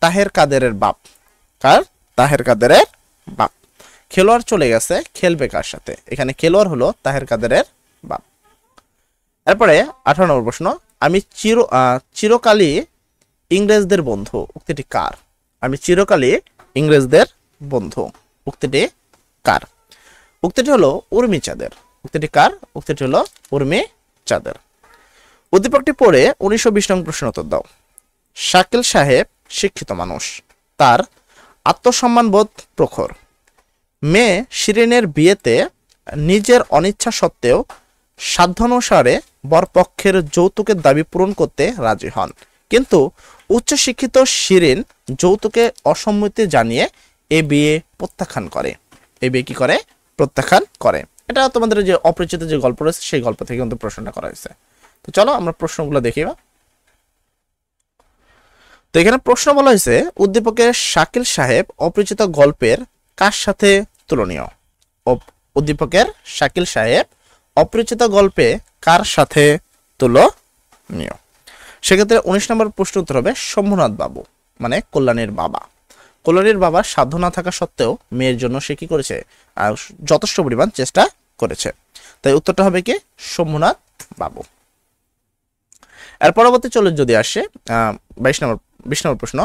তাহের কাদেরের বাপ। কার? তাহের কাদেরের বাপ। খেলোয়াড় চলে গেছে, খেলবে কার সাথে? এখানে খেলোয়াড় হলো তাহের কাদেরের বাপ। এরপরে 18 নম্বর প্রশ্ন, আমি চিরকালই ইংরেজদের বন্ধু, উক্তিটি কার? আমি চিরকালই ইংরেজদের বন্ধু, উক্তিটি কার? উক্তিটি হলো উর্মি চাঁদের। উক্তিটি কার? উক্তিটি হলো উর্মি চাঁদের। উদ্দীপকটি পড়ে 1920 নং প্রশ্ন উত্তর দাও। শাকিল সাহেব শিক্ষিত মানুষ, তার আত্মসম্মানবোধ প্রখর। মেয়ে শিরিনের বিয়েতে নিজের অনিচ্ছা সত্ত্বেও সাধ্যানুসারে বরপক্ষের যৌতুকের দাবি পূরণ করতে রাজি হন, কিন্তু উচ্চশিক্ষিত শিরিন যৌতুকে অসম্মতি জানিয়ে এ বিয়ে প্রত্যাখ্যান করে। এ বিয়ে কি করে? প্রত্যাখ্যান করে। এটা তোমাদের যে অপরিচিত যে গল্প রয়েছে সেই গল্প থেকে কিন্তু প্রশ্নটা করা হয়েছে। তো চলো আমরা প্রশ্নগুলো দেখি। তো এখানে প্রশ্ন বলা হয়েছে উদ্দীপকের শাকিল সাহেব অপরিচিত গল্পের কার সাথে তুলনীয়? উদ্দীপকের শাকিল সাহেব অপরিচিত গল্পে কার সাথে তুলনীয়? সেক্ষেত্রে 19 নম্বর প্রশ্ন উত্তর হবে শম্ভুনাথ বাবু, মানে কল্যাণীর বাবা। কল্যাণীর বাবা সাধ্য না থাকা সত্ত্বেও মেয়ের জন্য সে কি করেছে? যথেষ্ট পরিমাণ চেষ্টা করেছে। তাই উত্তরটা হবে কি শম্ভুনাথ বাবু। এর পরবর্তী চলে যদি আসে 20 নম্বর প্রশ্ন,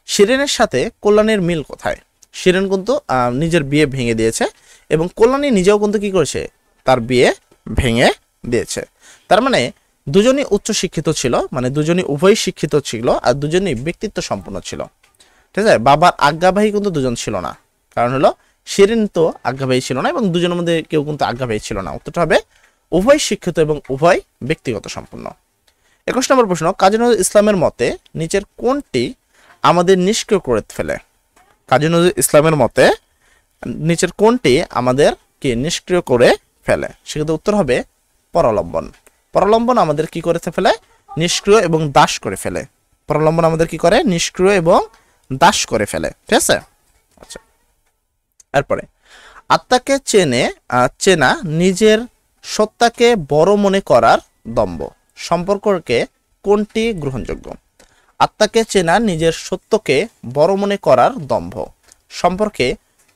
শিরিনের সাথে কল্যাণীর মিল কোথায়? শিরিন কিন্তু নিজের বিয়ে ভেঙে দিয়েছে এবং কল্যাণী নিজেও কিন্তু কি করেছে? তার বিয়ে ভেঙে দিয়েছে। তার মানে দুজনই উচ্চ শিক্ষিত ছিল, মানে দুজনই উভয় শিক্ষিত ছিল আর দুজনই ব্যক্তিত্ব সম্পন্ন ছিল। ঠিক আছে, বাবার আজ্ঞাবাহী কিন্তু দুজন ছিল না। কারণ হলো শিরিন তো আজ্ঞাবাহী ছিল না এবং দুজনের মধ্যে কেউ কিন্তু আজ্ঞাবাহী ছিল না। উত্তরটা হবে উভয় শিক্ষিত এবং উভয় ব্যক্তিগত সম্পন্ন। 21 নম্বর প্রশ্ন, কাজী নজরুল ইসলামের মতে নিচের কোনটি আমাদের নিষ্ক্রিয় করে ফেলে? কাজী নজরুল ইসলামের মতে নিচের কোনটি আমাদের কি নিষ্ক্রিয় করে ফেলে? সেক্ষেত্রে উত্তর হবে পরালম্বন। পরালম্বন আমাদের কি করে ফেলে? নিষ্ক্রিয় এবং দাস করে ফেলে। পরালম্বন আমাদের কি করে? নিষ্ক্রিয় এবং দাস করে ফেলে। ঠিক আছে, আচ্ছা। এরপরে আত্মাকে চেনা নিজের সত্তাকে বড় মনে করার দম্ভ সম্পর্কে কোনটি গ্রহণযোগ্য? আত্মাকে চেনা নিজের সত্যকে বড় মনে করার দম্ভ সম্পর্কে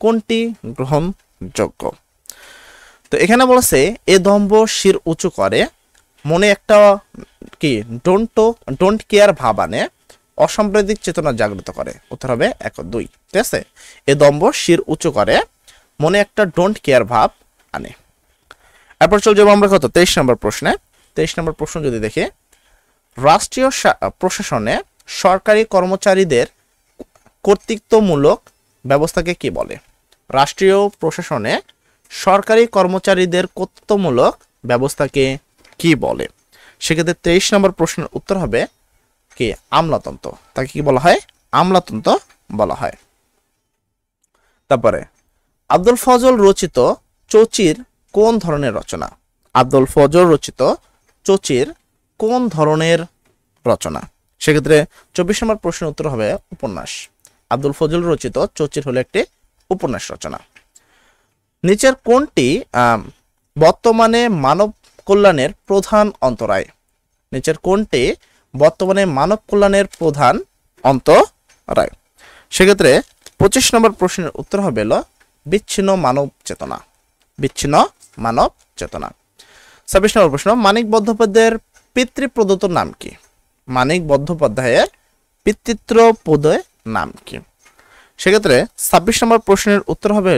কোনটি গ্রহণযোগ্য? তো এখানে বলেছে এ দম্ভ শির উঁচু করে, মনে একটা কি ডোন্ট কেয়ার ভাব আনে, অসাম্প্রদায়িক চেতনা জাগ্রত করে। উত্তর হবে 1 ও 2। ঠিক আছে, এ দম্ভ শির উঁচু করে, মনে একটা ডোন্ট কেয়ার ভাব আনে। এরপর চলে যাবো আমরা কত 23 নম্বর প্রশ্নে। 23 নম্বর প্রশ্ন যদি দেখি, রাষ্ট্রীয় প্রশাসনে সরকারি কর্মচারীদের কর্তৃত্বমূলক ব্যবস্থাকে কি বলে? রাষ্ট্রীয় প্রশাসনে সরকারি কর্মচারীদের কর্তৃত্বমূলক ব্যবস্থাকে কি বলে? সেক্ষেত্রে 23 নম্বর প্রশ্নের উত্তর হবে কি আমলাতন্ত্র। তাকে কি বলা হয়? আমলাতন্ত্র বলা হয়। তারপরে আব্দুল ফজল রচিত চৌচির কোন ধরনের রচনা? আব্দুল ফজল রচিত চৌচির কোন ধরনের রচনা? সেক্ষেত্রে 24 নম্বর প্রশ্নের উত্তর হবে উপন্যাস। আব্দুল ফজল রচিত চৌচির হলো একটি উপন্যাস রচনা। নিচের কোনটি বর্তমানে মানব কল্যাণের প্রধান অন্তরায়? নিচের কোনটি বর্তমানে মানব কল্যাণের প্রধান অন্তরায়? সেক্ষেত্রে 25 নম্বর প্রশ্নের উত্তর হবে বিচ্ছিন্ন মানব চেতনা। বিচ্ছিন্ন মানব চেতনা। 26 নম্বর প্রশ্ন, মানিক বন্দ্যোপাধ্যায়ের পিতৃপ্রদত্ত নাম কি? মানিক বন্দ্যোপাধ্যায়ের পিতৃপ্রদত্ত নাম কি? সেক্ষেত্রে 26 নম্বর প্রশ্নের উত্তর হবে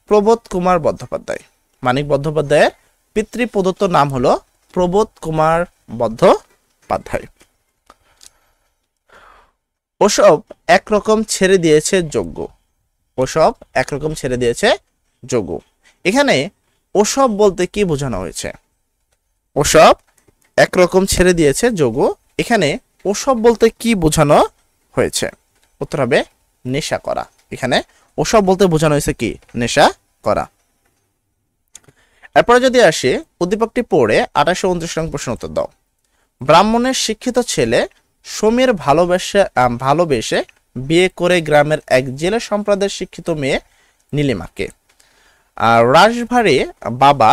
প্রবোধ কুমার বন্দ্যোপাধ্যায়। মানিক বন্দ্যোপাধ্যায়ের পিতৃপ্রদত্ত নাম হলো প্রবোধ কুমার বন্দ্যোপাধ্যায়। ওসব একরকম ছেড়ে দিয়েছে যোগ্য। ওসব একরকম ছেড়ে দিয়েছে যোগ্য। এখানে ওসব বলতে কি বোঝানো হয়েছে? ওসব একরকম ছেড়ে দিয়েছে যোগ্য। এখানে ওসব বলতে কি বোঝানো হয়েছে? উত্তর হবে নেশা করা। এখানে ওসব বলতে বোঝানো হয়েছে কি? নেশা করা। এরপরে যদি আসি, উদ্দীপকটি পড়ে 28 ও 29 নং প্রশ্ন উত্তর দাও। ব্রাহ্মণের শিক্ষিত ছেলে সমীর ভালোবেসে বিয়ে করে গ্রামের এক জেলে সম্প্রদায়ের শিক্ষিত মেয়ে নীলিমাকে। আর রাশভারী বাবা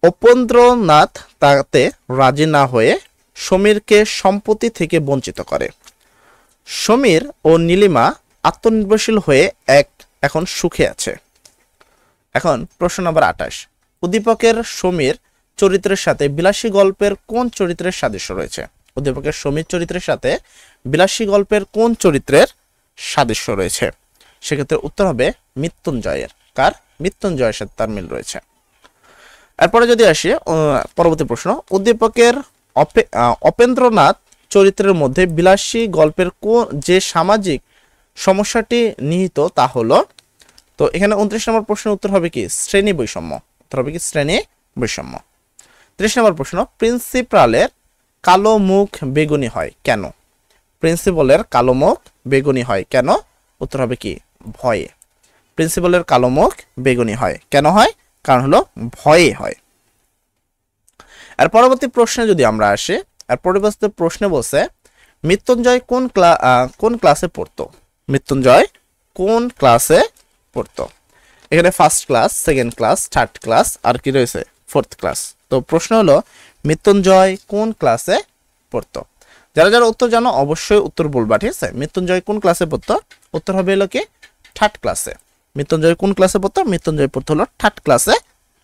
উপেন্দ্রনাথ তাতে রাজি না হয়ে সমীরকে সম্পত্তি থেকে বঞ্চিত করে। সমীর ও নীলিমা আত্মনির্ভরশীল হয়ে এখন সুখে আছে। এখন প্রশ্ন নম্বর 28, উদ্দীপকের সমীর চরিত্রের সাথে বিলাসী গল্পের কোন চরিত্রের সাদৃশ্য রয়েছে? উদ্দীপকের সমীর চরিত্রের সাথে বিলাসী গল্পের কোন চরিত্রের সাদৃশ্য রয়েছে? সেক্ষেত্রে উত্তর হবে মৃত্যুঞ্জয়ের। কার? মৃত্যুঞ্জয়ের সাথে তার মিল রয়েছে। এরপরে যদি আসি পরবর্তী প্রশ্ন, উদ্দীপকের উপেন্দ্রনাথ চরিত্রের মধ্যে বিলাসী গল্পের যে সামাজিক সমস্যাটি নিহিত তা হলো, তো এখানে 29 নম্বর প্রশ্নের উত্তর হবে কি? শ্রেণী বৈষম্য। উত্তর হবে কি? শ্রেণী বৈষম্য। 30 নম্বর প্রশ্ন, প্রিন্সিপালের কালো মুখ বেগুনি হয় কেন? প্রিন্সিপালের কালো মুখ বেগুনি হয় কেন? উত্তর হবে কি? ভয়ে। প্রিন্সিপালের কালো মুখ বেগুনি হয় কেন হয়? কারণ হলো ভয়ে হয়। আর পরবর্তী প্রশ্নে যদি আমরা আসি, আর পরবর্তী প্রশ্নে বলছে মৃত্যুঞ্জয় কোন ক্লাসে পড়তো? মৃত্যুঞ্জয় কোন ক্লাসে পড়তো? এখানে first class, second class, third class, আর কি রয়েছে? Fourth class. তো প্রশ্ন হলো মৃত্যুঞ্জয় কোন ক্লাসে পড়তো? যারা যারা উত্তর জানো অবশ্যই উত্তর বলবা, ঠিক আছে? মৃত্যুঞ্জয় কোন ক্লাসে পড়তো? উত্তর হবে হলো কি? থার্ড ক্লাসে। মৃত্যুঞ্জয় কোন ক্লাসে পড়তো? মৃত্যুঞ্জয় পড়তো হলো থার্ড ক্লাসে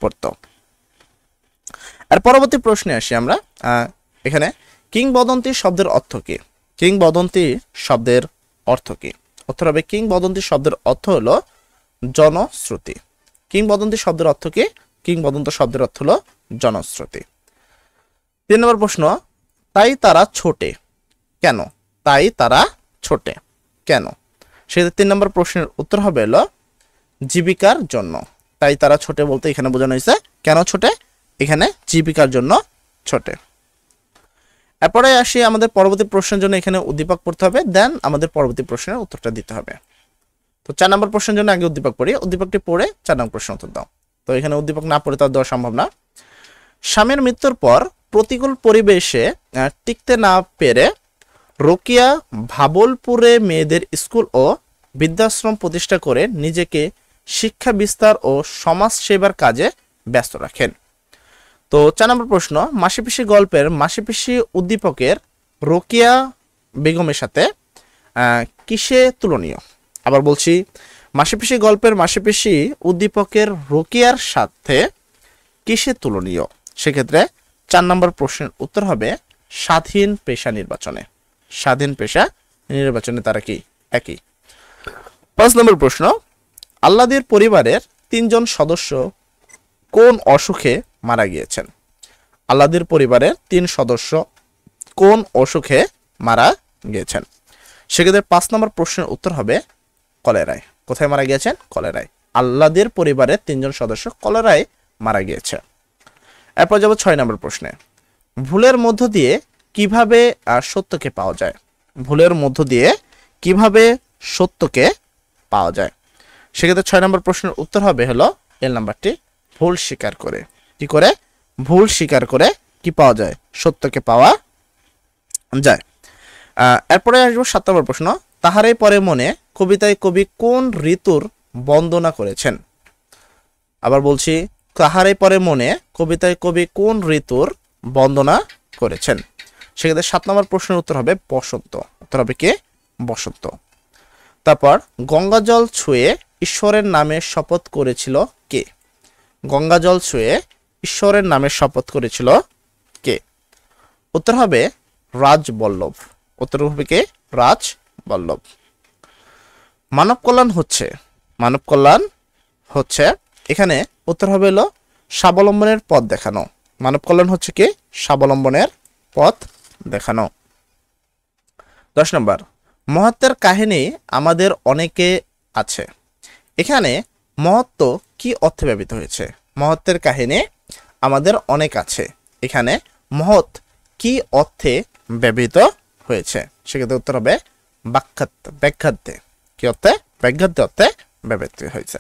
পড়তো। আর পরবর্তী প্রশ্নে আসি আমরা। এখানে কিংবদন্তি শব্দের অর্থ কি? কিংবদন্তি শব্দের অর্থ কি? উত্তর হবে কিংবদন্তি শব্দের অর্থ হলো জনশ্রুতি। কিংবদন্তি শব্দের অর্থ কি? কিংবদন্তি শব্দের অর্থ হলো জনশ্রুতি। 3 নম্বর প্রশ্ন, তাই তারা ছোটে কেন? তাই তারা ছোটে কেন? সেটা 3 নম্বর প্রশ্নের উত্তর হবে হলো জীবিকার জন্য। তাই তারা ছোটে বলতে এখানে বোঝানো হয়েছে কেন ছোটে? এখানে জীবিকার জন্য ছোটে। এরপরে আসি আমাদের পরবর্তী প্রশ্নের জন্য এখানে উদ্দীপক পড়তে হবে, দেন আমাদের পরবর্তী প্রশ্নের উত্তরটা দিতে হবে। তো 4 নম্বর প্রশ্নের জন্য আগে উদ্দীপক পড়ি, উদ্দীপকটি পড়ে 4 নম্বর প্রশ্ন উত্তর দাও। তো এখানে উদ্দীপক না পড়ে তার দেওয়া সম্ভব না। স্বামীর মৃত্যুর পর প্রতিকূল পরিবেশে টিকতে না পেরে রোকিয়া ভাবলপুরে মেয়েদের স্কুল ও বৃদ্ধাশ্রম প্রতিষ্ঠা করে নিজেকে শিক্ষা বিস্তার ও সমাজ সেবার কাজে ব্যস্ত রাখেন। তো 4 নম্বর প্রশ্ন, মাসিপিসি গল্পের মাসিপিসি উদ্দীপকের রোকিয়া বেগমের সাথে কিসে তুলনীয়? আবার বলছি, মাসিপিসি গল্পের মাসিপিসি উদ্দীপকের রোকিয়ার সাথে কিসে তুলনীয়? সেক্ষেত্রে 4 নম্বর প্রশ্নের উত্তর হবে স্বাধীন পেশা নির্বাচনে। স্বাধীন পেশা নির্বাচনে তারা কি? একই। 5 নম্বর প্রশ্ন, আহ্লাদের পরিবারের 3 জন সদস্য কোন অসুখে মারা গিয়েছেন? আহ্লাদের পরিবারের 3 সদস্য কোন অসুখে মারা গিয়েছেন? সেক্ষেত্রে 5 নম্বর প্রশ্নের উত্তর হবে কলেরায়। কোথায় মারা গিয়েছেন? কলেরায়। আহ্লাদের পরিবারের 3 জন সদস্য কলেরায় মারা গিয়েছে। এরপর যাব 6 নম্বর প্রশ্নে, ভুলের মধ্য দিয়ে কিভাবে সত্যকে পাওয়া যায়? ভুলের মধ্য দিয়ে কিভাবে সত্যকে পাওয়া যায়? সেক্ষেত্রে 6 নম্বর প্রশ্নের উত্তর হবে হলো এল নাম্বারটি, ভুল স্বীকার করে। কি করে? ভুল স্বীকার করে কি পাওয়া যায়? সত্যকে পাওয়া যায়। এরপরে আসবো 7 নম্বর প্রশ্ন, তাহারে পরে মনে কবিতায় কবি কোন ঋতুর বন্দনা করেছেন? আবার বলছি, তাহারে পরে মনে কবিতায় কবি কোন ঋতুর বন্দনা করেছেন? সেক্ষেত্রে 7 নম্বর প্রশ্নের উত্তর হবে বসন্ত। উত্তর হবে কি? বসন্ত। তারপর গঙ্গাজল ছুঁয়ে ঈশ্বরের নামে শপথ করেছিল কে? গঙ্গাজল ছুঁয়ে ঈশ্বরের নামে শপথ করেছিল কে? উত্তর হবে রাজবল্লভ। উত্তর হবে কে? রাজবল্লভ। মানব কল্যাণ হচ্ছে এখানে উত্তর হবে হলো স্বাবলম্বনের পথ দেখানো। মানব কল্যাণ হচ্ছে কি? স্বাবলম্বনের পথ দেখানো। 10 নম্বর, মহত্বের কাহিনী আমাদের অনেকে আছে। এখানে মহত্ব কি অর্থে ব্যবহৃত হয়েছে? মহত্বের কাহিনী আমাদের অনেক আছে, এখানে মহৎ কি অর্থে ব্যবহৃত হয়েছে? সেক্ষেত্রে উত্তর হবে ব্যাখ্যাতে। কি অর্থে? ব্যাখ্যাতে অর্থে ব্যবহৃত হয়েছে।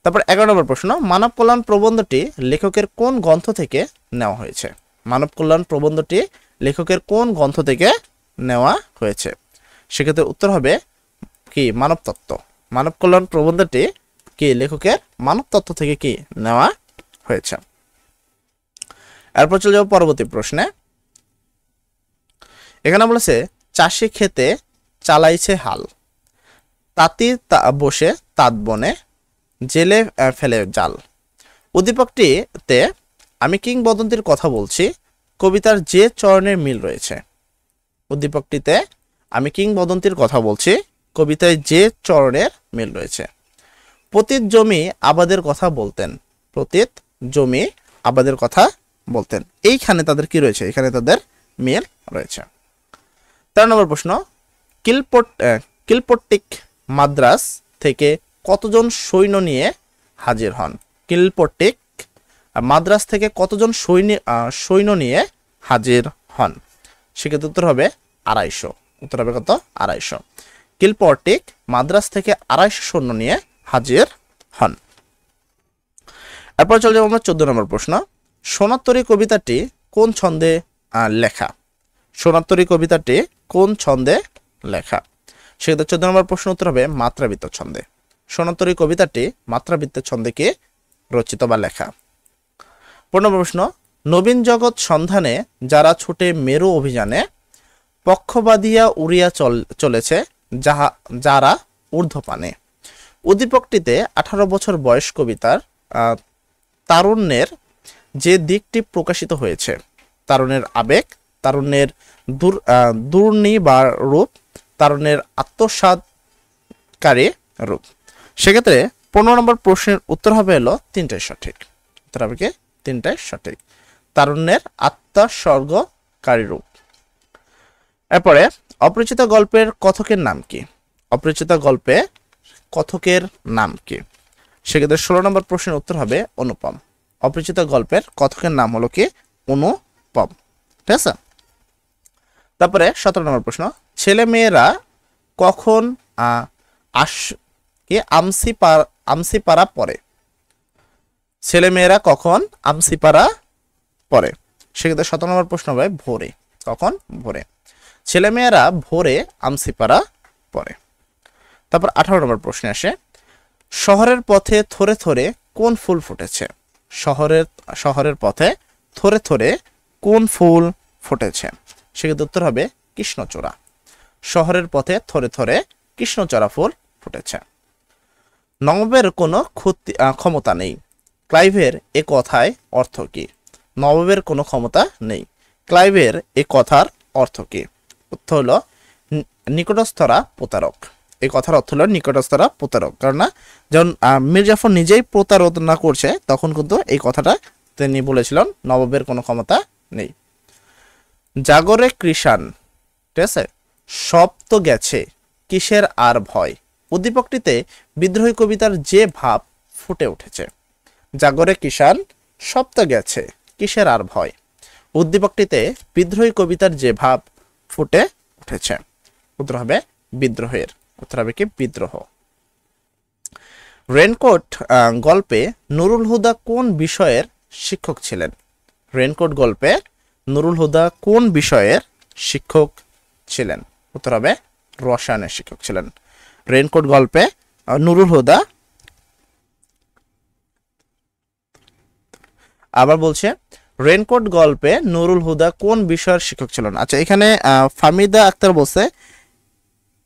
তারপর 11 নম্বর প্রশ্ন, মানব কল্যাণ প্রবন্ধটি লেখকের কোন গ্রন্থ থেকে নেওয়া হয়েছে? মানব কল্যাণ প্রবন্ধটি লেখকের কোন গ্রন্থ থেকে নেওয়া হয়েছে? সেক্ষেত্রে উত্তর হবে কি মানব তত্ত্ব। মানব কল্যাণ প্রবন্ধটি কি লেখকের মানব তত্ত্ব থেকে কি নেওয়া হয়েছে। এরপর চলে যাব পরবর্তী প্রশ্নে। এখানে বলেছে চাষি খেতে চালাইছে হাল, তাঁতি বসে তাঁত বনে, জেলে ফেলে জাল। উদ্দীপকটিতে আমি কিংবদন্তির কথা বলছি, কবিতার যে চরণের মিল রয়েছে। উদ্দীপকটিতে আমি কিংবদন্তির কথা বলছি, কবিতায় যে চরণের মিল রয়েছে। পতিত জমি আবাদের কথা বলতেন, পতিত জমি আবাদের কথা বলতেন। এইখানে তাদের কি রয়েছে? এখানে তাদের মিল রয়েছে। 13 নম্বর প্রশ্ন, কিলপট্টিক মাদ্রাস থেকে কতজন সৈন্য নিয়ে হাজির হন? কিলপট্টিক মাদ্রাস থেকে কতজন সৈন্য নিয়ে হাজির হন? সেক্ষেত্রে উত্তর হবে 250। উত্তর হবে কত? 250। কিলপট্টিক মাদ্রাস থেকে 250 সৈন্য নিয়ে হাজির হন। এরপর চলে যাবো আমরা 14 নম্বর প্রশ্ন। সোনারতরী কবিতাটি কোন ছন্দে লেখা? সোনারতরী কবিতাটি কোন ছন্দে লেখা? সেক্ষেত্রে 14 নম্বর প্রশ্ন উত্তর হবে মাত্রাবৃত্ত ছন্দে। সোনারতরী কবিতাটি মাত্রাবৃত্ত ছন্দে কি রচিত বা লেখা। 15 নম্বর প্রশ্ন, নবীন জগৎ সন্ধানে যারা ছুটে মেরু অভিযানে, পক্ষবাদিয়া উড়িয়া চলেছে যারা ঊর্ধ্বপানে। উদ্দীপকটিতে 18 বছর বয়স কবিতার তারুণ্যের যে দিকটি প্রকাশিত হয়েছে, তারুণ্যের আবেগ, তারুণ্যের দুর্নিবার রূপ, তারুণ্যের আত্মসাৎকারী রূপ। সেক্ষেত্রে 15 নম্বর প্রশ্নের উত্তর হবে হলো 3টাই সঠিক। উত্তর হবে কি 3টাই সঠিক। তারুণ্যের আত্মোৎসর্গকারী রূপ। এরপরে অপরিচিত গল্পের কথকের নাম কি? অপরিচিত গল্পে কথকের নাম কি? সেক্ষেত্রে 16 নম্বর প্রশ্নের উত্তর হবে অনুপম। অপরিচিত গল্পের কথকের নাম হলো কি অনুপম। ঠিক আছে। তারপরে 17 নম্বর প্রশ্ন, ছেলে মেয়েরা কখন আমসিপাড়া পড়ে? ছেলে মেয়েরা কখন আমসিপাড়া পড়ে? সেক্ষেত্রে 17 নম্বর প্রশ্ন হবে ভোরে। কখন? ভোরে। ছেলে মেয়েরা ভোরে আমসিপাড়া পড়ে। তারপর 18 নম্বর প্রশ্নে আসে, শহরের পথে থরে থরে কোন ফুল ফুটেছে? শহরের পথে থরে থরে কোন ফুল ফুটেছে? সেক্ষেত্রে উত্তর হবে কৃষ্ণচূড়া। শহরের পথে থরে থরে কৃষ্ণচূড়া ফুল ফুটেছে। নবাবের কোনো ক্ষমতা নেই, ক্লাইভের এ কথায় অর্থ কি? নবাবের কোনো ক্ষমতা নেই, ক্লাইভের এ কথার অর্থ কি? উত্তর হলো নিকটস্থরা প্রতারক। এই কথার অর্থ হলো নিকটস্থরা প্রতারক। কারণ যখন মীর জাফর নিজেই প্রতারণা করছে তখন কিন্তু এই কথাটা তিনি বলেছিলেন নবাবের কোনো ক্ষমতা নেই। জাগরে কৃষাণ, ঠিক আছে, সব তো গেছে কিসের আর ভয়। উদ্দীপকটিতে বিদ্রোহী কবিতার যে ভাব ফুটে উঠেছে। জাগরে কিষাণ সব তো গেছে কিসের আর ভয়। উদ্দীপকটিতে বিদ্রোহী কবিতার যে ভাব ফুটে উঠেছে। উত্তর হবে বিদ্রোহের। উত্তর হবে কি বিদ্রোহ। রেনকোট গল্পে নুরুল হুদা কোন বিষয়ের শিক্ষক ছিলেন? রেনকোট গল্পে নুরুল হুদা কোন বিষয়ের শিক্ষক ছিলেন? উত্তর হবে রসায়নের শিক্ষক ছিলেন। রেনকোট গল্পে নুরুল হুদা, আবার বলছে রেনকোট গল্পে নুরুল হুদা কোন বিষয়ের শিক্ষক ছিলেন? আচ্ছা, এখানে ফামিদা আক্তার বলছে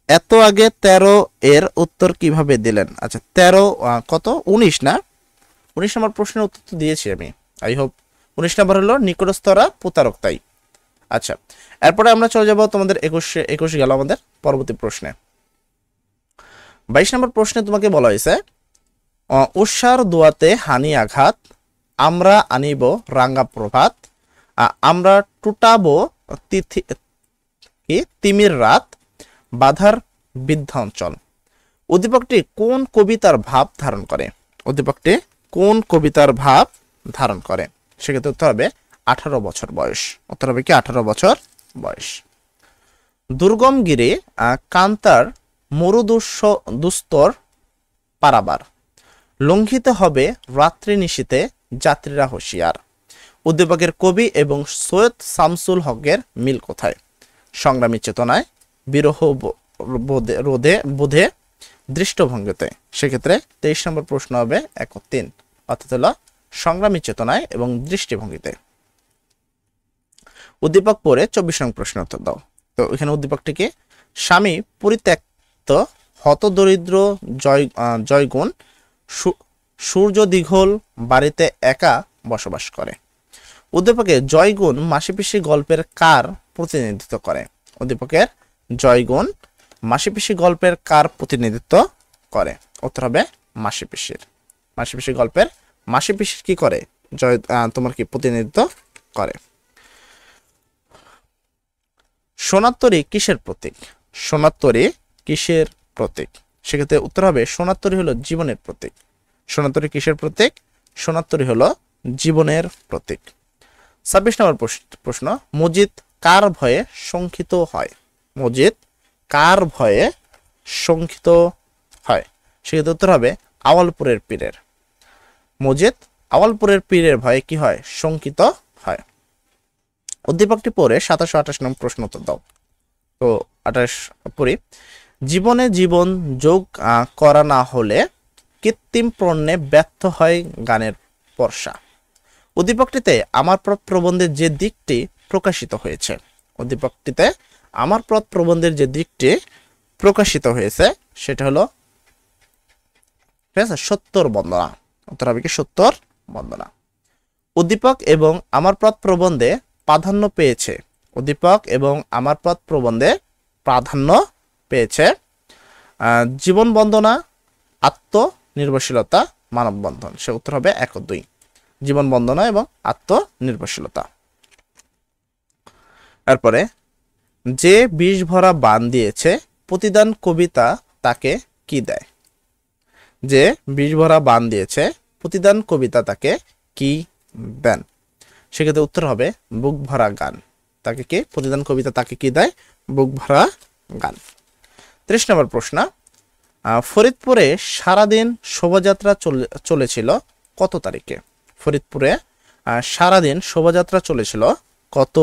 এত আগে 13 এর উত্তর কিভাবে দিলেন? আচ্ছা 13 কত 19 না? 19 নম্বর প্রশ্নের উত্তর তো দিয়েছি আমি। আই হোপ 19 নম্বর হলো নিকটস্থরা প্রতারক। তাই আচ্ছা, এরপরে আমরা চলে যাব তোমাদের 21 গেল আমাদের পরবর্তী প্রশ্নে। 22 নম্বর প্রশ্নে তোমাকে বলা হয়েছে উষার দোয়াতে হানি আঘাত, আমরা আনিব রাঙ্গা প্রভাত, আমরা টুটাবো তিমির রাত, বাধার বিধ্বংসন। উদ্দীপকটি কোন কবিতার ভাব ধারণ করে? উদ্দীপকটি কোন কবিতার ভাব ধারণ করে? সেক্ষেত্রে উত্তর হবে 18 বছর বয়স। উত্তর হবে কি 18 বছর বয়স। দুর্গম গিরে কান্তার মরুদুস্তর পারাবার, লঙ্ঘিত হবে রাত্রি নিশীতে যাত্রীরা হুঁশিয়ার। উদ্দীপকের কবি এবং সৈয়দ শামসুল হকের মিল কোথায়? সংগ্রামী চেতনায়, বিরহ বোধে, দৃষ্টভঙ্গিতে। সেক্ষেত্রে 23 নম্বর প্রশ্ন হবে 1 ও 3, অর্থাৎ হলো সংগ্রামী চেতনায় এবং দৃষ্টিভঙ্গিতে। উদ্দীপক পড়ে 24 নম্বর প্রশ্ন উত্তর দাও। তো এখানে উদ্দীপকটিকে স্বামী পরিত্যক্ত হতদরিদ্র জয়গুণ সূর্য দীঘল বাড়িতে একা বসবাস করে। উদ্দীপকের জয়গুণ মাসিপিসি গল্পের কার প্রতিনিধিত্ব করে? উদ্দীপকের জয়গুণ মাসিপিসি গল্পের কার প্রতিনিধিত্ব করে? উত্তর হবে মাসিপিসির। মাসিপিসি গল্পের মাসিপিসির কি করে? তোমার কি প্রতিনিধিত্ব করে? সোনার তরী কিসের প্রতীক? সোনার তরী কিসের প্রতীক? সেক্ষেত্রে উত্তর হবে সোনার তরী হলো জীবনের প্রতীক। সোনার তরী কিসের প্রতীক? সোনার তরী হলো জীবনের প্রতীক। 26 নম্বর প্রশ্ন, মজিদ কার ভয়ে শঙ্কিত হয়? মজিদ কার ভয়ে শঙ্কিত হয়? সেক্ষেত্রে উত্তর হবে আওয়ালপুরের পীরের। মজিদ আওয়ালপুরের পীরের ভয়ে কি হয়? শঙ্কিত হয়। উদ্দীপকটি পড়ে 27 ও 28 নম্বর প্রশ্ন উত্তর দাও। তো 28 পড়ি, জীবনে জীবন যোগ করা না হলে কৃত্রিম পণ্যে ব্যর্থ হয় গানের বর্ষা। উদ্দীপকটিতে আমার পথ প্রবন্ধের যে দিকটি প্রকাশিত হয়েছে, উদ্দীপকটিতে আমার পথ প্রবন্ধের যে দিকটি প্রকাশিত হয়েছে সেটা হলো, ঠিক আছে, সত্তর বন্দনা। উত্তর হবে কি? সত্তর বন্দনা। উদ্দীপক এবং আমার পথ প্রবন্ধে প্রাধান্য পেয়েছে। উদ্দীপক এবং আমার পথ প্রবন্ধে প্রাধান্য পেয়েছে জীবন বন্দনা, আত্মনির্ভরশীলতা, মানববন্ধন। সে উত্তর হবে 1 ও 2, জীবন বন্দনা এবং আত্মনির্ভরশীলতা। এরপরে, যে বিষ ভরা বান দিয়েছে প্রতিদান কবিতা তাকে কি দেয়? যে বিষ ভরা বান দিয়েছে প্রতিদান কবিতা তাকে কি দেন? সেক্ষেত্রে উত্তর হবে বুক ভরা গান। তাকে কি প্রতিদান কবিতা তাকে কি দেয়? বুক ভরা গান। 30 নম্বর প্রশ্ন, ফরিদপুরে সারাদিন শোভাযাত্রা চলেছিল কত তারিখে? ফরিদপুরে সারাদিন শোভাযাত্রা চলেছিল কত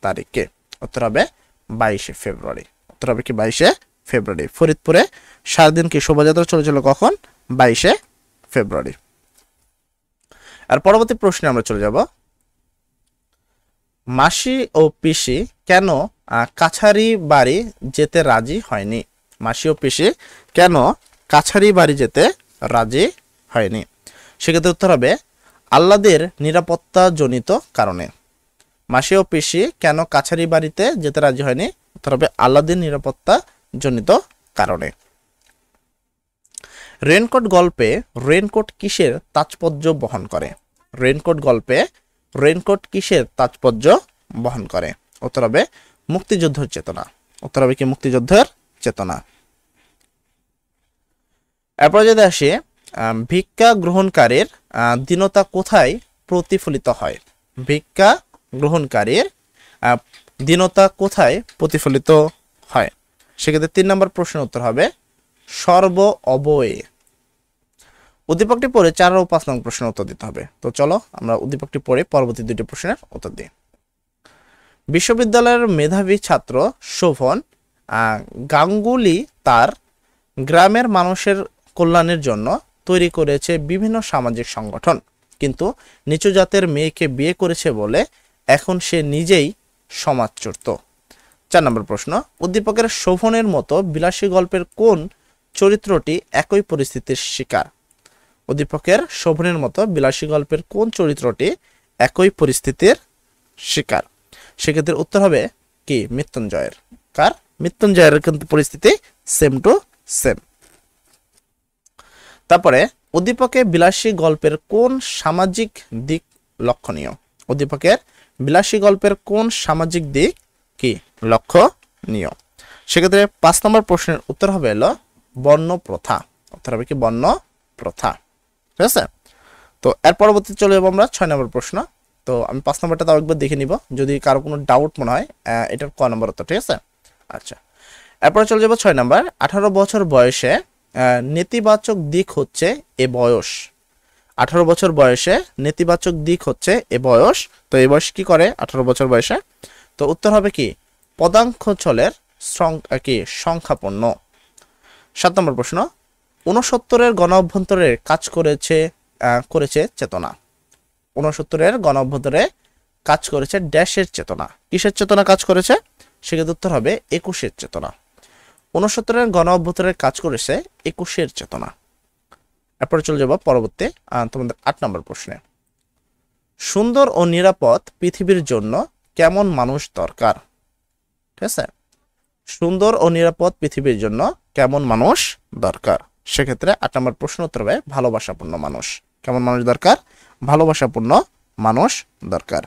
তারিখে? উত্তর হবে 22শে ফেব্রুয়ারি। উত্তর হবে কি? 22শে ফেব্রুয়ারি। ফরিদপুরে সারাদিন কি শোভাযাত্রা চলেছিল কখন? 22শে ফেব্রুয়ারি। আর পরবর্তী প্রশ্নে আমরা চলে যাব, মাসি ও পিসি কেন কাছারি বাড়ি যেতে রাজি হয়নি? মাসি ও পিসি কেন কাছারি বাড়ি যেতে রাজি হয়নি? সেক্ষেত্রে উত্তর হবে আহ্লাদের নিরাপত্তা জনিত কারণে। মাসি ও পিসি কেন কাছারি বাড়িতে যেতে রাজি হয়নি? উত্তর হবে আহ্লাদের নিরাপত্তা জনিত কারণে। রেনকোট গল্পে রেনকোট কিসের তাৎপর্য বহন করে? রেনকোট গল্পে রেনকোট কিসের তাৎপর্য বহন করে? উত্তর হবে মুক্তিযুদ্ধের চেতনা। উত্তর হবে কি? মুক্তিযুদ্ধের চেতনা। এরপর যদি আসি, ভিক্ষা গ্রহণকারীর দীনতা কোথায় প্রতিফলিত হয়? ভিক্ষা গ্রহণকারীর দীনতা কোথায় প্রতিফলিত হয়? সেক্ষেত্রে 3 নম্বর প্রশ্নের উত্তর হবে সর্ব অবয়ে। উদ্দীপকটি পড়ে 4 ও 5 নম্বর প্রশ্নের উত্তর দিতে হবে। তো চলো আমরা উদ্দীপকটি পড়ে পরবর্তী 2টি প্রশ্নের উত্তর দিই। বিশ্ববিদ্যালয়ের মেধাবী ছাত্র শোভন গাঙ্গুলি তার গ্রামের মানুষের কল্যাণের জন্য তৈরি করেছে বিভিন্ন সামাজিক সংগঠন, কিন্তু নিচু জাতের মেয়েকে বিয়ে করেছে বলে এখন সে নিজেই সমাজচ্যুত। 4 নম্বর প্রশ্ন, উদ্দীপকের শোভনের মতো বিলাসী গল্পের কোন চরিত্রটি একই পরিস্থিতির শিকার? উদ্দীপকের শোভনের মতো বিলাসী গল্পের কোন চরিত্রটি একই পরিস্থিতির শিকার? সেক্ষেত্রে উত্তর হবে কি? মৃত্যুঞ্জয়ের। কার? মৃত্যুঞ্জয়ের কিন্তু পরিস্থিতি সেম টু সেম। তারপরে, উদ্দীপকে বিলাসী গল্পের কোন সামাজিক দিক লক্ষণীয়? উদ্দীপকের বিলাসী গল্পের কোন সামাজিক দিক কি লক্ষণীয়? সেক্ষেত্রে 5 নম্বর প্রশ্নের উত্তর হবে হলো বর্ণ প্রথা। উত্তর হবে কি? বর্ণ প্রথা। ঠিক আছে। তো এর পরবর্তী চলে যাবো আমরা 6 নম্বর প্রশ্ন। তো আমি 5 নম্বরটা তাও একবার দেখে নিব, যদি কারো কোনো ডাউট মনে হয় এটার ক নম্বর উত্তর। ঠিক আছে। আচ্ছা, এরপরে চলে যাবো 6 নম্বর। 18 বছর বয়সে নেতিবাচক দিক হচ্ছে এ বয়স। 18 বছর বয়সে নেতিবাচক দিক হচ্ছে এ বয়স। তো এই বয়স কি করে 18 বছর বয়সে? তো উত্তর হবে কি পদাঙ্কচলের কি সংখ্যাপন্ন। 7 নম্বর প্রশ্ন, 69-এর গণ অভ্যন্তরে কাজ করেছে চেতনা। 69-এর গণ অভ্যন্তরে কাজ করেছে ড্যাশের চেতনা। কিসের চেতনা কাজ করেছে? সেক্ষেত্রে উত্তর হবে 21-এর চেতনা। 69-এর গণ অভ্যন্তরে কাজ করেছে 21-এর চেতনা। এরপরে চলে যাব পরবর্তী তোমাদের 8 নম্বর প্রশ্নে। সুন্দর ও নিরাপদ পৃথিবীর জন্য কেমন মানুষ দরকার? ঠিক আছে, সুন্দর ও নিরাপদ পৃথিবীর জন্য কেমন মানুষ দরকার? সেক্ষেত্রে 8 নম্বর প্রশ্ন উত্তর হবে ভালোবাসাপূর্ণ মানুষ। কেমন মানুষ দরকার? ভালোবাসাপূর্ণ মানুষ দরকার।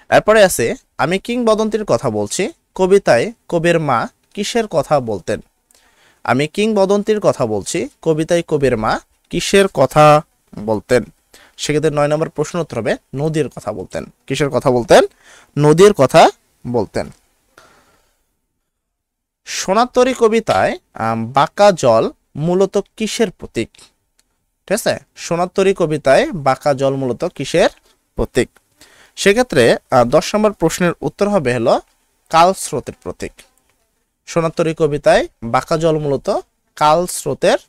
এরপরে আছে আমি কিংবদন্তির কথা বলছি, কবিতায় কবির মা কিসের কথা বলতেন? আমি কিংবদন্তির কথা বলছি, কবিতায় কবির মা কিসের কথা বলতেন? সেক্ষেত্রে 9 নম্বর প্রশ্ন উত্তর হবে নদীর কথা বলতেন। কিসের কথা বলতেন? নদীর কথা বলতেন। সোনাতরী কবিতায় বাঁকা জল মূলত কিসের প্রতীক? ঠিক আছে, সোনাতরী কবিতায় বাঁকা জল মূলত কিসের প্রতীক? সেক্ষেত্রে 10 নম্বর প্রশ্নের উত্তর হবে হলো কাল স্রোতের প্রতীক। সোনাতরী কবিতায় বাঁকা জল মূলত কাল স্রোতের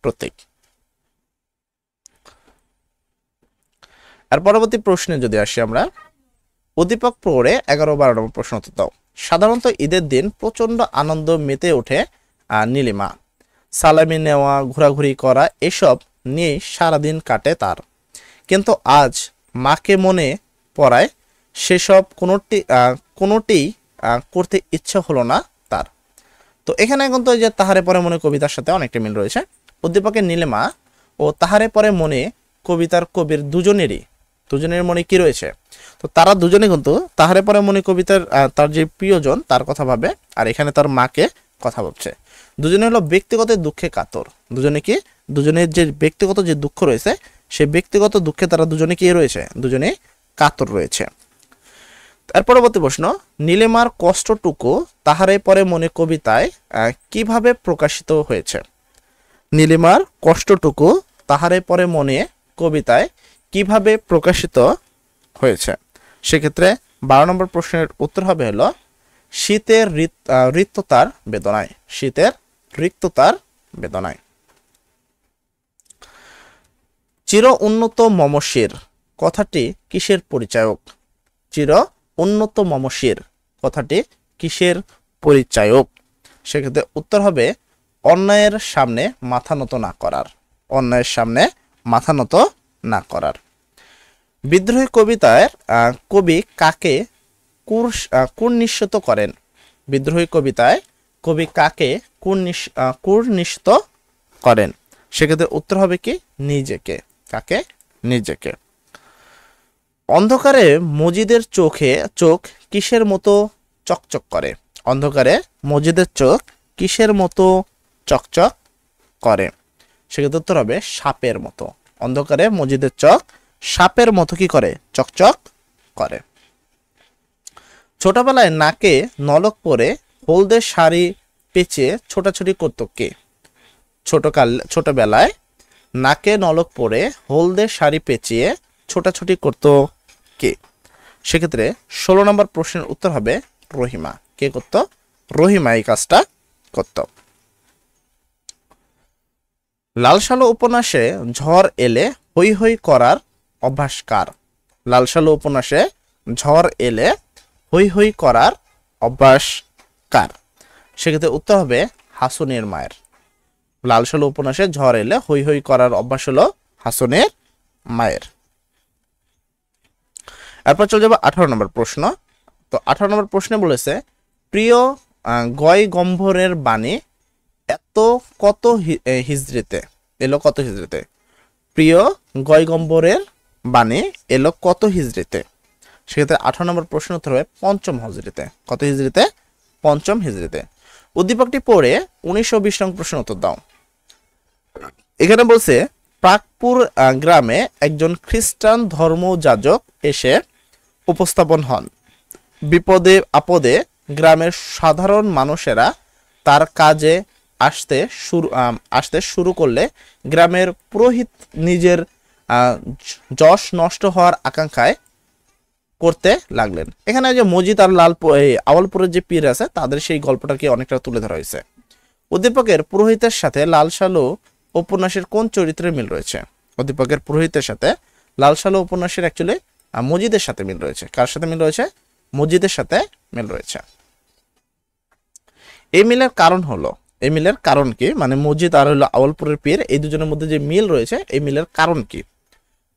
প্রতীক। আর পরবর্তী প্রশ্নে যদি আসি আমরা, উদ্দীপক পড়ে 11-12 নম্বর প্রশ্ন উত্তর দাও। সাধারণত ঈদের দিন প্রচন্ড আনন্দ মেতে ওঠে নীলিমা। সালামি নেওয়া, ঘোরাঘুরি করা এসব নিয়েই সারাদিন কাটে তার। কিন্তু আজ মাকে মনে পড়ায় সেসব কোনোটিই করতে ইচ্ছা হলো না তার। তো এখানে কিন্তু যে তাহারে পরে মনে কবিতার সাথে অনেকটা মিল রয়েছে। উদ্দীপকের নীলিমা ও তাহারে পরে মনে কবিতার কবির দুজনের মনে কি রয়েছে? তো তারা দুজনে কিন্তু তাহারে পরে মনে কবিতার তার যে প্রিয়জন তার কথা ভাবে, আর এখানে তার মাকে কথা ভাবছে। দুজনে হলো ব্যক্তিগত দুঃখে কাতর। দুজনের যে ব্যক্তিগত যে দুঃখ রয়েছে সেই ব্যক্তিগত দুঃখে তারা দুজনে কি রয়েছে? দুজনে কাতর রয়েছে। তার পরবর্তী প্রশ্ন, নীলিমার কষ্টটুকু তাহারে পরে মনে কবিতায় কিভাবে প্রকাশিত হয়েছে? নীলিমার কষ্টটুকু তাহারে পরে মনে কবিতায় কিভাবে প্রকাশিত হয়েছে? সেক্ষেত্রে 12 নম্বর প্রশ্নের উত্তর হবে হলো শীতের রিক্ততার বেদনায়। শীতের রিক্ততার বেদনায়। চির উন্নত মমশির কথাটি কিসের পরিচায়ক? চির উন্নত মমশির কথাটি কিসের পরিচায়ক? সেক্ষেত্রে উত্তর হবে অন্যায়ের সামনে মাথা নত না করার। অন্যায়ের সামনে মাথা নত না করার। বিদ্রোহী কবিতায় কবি কাকে কুর্নিশ্চিত করেন? বিদ্রোহী কবিতায় কবি কাকে কুর্নিশ্চিত করেন? সেক্ষেত্রে উত্তর হবে কি নিজেকে। কাকে? নিজেকে। অন্ধকারে মজিদের চোখ কিসের মতো চকচক করে? অন্ধকারে মজিদের চোখ কিসের মতো চকচক করে? সেক্ষেত্রে উত্তর হবে সাপের মতো। অন্ধকারে মজিদের চোখ সাপের মতো কি করে? চকচক করে। ছোটবেলায় নাকে নলক পরে হলদে শাড়ি পেঁচে ছোটাছুটি করত কে? ছোটবেলায় নাকে নলক পরে হলদে শাড়ি পেঁচিয়ে ছোটাছুটি করত কে? সেক্ষেত্রে 16 নম্বর প্রশ্নের উত্তর হবে রহিমা। কে করত? রহিমা এই কাজটা করত। লালসালু উপন্যাসে ঝড় এলে হৈ হৈ করার অভ্যাস কার? লালসালু উপন্যাসে ঝড় এলে হৈ হৈ করার অভ্যাস কার? সেক্ষেত্রে উত্তর হবে হাসনের মায়ের। লালসালু উপন্যাসে ঝড় এলে হৈ হৈ করার অভ্যাস হলো হাসনের মায়ের। এরপর চলে যাবো 18 নম্বর প্রশ্ন। তো 18 নম্বর প্রশ্নে বলেছে প্রিয় গয়গম্ভরের বাণী এত কত হিজরিতে এলো? কত হিজরিতে? প্রিয় গয়গম্ভরের বাণী এলো কত হিজরিতে? সেক্ষেত্রে 18 নম্বর প্রশ্ন উত্তর হবে 5ম হিজরিতে। কত হিজরিতে? 5ম হিজরিতে। উদ্দীপকটি পড়ে 19 ও 20 নং প্রশ্ন উত্তর দাও। এখানে বলছে প্রাকপুর গ্রামে একজন খ্রিস্টান ধর্মযাজক এসে উপস্থাপন হন। বিপদে আপদে গ্রামের সাধারণ মানুষেরা তার কাজে আসতে শুরু করলে গ্রামের পুরোহিত নিজের যশ নষ্ট হওয়ার আকাঙ্ক্ষায় করতে লাগলেন। এখানে যে মজিদ আর আওয়ালপুরের যে পীর আছে তাদের সেই গল্পটাকে অনেকটা তুলে ধরা হয়েছে। উদ্দীপকের পুরোহিতের সাথে লাল সালু উপন্যাসের কোন চরিত্রের মিল রয়েছে? উদ্দীপকের পুরোহিতের সাথে লাল সালু উপন্যাসের অ্যাকচুয়ালি মজিদের সাথে মিল রয়েছে। কার সাথে মিল রয়েছে? মজিদের সাথে মিল রয়েছে। এই মিলের কারণ কি? মানে মজিদ আর হলো আওয়ালপুরের পীর, এই দুজনের মধ্যে যে মিল রয়েছে, এই মিলের কারণ কি?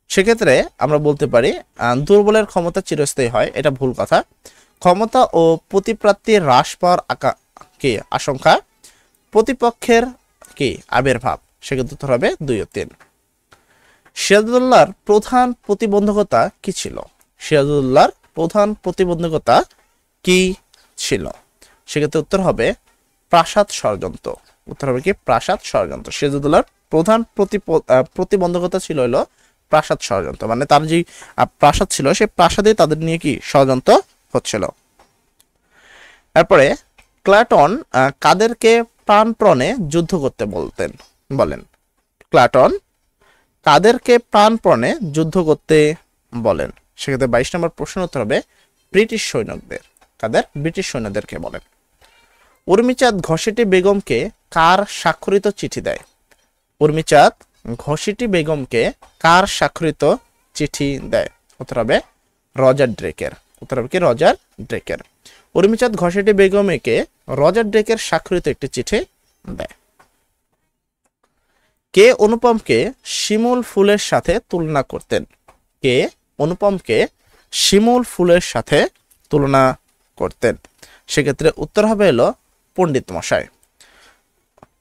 সেক্ষেত্রে আমরা বলতে পারি দুর্বলের ক্ষমতা চিরস্থায়ী হয়, এটা ভুল কথা। ক্ষমতা ও প্রতিপ্রাপ্তি হ্রাস পাওয়ার আশঙ্কা, প্রতিপক্ষের আবির্ভাব। সেক্ষেত্রে উত্তর হবে 2 ও 3। সিরাজউদ্দৌলার প্রধান প্রতিবন্ধকতা কি ছিল? সিরাজউদ্দৌলার প্রধান প্রতিবন্ধকতা কি ছিল? সেক্ষেত্রে উত্তর হবে প্রাসাদ ষড়যন্ত্র। উত্তর হবে কি? প্রাসাদ ষড়যন্ত্র। সিরাজউদ্দৌলার প্রধান প্রতিবন্ধকতা ছিল হলো প্রাসাদ ষড়যন্ত্র, মানে তার যে প্রাসাদ ছিল সেই প্রাসাদে তাদের নিয়ে কি ষড়যন্ত্র হচ্ছিল। এরপরে প্লাটন কাদেরকে প্রাণপণে যুদ্ধ করতে বলেন? প্লাটন কাদেরকে প্রাণপণে যুদ্ধ করতে বলেন? সেক্ষেত্রে 22 নম্বর প্রশ্ন উত্তর হবে ব্রিটিশ সৈনিকদের। কাদের? ব্রিটিশ সৈন্যদেরকে বলেন। উর্মিচাঁদ ঘসেটি বেগমকে কার স্বাক্ষরিত চিঠি দেয়? উর্মিচাঁদ ঘসেটি বেগমকে কার স্বাক্ষরিত চিঠি দেয়? উত্তর হবে রজার ড্রেকের। উত্তর হবে কি? রজার ড্রেকের। উর্মিচাঁদ ঘসেটি বেগমকে রজার ড্রেকের স্বাক্ষরিত একটি চিঠি দেয়। কে অনুপমকে শিমুল ফুলের সাথে তুলনা করতেন? কে অনুপমকে শিমুল ফুলের সাথে তুলনা করতেন? সেক্ষেত্রে উত্তর হবে হলো পণ্ডিত মশাই।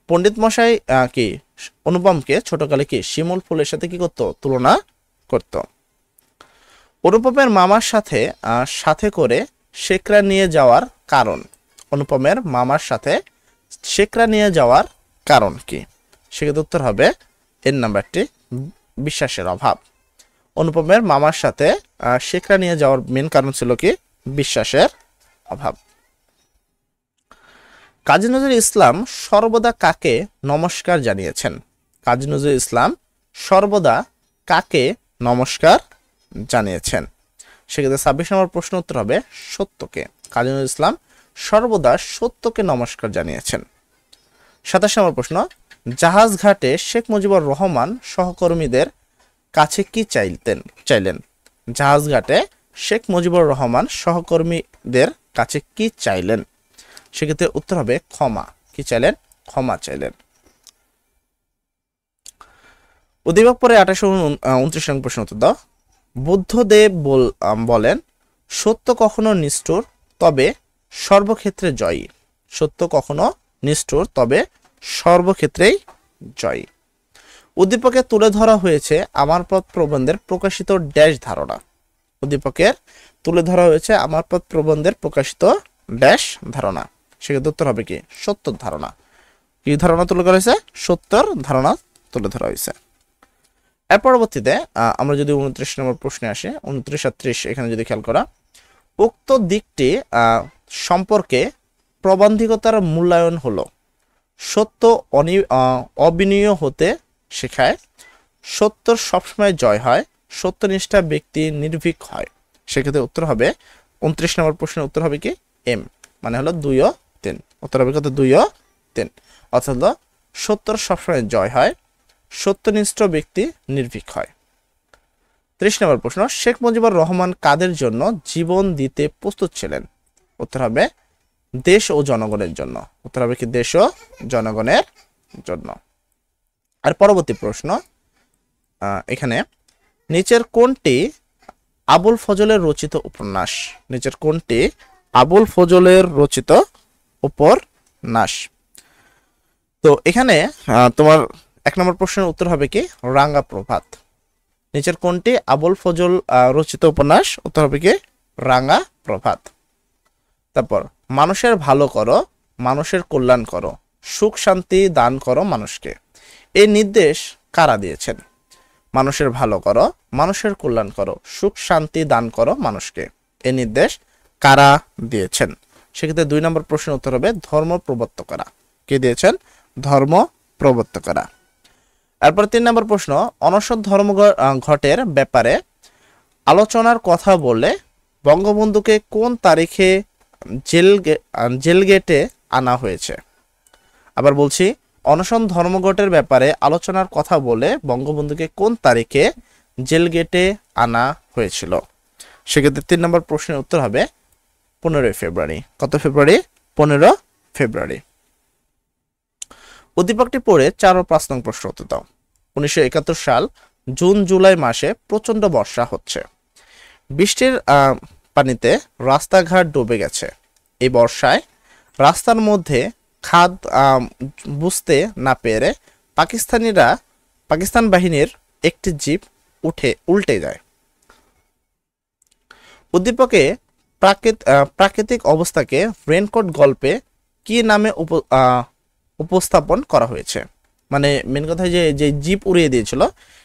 পণ্ডিত মশাই কি অনুপমকে ছোটকালে কি শিমুল ফুলের সাথে কি করত? তুলনা করত। অনুপমের মামার সাথে করে শেকরা নিয়ে যাওয়ার কারণ? অনুপমের মামার সাথে শেকরা নিয়ে যাওয়ার কারণ কি? সেক্ষেত্রে উত্তর হবে এর নাম্বারটি বিশ্বাসের অভাব। অনুপমের মামার সাথে শেকরা নিয়ে যাওয়ার মেন কারণ ছিল কি? বিশ্বাসের অভাব। কাজী নজরুল ইসলাম সর্বদা কাকে নমস্কার জানিয়েছেন? কাজী নজরুল ইসলাম সর্বদা কাকে নমস্কার জানিয়েছেন? সেক্ষেত্রে 26 নম্বর প্রশ্ন উত্তর হবে সত্যকে। কাজী নজরুল ইসলাম সর্বদা সত্যকে নমস্কার জানিয়েছেন। 27 নম্বর প্রশ্ন, জাহাজ ঘাটে শেখ মুজিবুর রহমান সহকর্মীদের কাছে কি চাইলেন? জাহাজ ঘাটে শেখ মুজিবুর রহমান সহকর্মীদের কাছে কি চাইলেন? সেক্ষেত্রে উত্তর হবে ক্ষমা। কি চাইলেন? ক্ষমা চাইলেন। উদ্দীপক পরে 28-29 নম্বর প্রশ্ন উত্তর দাও। বুদ্ধদেব বলেন সত্য কখনো নিষ্ঠুর তবে সর্বক্ষেত্রে জয়ী। সত্য কখনো নিষ্ঠুর তবে সর্বক্ষেত্রেই জয়ী। উদ্দীপকে তুলে ধরা হয়েছে আমার পথ প্রবন্ধের প্রকাশিত ড্যাশ ধারণা। উদ্দীপকের তুলে ধরা হয়েছে আমার পথ প্রবন্ধের প্রকাশিত ড্যাশ ধারণা। সেক্ষেত্রে উত্তর হবে কি? সত্যর ধারণা। কি ধারণা তুলে ধরা হয়েছে? সত্যর ধারণা তুলে ধরা হয়েছে। এর পরবর্তীতে আমরা যদি 29 নম্বর প্রশ্নে আসি, 29-30 এখানে যদি খেয়াল করা, উক্ত দিকটি সম্পর্কে প্রবন্ধিকতার মূল্যায়ন হলো সত্য অবিনয় হতে শেখায়, সত্যর সবসময় জয় হয়, সত্যনিষ্ঠা ব্যক্তি নির্ভীক হয়। সেক্ষেত্রে উত্তর হবে 29 নম্বর প্রশ্নের উত্তর হবে কি? এম, মানে হলো 2 ও 3। উত্তর হবে কত? 2 ও 3। অর্থাৎ সত্যর সবসময় জয় হয়, সত্যনিষ্ঠ ব্যক্তি নির্ভীক হয়। 30 নম্বর প্রশ্ন, শেখ মুজিবুর রহমান কাদের জন্য জীবন দিতে প্রস্তুত ছিলেন? উত্তর হবে দেশ ও জনগণের জন্য। উত্তর হবে কি? দেশ ও জনগণের জন্য। আর পরবর্তী প্রশ্ন, এখানে নিচের কোনটি আবুল ফজলের রচিত উপন্যাস? নিচের কোনটি আবুল ফজলের রচিত উপন্যাস? তো এখানে তোমার 1 নম্বর প্রশ্নের উত্তর হবে কি? রাঙ্গা প্রভাত। নিচের কোনটি আবুল ফজল রচিত উপন্যাস? উত্তর হবে কি? রাঙ্গা প্রভাত। তারপর মানুষের ভালো করো, মানুষের কল্যাণ করো, সুখ শান্তি দান করো মানুষকে। এই নির্দেশ কারা দিয়েছেন? মানুষের ভালো করো, মানুষের কল্যাণ করো, সুখ শান্তি দান করো মানুষকে। এই নির্দেশ কারা দিয়েছেন? সেক্ষেত্রে 2 নম্বর প্রশ্নের উত্তর হবে ধর্ম প্রবর্তকরা। কে দিয়েছেন? ধর্ম প্রবর্তকরা। এরপর 3 নম্বর প্রশ্ন, অনশন ধর্মঘটের ব্যাপারে আলোচনার কথা বলে বঙ্গবন্ধুকে কোন তারিখে জেলগেটে আনা হয়েছে? আবার বলছি, অনশন ধর্মঘটের ব্যাপারে আলোচনার কথা বলে বঙ্গবন্ধুকে কোন তারিখে জেলগেটে আনা হয়েছিল? সেক্ষেত্রে 3 নম্বর প্রশ্নের উত্তর হবে 15 ফেব্রুয়ারি। কত ফেব্রুয়ারি? 15 ফেব্রুয়ারি। উদ্দীপকটি পড়ে 4 ও 5 নং প্রশ্ন উত্তর দাও। 1971 সাল জুন জুলাই মাসে প্রচন্ড বর্ষা হচ্ছে। বৃষ্টির পানিতে রাস্তাঘাট ডুবে গেছে। এই বর্ষায় রাস্তার মধ্যে খাদ বুঝতে না পেরে পাকিস্তান বাহিনীর একটি জিপ উল্টে যায়। উদ্দীপকে প্রাকৃতিক অবস্থাকে রেনকোট গল্পে কি নামে উপস্থাপন করা হয়েছে? মানে মেন কথা যে জিপ উড়িয়ে দিয়েছিল,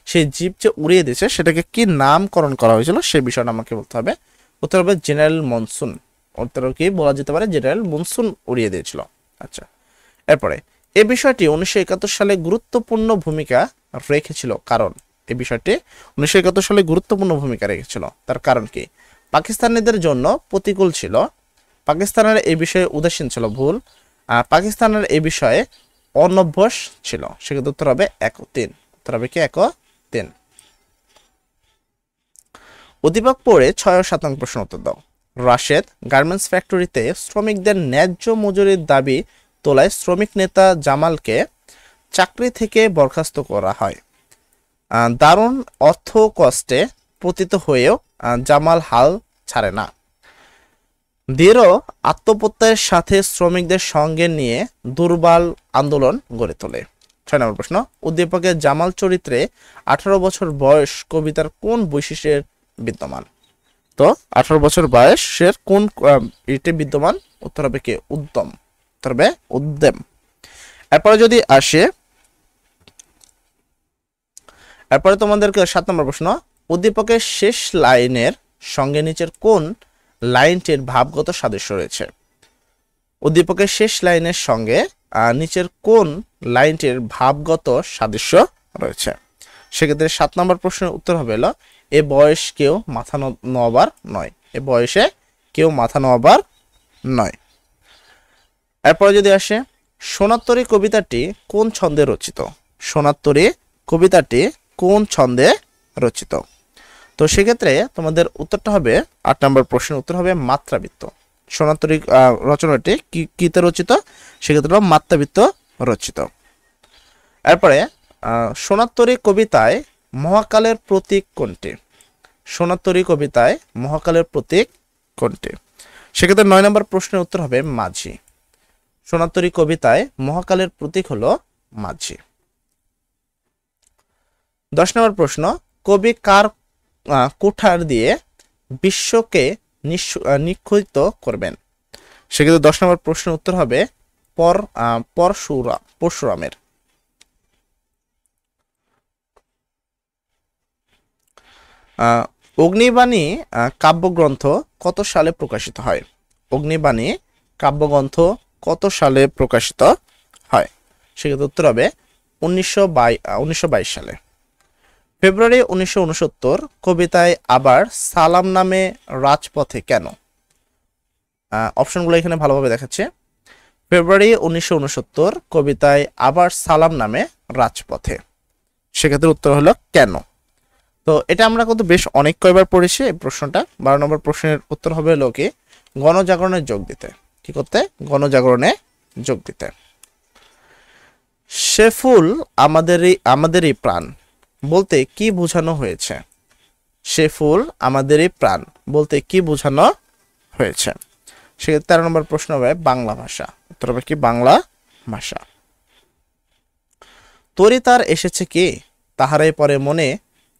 সেই জিপ যে উড়িয়ে দিয়েছে সেটাকে কি নামকরণ করা হয়েছিল সে বিষয়টা আমাকে বলতে হবে। উত্তর হবে জেনারেল মনসুন। উত্তর কি বলা যেতে পারে? জেনারেল মনসুন উড়িয়ে দিয়েছিল। আচ্ছা, এরপরে এই বিষয়টি 1971 সালে গুরুত্বপূর্ণ ভূমিকা রেখেছিল। কারণ এই বিষয়টি 1971 সালে গুরুত্বপূর্ণ ভূমিকা রেখেছিল, তার কারণ কি? পাকিস্তানিদের জন্য প্রতিকূল ছিল, পাকিস্তানের এই বিষয়ে উদাসীন ছিল, ভুল, পাকিস্তানের এই বিষয়ে অনভ্যস ছিল। সেক্ষেত্রে উত্তর হবে 1 ও 3। উত্তর হবে কি 1 ও 3। উদ্দীপক পড়ে 6 ও 7 নং প্রশ্ন উত্তর দাও। রাশেদ গার্মেন্টস ফ্যাক্টরিতে শ্রমিকদের ন্যায্য মজুরির দাবি তোলায় শ্রমিক নেতা জামালকে চাকরি থেকে বরখাস্ত করা হয়। দারুণ অর্থ কষ্টে পতিত হয়েও জামাল হাল ছাড়ে না। দৃঢ় আত্মপ্রত্যয়ের সাথে শ্রমিকদের সঙ্গে নিয়ে দুর্বল আন্দোলন গড়ে তোলে। 6 নম্বর প্রশ্ন, উদ্দীপকের জামাল চরিত্রে 18 বছর বয়স কবিতার কোন বৈশিষ্ট্যের বিদ্যমান? তো 18 বছর বয়সের কোন ইতে বিদ্যমান? উত্তর হবে কি? উদ্যম। উত্তর হবে উদ্যম। এরপরে যদি আসে, এরপরে তোমাদেরকে 7 নম্বর প্রশ্ন, উদ্দীপকের শেষ লাইনের সঙ্গে নিচের কোন লাইনটির ভাবগত সাদৃশ্য রয়েছে? উদ্দীপকের শেষ লাইনের সঙ্গে নিচের কোন লাইনটির ভাবগত সাদৃশ্য রয়েছে? সেক্ষেত্রে 7 নম্বর প্রশ্নের উত্তর হবে হলো এ বয়স কেউ মাথা নোয়াবার নয়। এ বয়সে কেউ মাথা নোয়াবার নয়। এরপরে যদি আসে, সোনারতরী কবিতাটি কোন ছন্দে রচিত? সোনারতরী কবিতাটি কোন ছন্দে রচিত? তো সেক্ষেত্রে তোমাদের উত্তরটা হবে 8 নম্বর প্রশ্নের উত্তর হবে মাত্রাবৃত্ত। সোনারতরী রচনাটি কিতে রচিত? সেক্ষেত্রে মাত্রাবৃত্ত রচিত। এরপরে সোনারতরী কবিতায় মহাকালের প্রতীক কোনটি? সোনারতরী কবিতায় মহাকালের প্রতীক কোনটি? সেক্ষেত্রে 9 নম্বর প্রশ্নের উত্তর হবে মাঝি। সোনারতরী কবিতায় মহাকালের প্রতীক হলো মাঝি। 10 নম্বর প্রশ্ন, কবি কার কুঠার দিয়ে বিশ্বকে নিক্ষিপ্ত করবেন? সেক্ষেত্রে 10 নম্বর প্রশ্নের উত্তর হবে পরশুরামের। অগ্নিবাণী কাব্যগ্রন্থ কত সালে প্রকাশিত হয়? অগ্নিবাণী কাব্যগ্রন্থ কত সালে প্রকাশিত হয়? সেক্ষেত্রে উত্তর হবে 1922 সালে। ফেব্রুয়ারি 1969 কবিতায় আবার সালাম নামে রাজপথে কেন? অপশনগুলো এখানে ভালোভাবে দেখাচ্ছে। ফেব্রুয়ারি 1969 কবিতায় আবার সালাম নামে রাজপথে। সেক্ষেত্রে উত্তর হলো কেন? তো এটা আমরা কিন্তু বেশ অনেক কয়বার পড়েছি এই প্রশ্নটা। 12 নম্বর প্রশ্নের উত্তর হবে হলো কি গণজাগরণে যোগ দিতে। কি করতে? গণজাগরণে যোগ দিতে। সে ফুল আমাদেরই প্রাণ বলতে কি বোঝানো হয়েছে? সে ফুল আমাদেরই প্রাণ বলতে কি বোঝানো হয়েছে? সেক্ষেত্রে 13 নম্বর প্রশ্ন হবে বাংলা ভাষা। উত্তর হবে কি বাংলা ভাষা। তরি তার এসেছে কি তাহারাই পরে মনে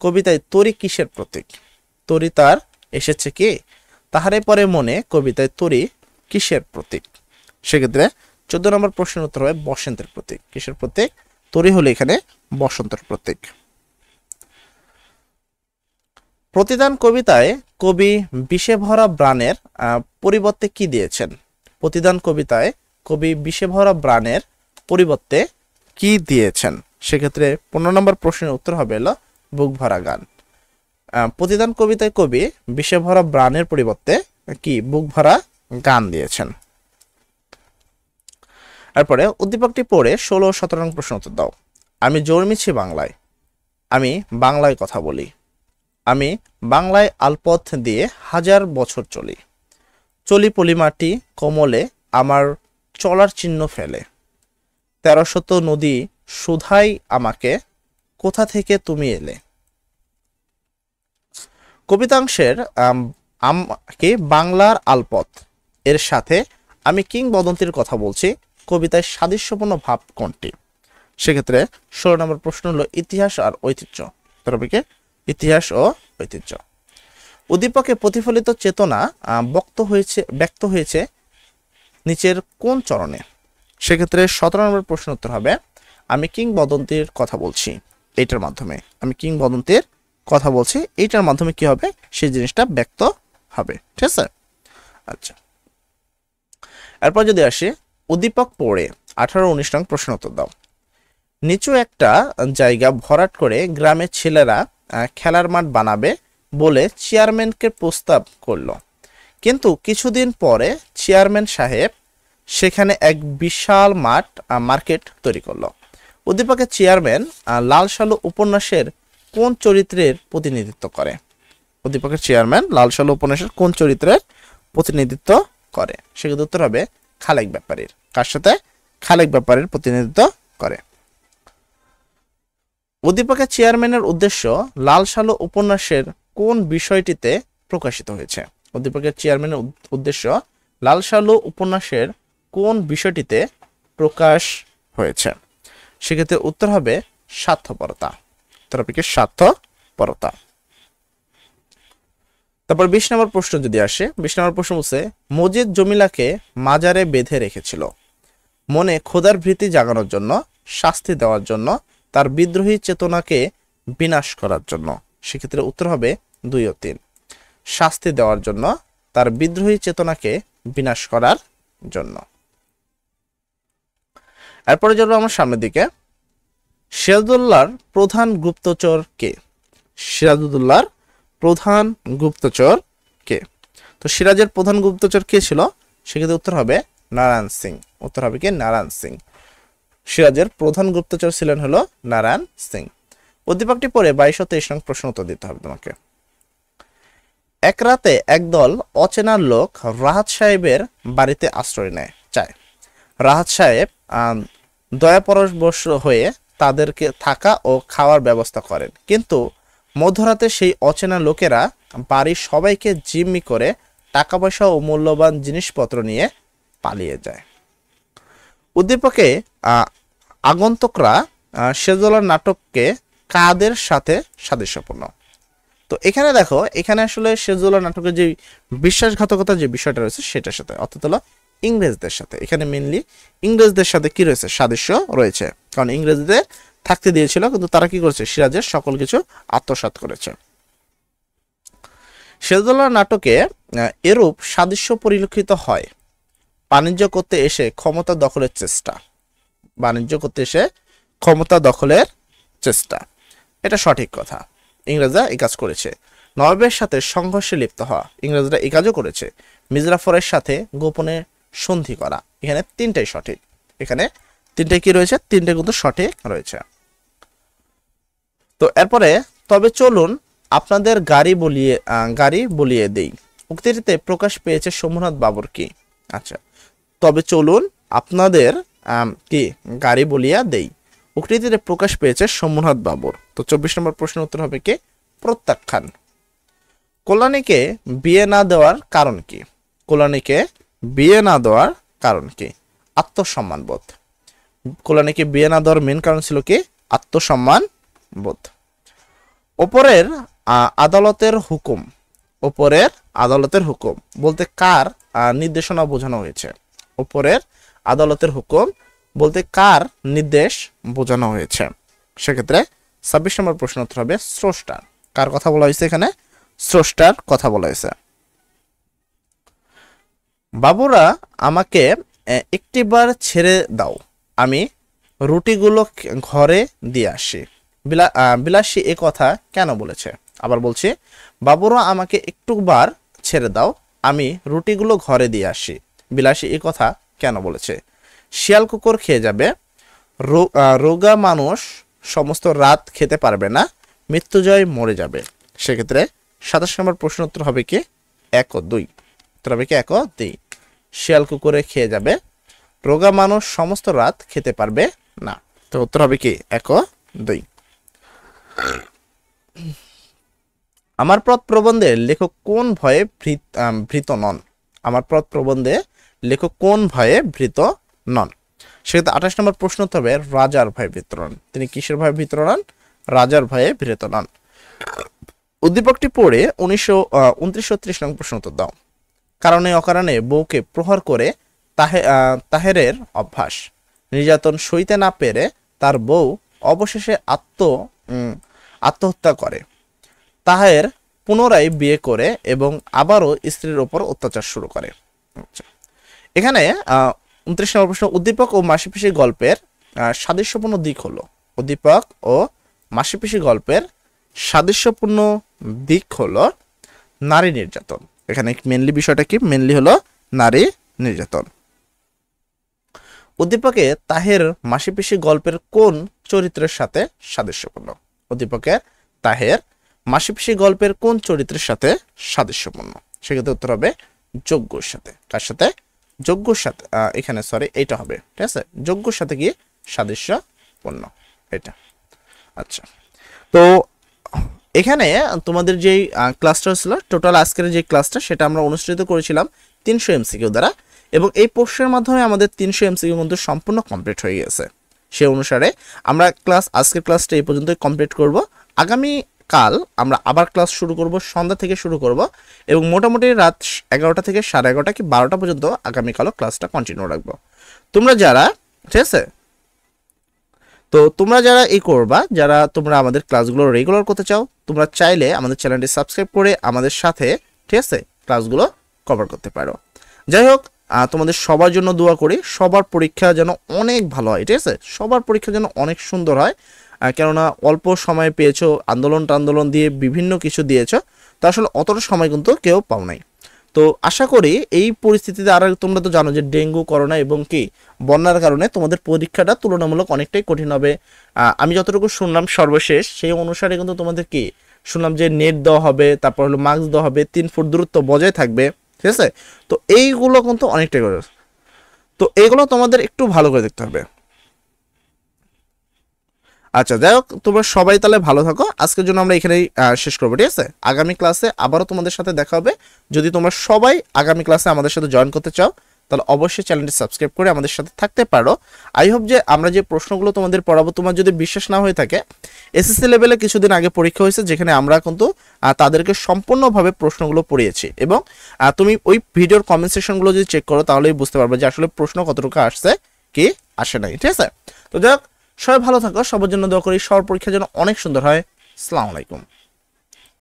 কবিতায় তরি কিসের প্রতীক? তরি তার এসেছে কি তাহারাই পরে মনে কবিতায় তরি কিসের প্রতীক? সেক্ষেত্রে 14 নম্বর প্রশ্নের উত্তর হবে বসন্তের প্রতীক। কিসের প্রতীক? তরি হলো এখানে বসন্তের প্রতীক। প্রতিদান কবিতায় কবি বিষে ভরা ব্রাণের পরিবর্তে কি দিয়েছেন? প্রতিদান কবিতায় কবি বিষে ভরা প্রাণের পরিবর্তে কি দিয়েছেন? সেক্ষেত্রে 15 নম্বর প্রশ্নের উত্তর হবে হলো বুক ভরা গান। প্রতিদান কবিতায় কবি বিষে ভরা প্রাণের পরিবর্তে কি বুক ভরা গান দিয়েছেন। এরপরে উদ্দীপকটি পড়ে 16 ও 17 নং প্রশ্ন উত্তর দাও। আমি জন্মেছি বাংলায়, আমি বাংলায় কথা বলি, আমি বাংলায় আলপথ দিয়ে হাজার বছর চলি, চলি পলিমাটি কমলে আমার চলার চিহ্ন ফেলে, 13শত নদী সুধাই আমাকে, কোথা থেকে তুমি এলে। কবিতাংশের কি বাংলার আলপথ এর সাথে আমি কিংবদন্তির কথা বলছি, কবিতায় সাদৃশ্যপূর্ণ ভাব কোনটি? সেক্ষেত্রে 16 নম্বর প্রশ্ন হলো ইতিহাস আর ঐতিহ্য। তরফে ইতিহাস ও ঐতিহ্য। উদ্দীপকে প্রতিফলিত চেতনা ব্যক্ত হয়েছে নিচের কোন চরণে? সেক্ষেত্রে 17 নম্বর প্রশ্ন উত্তর হবে আমি কিংবদন্তির কথা বলছি, এইটার মাধ্যমে আমি কিংবদন্তির কথা বলছি, এইটার মাধ্যমে কি হবে সেই জিনিসটা ব্যক্ত হবে। ঠিক আছে, আচ্ছা। এরপর যদি আসি উদ্দীপক পড়ে 18-19 নং প্রশ্ন উত্তর দাও। নিচু একটা জায়গা ভরাট করে গ্রামের ছেলেরা খেলার মাঠ বানাবে বলে চেয়ারম্যানকে প্রস্তাব করলো, কিন্তু কিছুদিন পরে চেয়ারম্যান সাহেব সেখানে এক বিশাল মার্কেট তৈরি করলো। উদ্দীপকের চেয়ারম্যান লাল সালু উপন্যাসের কোন চরিত্রের প্রতিনিধিত্ব করে? উদ্দীপকের চেয়ারম্যান লাল সালু উপন্যাসের কোন চরিত্রের প্রতিনিধিত্ব করে? সেক্ষেত্রে উত্তর হবে খালেক ব্যাপারীর। কার সাথে? খালেক ব্যাপারীর প্রতিনিধিত্ব করে। উদ্দীপকের চেয়ারম্যানের উদ্দেশ্য লাল সালু উপন্যাসের কোন বিষয়টিতে প্রকাশিত হয়েছে? উদ্দীপকের চেয়ারম্যানের উদ্দেশ্য লাল সালু উপন্যাসের কোন বিষয়টিতে প্রকাশ হয়েছে? সেক্ষেত্রে উত্তর হবে স্বার্থপরতা। উত্তরপেক্ষে স্বার্থপরতা। তারপর 20 নম্বর প্রশ্ন যদি আসে, 20 নম্বর প্রশ্ন বলছে মজিদ জমিলাকে মাজারে বেঁধে রেখেছিল মনে খোদার ভীতি জাগানোর জন্য, শাস্তি দেওয়ার জন্য, তার বিদ্রোহী চেতনাকে বিনাশ করার জন্য। সেক্ষেত্রে উত্তর হবে 2 ও 3। শাস্তি দেওয়ার জন্য, তার বিদ্রোহী চেতনাকে বিনাশ করার জন্য। এরপরে যাবো আমার সামনের দিকে। সিরাজউদ্দৌলার প্রধান গুপ্তচর কে? সিরাজউদ্দৌলার প্রধান গুপ্তচর কে? তো সিরাজের প্রধান গুপ্তচর কে ছিল? সেক্ষেত্রে উত্তর হবে নারায়ণ সিং। উত্তর হবে কি নারায়ণ সিং। সিরাজের প্রধান গুপ্তচর ছিলেন হলো নারায়ণ সিং। উদ্দীপকটি পড়ে 22 ও 23 নং প্রশ্ন উত্তর দিতে হবে তোমাকে। এক রাতে একদল অচেনা লোক রাহাত সাহেবের বাড়িতে আশ্রয় চায়। রাহাত সাহেব দয়াপরবশ হয়ে তাদেরকে থাকা ও খাওয়ার ব্যবস্থা করেন, কিন্তু মধ্যরাতে সেই অচেনা লোকেরা বাড়ির সবাইকে জিম্মি করে টাকা পয়সা ও মূল্যবান জিনিসপত্র নিয়ে পালিয়ে যায়। উদ্দীপকে আগন্তুকরা সিরাজউদ্দৌলার নাটককে কাদের সাথে সাদৃশ্যপূর্ণ? তো এখানে দেখো, এখানে আসলে সিরাজউদ্দৌলার নাটকের যে বিশ্বাসঘাতকতা যে বিষয়টা রয়েছে সেটার সাথে, অর্থাৎ হলো ইংরেজদের সাথে। এখানে মেইনলি ইংরেজদের সাথে কি রয়েছে? সাদৃশ্য রয়েছে, কারণ ইংরেজদের থাকতে দিয়েছিল, কিন্তু তারা কি করেছে? সিরাজের সকল কিছু আত্মসাৎ করেছে। সিরাজউদ্দৌলার নাটকে এরূপ সাদৃশ্য পরিলক্ষিত হয় বাণিজ্য করতে এসে ক্ষমতা দখলের চেষ্টা। বাণিজ্য করতে এসে ক্ষমতা দখলের চেষ্টা, এটা সঠিক কথা। ইংরেজরা এই কাজ করেছে। নবাবের সাথে সংঘর্ষে লিপ্ত হওয়া, ইংরেজরা এই কাজও করেছে। মির্জাফরের সাথে গোপনে সন্ধি করা, এখানে 3টাই সঠিক। এখানে 3টাই কি রয়েছে? 3টে কিন্তু সঠিক রয়েছে। তো এরপরে তবে চলুন আপনাদের গাড়ি বলিয়ে দেই, উক্তিটিতে প্রকাশ পেয়েছে শম্ভুনাথ বাবুর কি? আচ্ছা, তবে চলুন আপনাদের কি গাড়ি বলিয়া দেই, উক্তিটিতে প্রকাশ পেয়েছে শম্ভুনাথ বাবুর। তো 24 নম্বর প্রশ্নের উত্তর হবে কি? প্রত্যাখ্যান। কল্যাণীকে বিয়ে না দেওয়ার কারণ কি? কল্যাণীকে বিয়ে না দেওয়ার কারণ কি? আত্মসম্মান বোধ। কল্যাণীকে বিয়ে না দেওয়ার মেন কারণ ছিল কি? আত্মসম্মান বোধ। ওপরের আদালতের হুকুম, ওপরের আদালতের হুকুম বলতে কার নির্দেশনা বোঝানো হয়েছে? ওপরের আদালতের হুকুম বলতে কার নির্দেশ বোঝানো হয়েছে? সেক্ষেত্রে 26 নম্বর প্রশ্ন উত্তর হবে স্রষ্টার। কার কথা বলা হয়েছে এখানে? স্রষ্টার কথা বলা হয়েছে। বাবুরা আমাকে একটিবার ছেড়ে দাও, আমি রুটিগুলো ঘরে দিয়ে আসি। বিলাসী এ কথা কেন বলেছে? আবার বলছি, বাবুরা আমাকে একটুবার ছেড়ে দাও, আমি রুটিগুলো ঘরে দিয়ে আসি। বিলাসী এ কথা কেন বলেছে? শিয়াল কুকুর খেয়ে যাবে, রোগা মানুষ সমস্ত রাত খেতে পারবে না, মৃত্যুজয় মরে যাবে। সেক্ষেত্রে 27 নম্বর প্রশ্ন উত্তর হবে কি 1 ও 2। উত্তর হবে কি 1 ও 2। শিয়াল কুকুরে খেয়ে যাবে, রোগা মানুষ সমস্ত রাত খেতে পারবে না। তো উত্তর হবে কি 1 ও 2। আমার পথ প্রবন্ধে লেখক কোন ভয়ে ভীত নন? আমার পথ প্রবন্ধে লেখক কোন ভয়ে ভীত নন? সেক্ষেত্রে 28 নম্বর প্রশ্ন উত্তর হবে রাজার ভয়ে ভীত নন। তিনি কিসের ভয়ে ভীত নন? রাজার ভয়ে ভীত নন। উদ্দীপকটি পড়ে 2930 নম্বর প্রশ্ন উত্তর দাও। কারণে অকারণে বউকে প্রহার করে তাহেরের অভ্যাস। নির্যাতন সইতে না পেরে তার বউ অবশেষে আত্মহত্যা করে। তাহের পুনরায় বিয়ে করে এবং আবারও স্ত্রীর উপর অত্যাচার শুরু করে। এখানে 29 নম্বর প্রশ্ন, উদ্দীপক ও মাসিপিসি গল্পের সাদৃশ্যপূর্ণ দিক হলো। উদ্দীপক ও মাসিপিসি গল্পের সাদৃশ্যপূর্ণ দিক হলো নারী নির্যাতন। এখানে মেনলি বিষয়টা কি? মেনলি হলো নারী নির্যাতন। উদ্দীপকে তাহের মাসিপিসি গল্পের কোন চরিত্রের সাথে সাদৃশ্যপূর্ণ? উদ্দীপকের তাহের মাসিপিসি গল্পের কোন চরিত্রের সাথে সাদৃশ্যপূর্ণ? সেক্ষেত্রে উত্তর হবে যজ্ঞর সাথে। কার সাথে? যজ্ঞর সাথে। এখানে সরি এইটা হবে, ঠিক আছে, যজ্ঞর সাথে কি সাদৃশ্যপূর্ণ এটা। আচ্ছা, তো এখানে তোমাদের যেই ক্লাসটা ছিল, টোটাল আজকের যে ক্লাসটা সেটা আমরা অনুষ্ঠিত করেছিলাম 300 এমসিকিউ দ্বারা, এবং এই প্রশ্নের মাধ্যমে আমাদের 300 এমসিকিউ কিন্তু সম্পূর্ণ কমপ্লিট হয়ে গেছে। সেই অনুসারে আমরা আজকের ক্লাসটা এই পর্যন্তই কমপ্লিট করব। আগামী কাল আমরা আবার ক্লাস শুরু করব, সন্ধ্যা থেকে শুরু করব, এবং মোটামুটি রাত 11টা থেকে 11:30 কি 12টা পর্যন্ত আগামীকালও ক্লাসটা কন্টিনিউ রাখবো। তোমরা যারা, ঠিক আছে, তো তোমরা যারা এই করবা, যারা তোমরা আমাদের ক্লাসগুলো রেগুলার করতে চাও, তোমরা চাইলে আমাদের চ্যানেলটি সাবস্ক্রাইব করে আমাদের সাথে, ঠিক আছে, ক্লাসগুলো কভার করতে পারো। যাই হোক, তোমাদের সবার জন্য দোয়া করি, সবার পরীক্ষা যেন অনেক ভালো হয়, ঠিক আছে, সবার পরীক্ষা যেন অনেক সুন্দর হয়। কেননা অল্প সময় পেয়েছো, আন্দোলন দিয়ে বিভিন্ন কিছু দিয়েছো, তো আসলে অতটা সময় কিন্তু কেউ পাও নাই। তো আশা করি এই পরিস্থিতিতে, আর তোমরা তো জানো যে ডেঙ্গু, করোনা এবং কি বন্যার কারণে তোমাদের পরীক্ষাটা তুলনামূলক অনেকটাই কঠিন হবে। আমি যতটুকু শুনলাম সর্বশেষ, সেই অনুসারে কিন্তু তোমাদের কি শুনলাম যে নেট দেওয়া হবে, তারপর হলো মাস্ক দেওয়া হবে, 3 ফুট দূরত্ব বজায় থাকবে, ঠিক আছে। তো এইগুলো কিন্তু অনেকটাই করে, তো এইগুলো তোমাদের একটু ভালো করে দেখতে হবে। আচ্ছা, যাই হোক, তোমরা সবাই তাহলে ভালো থাকো। আজকের জন্য আমরা এখানেই শেষ করবো, ঠিক আছে। আগামী ক্লাসে আবারও তোমাদের সাথে দেখা হবে। যদি তোমরা সবাই আগামী ক্লাসে আমাদের সাথে জয়েন করতে চাও, তাহলে অবশ্যই চ্যানেলটি সাবস্ক্রাইব করে আমাদের সাথে থাকতে পারো। আই হোপ যে আমরা যে প্রশ্নগুলো তোমাদের পড়াবো, তোমার যদি বিশ্বাস না হয়ে থাকে, এসএসসি লেভেলে কিছুদিন আগে পরীক্ষা হয়েছে, যেখানে আমরা কিন্তু তাদেরকে সম্পূর্ণভাবে প্রশ্নগুলো পড়িয়েছি, এবং তুমি ওই ভিডিওর কমেন্ট সেকশনগুলো যদি চেক করো, তাহলেই বুঝতে পারবে যে আসলে প্রশ্ন কতটুকু আসছে কি আসে নাই, ঠিক আছে। তো যাই হোক, সবাই ভালো থাকো, সবার জন্য দোয়া করি, সবার পরীক্ষা যেন অনেক সুন্দর হয়। আসসালামু আলাইকুম।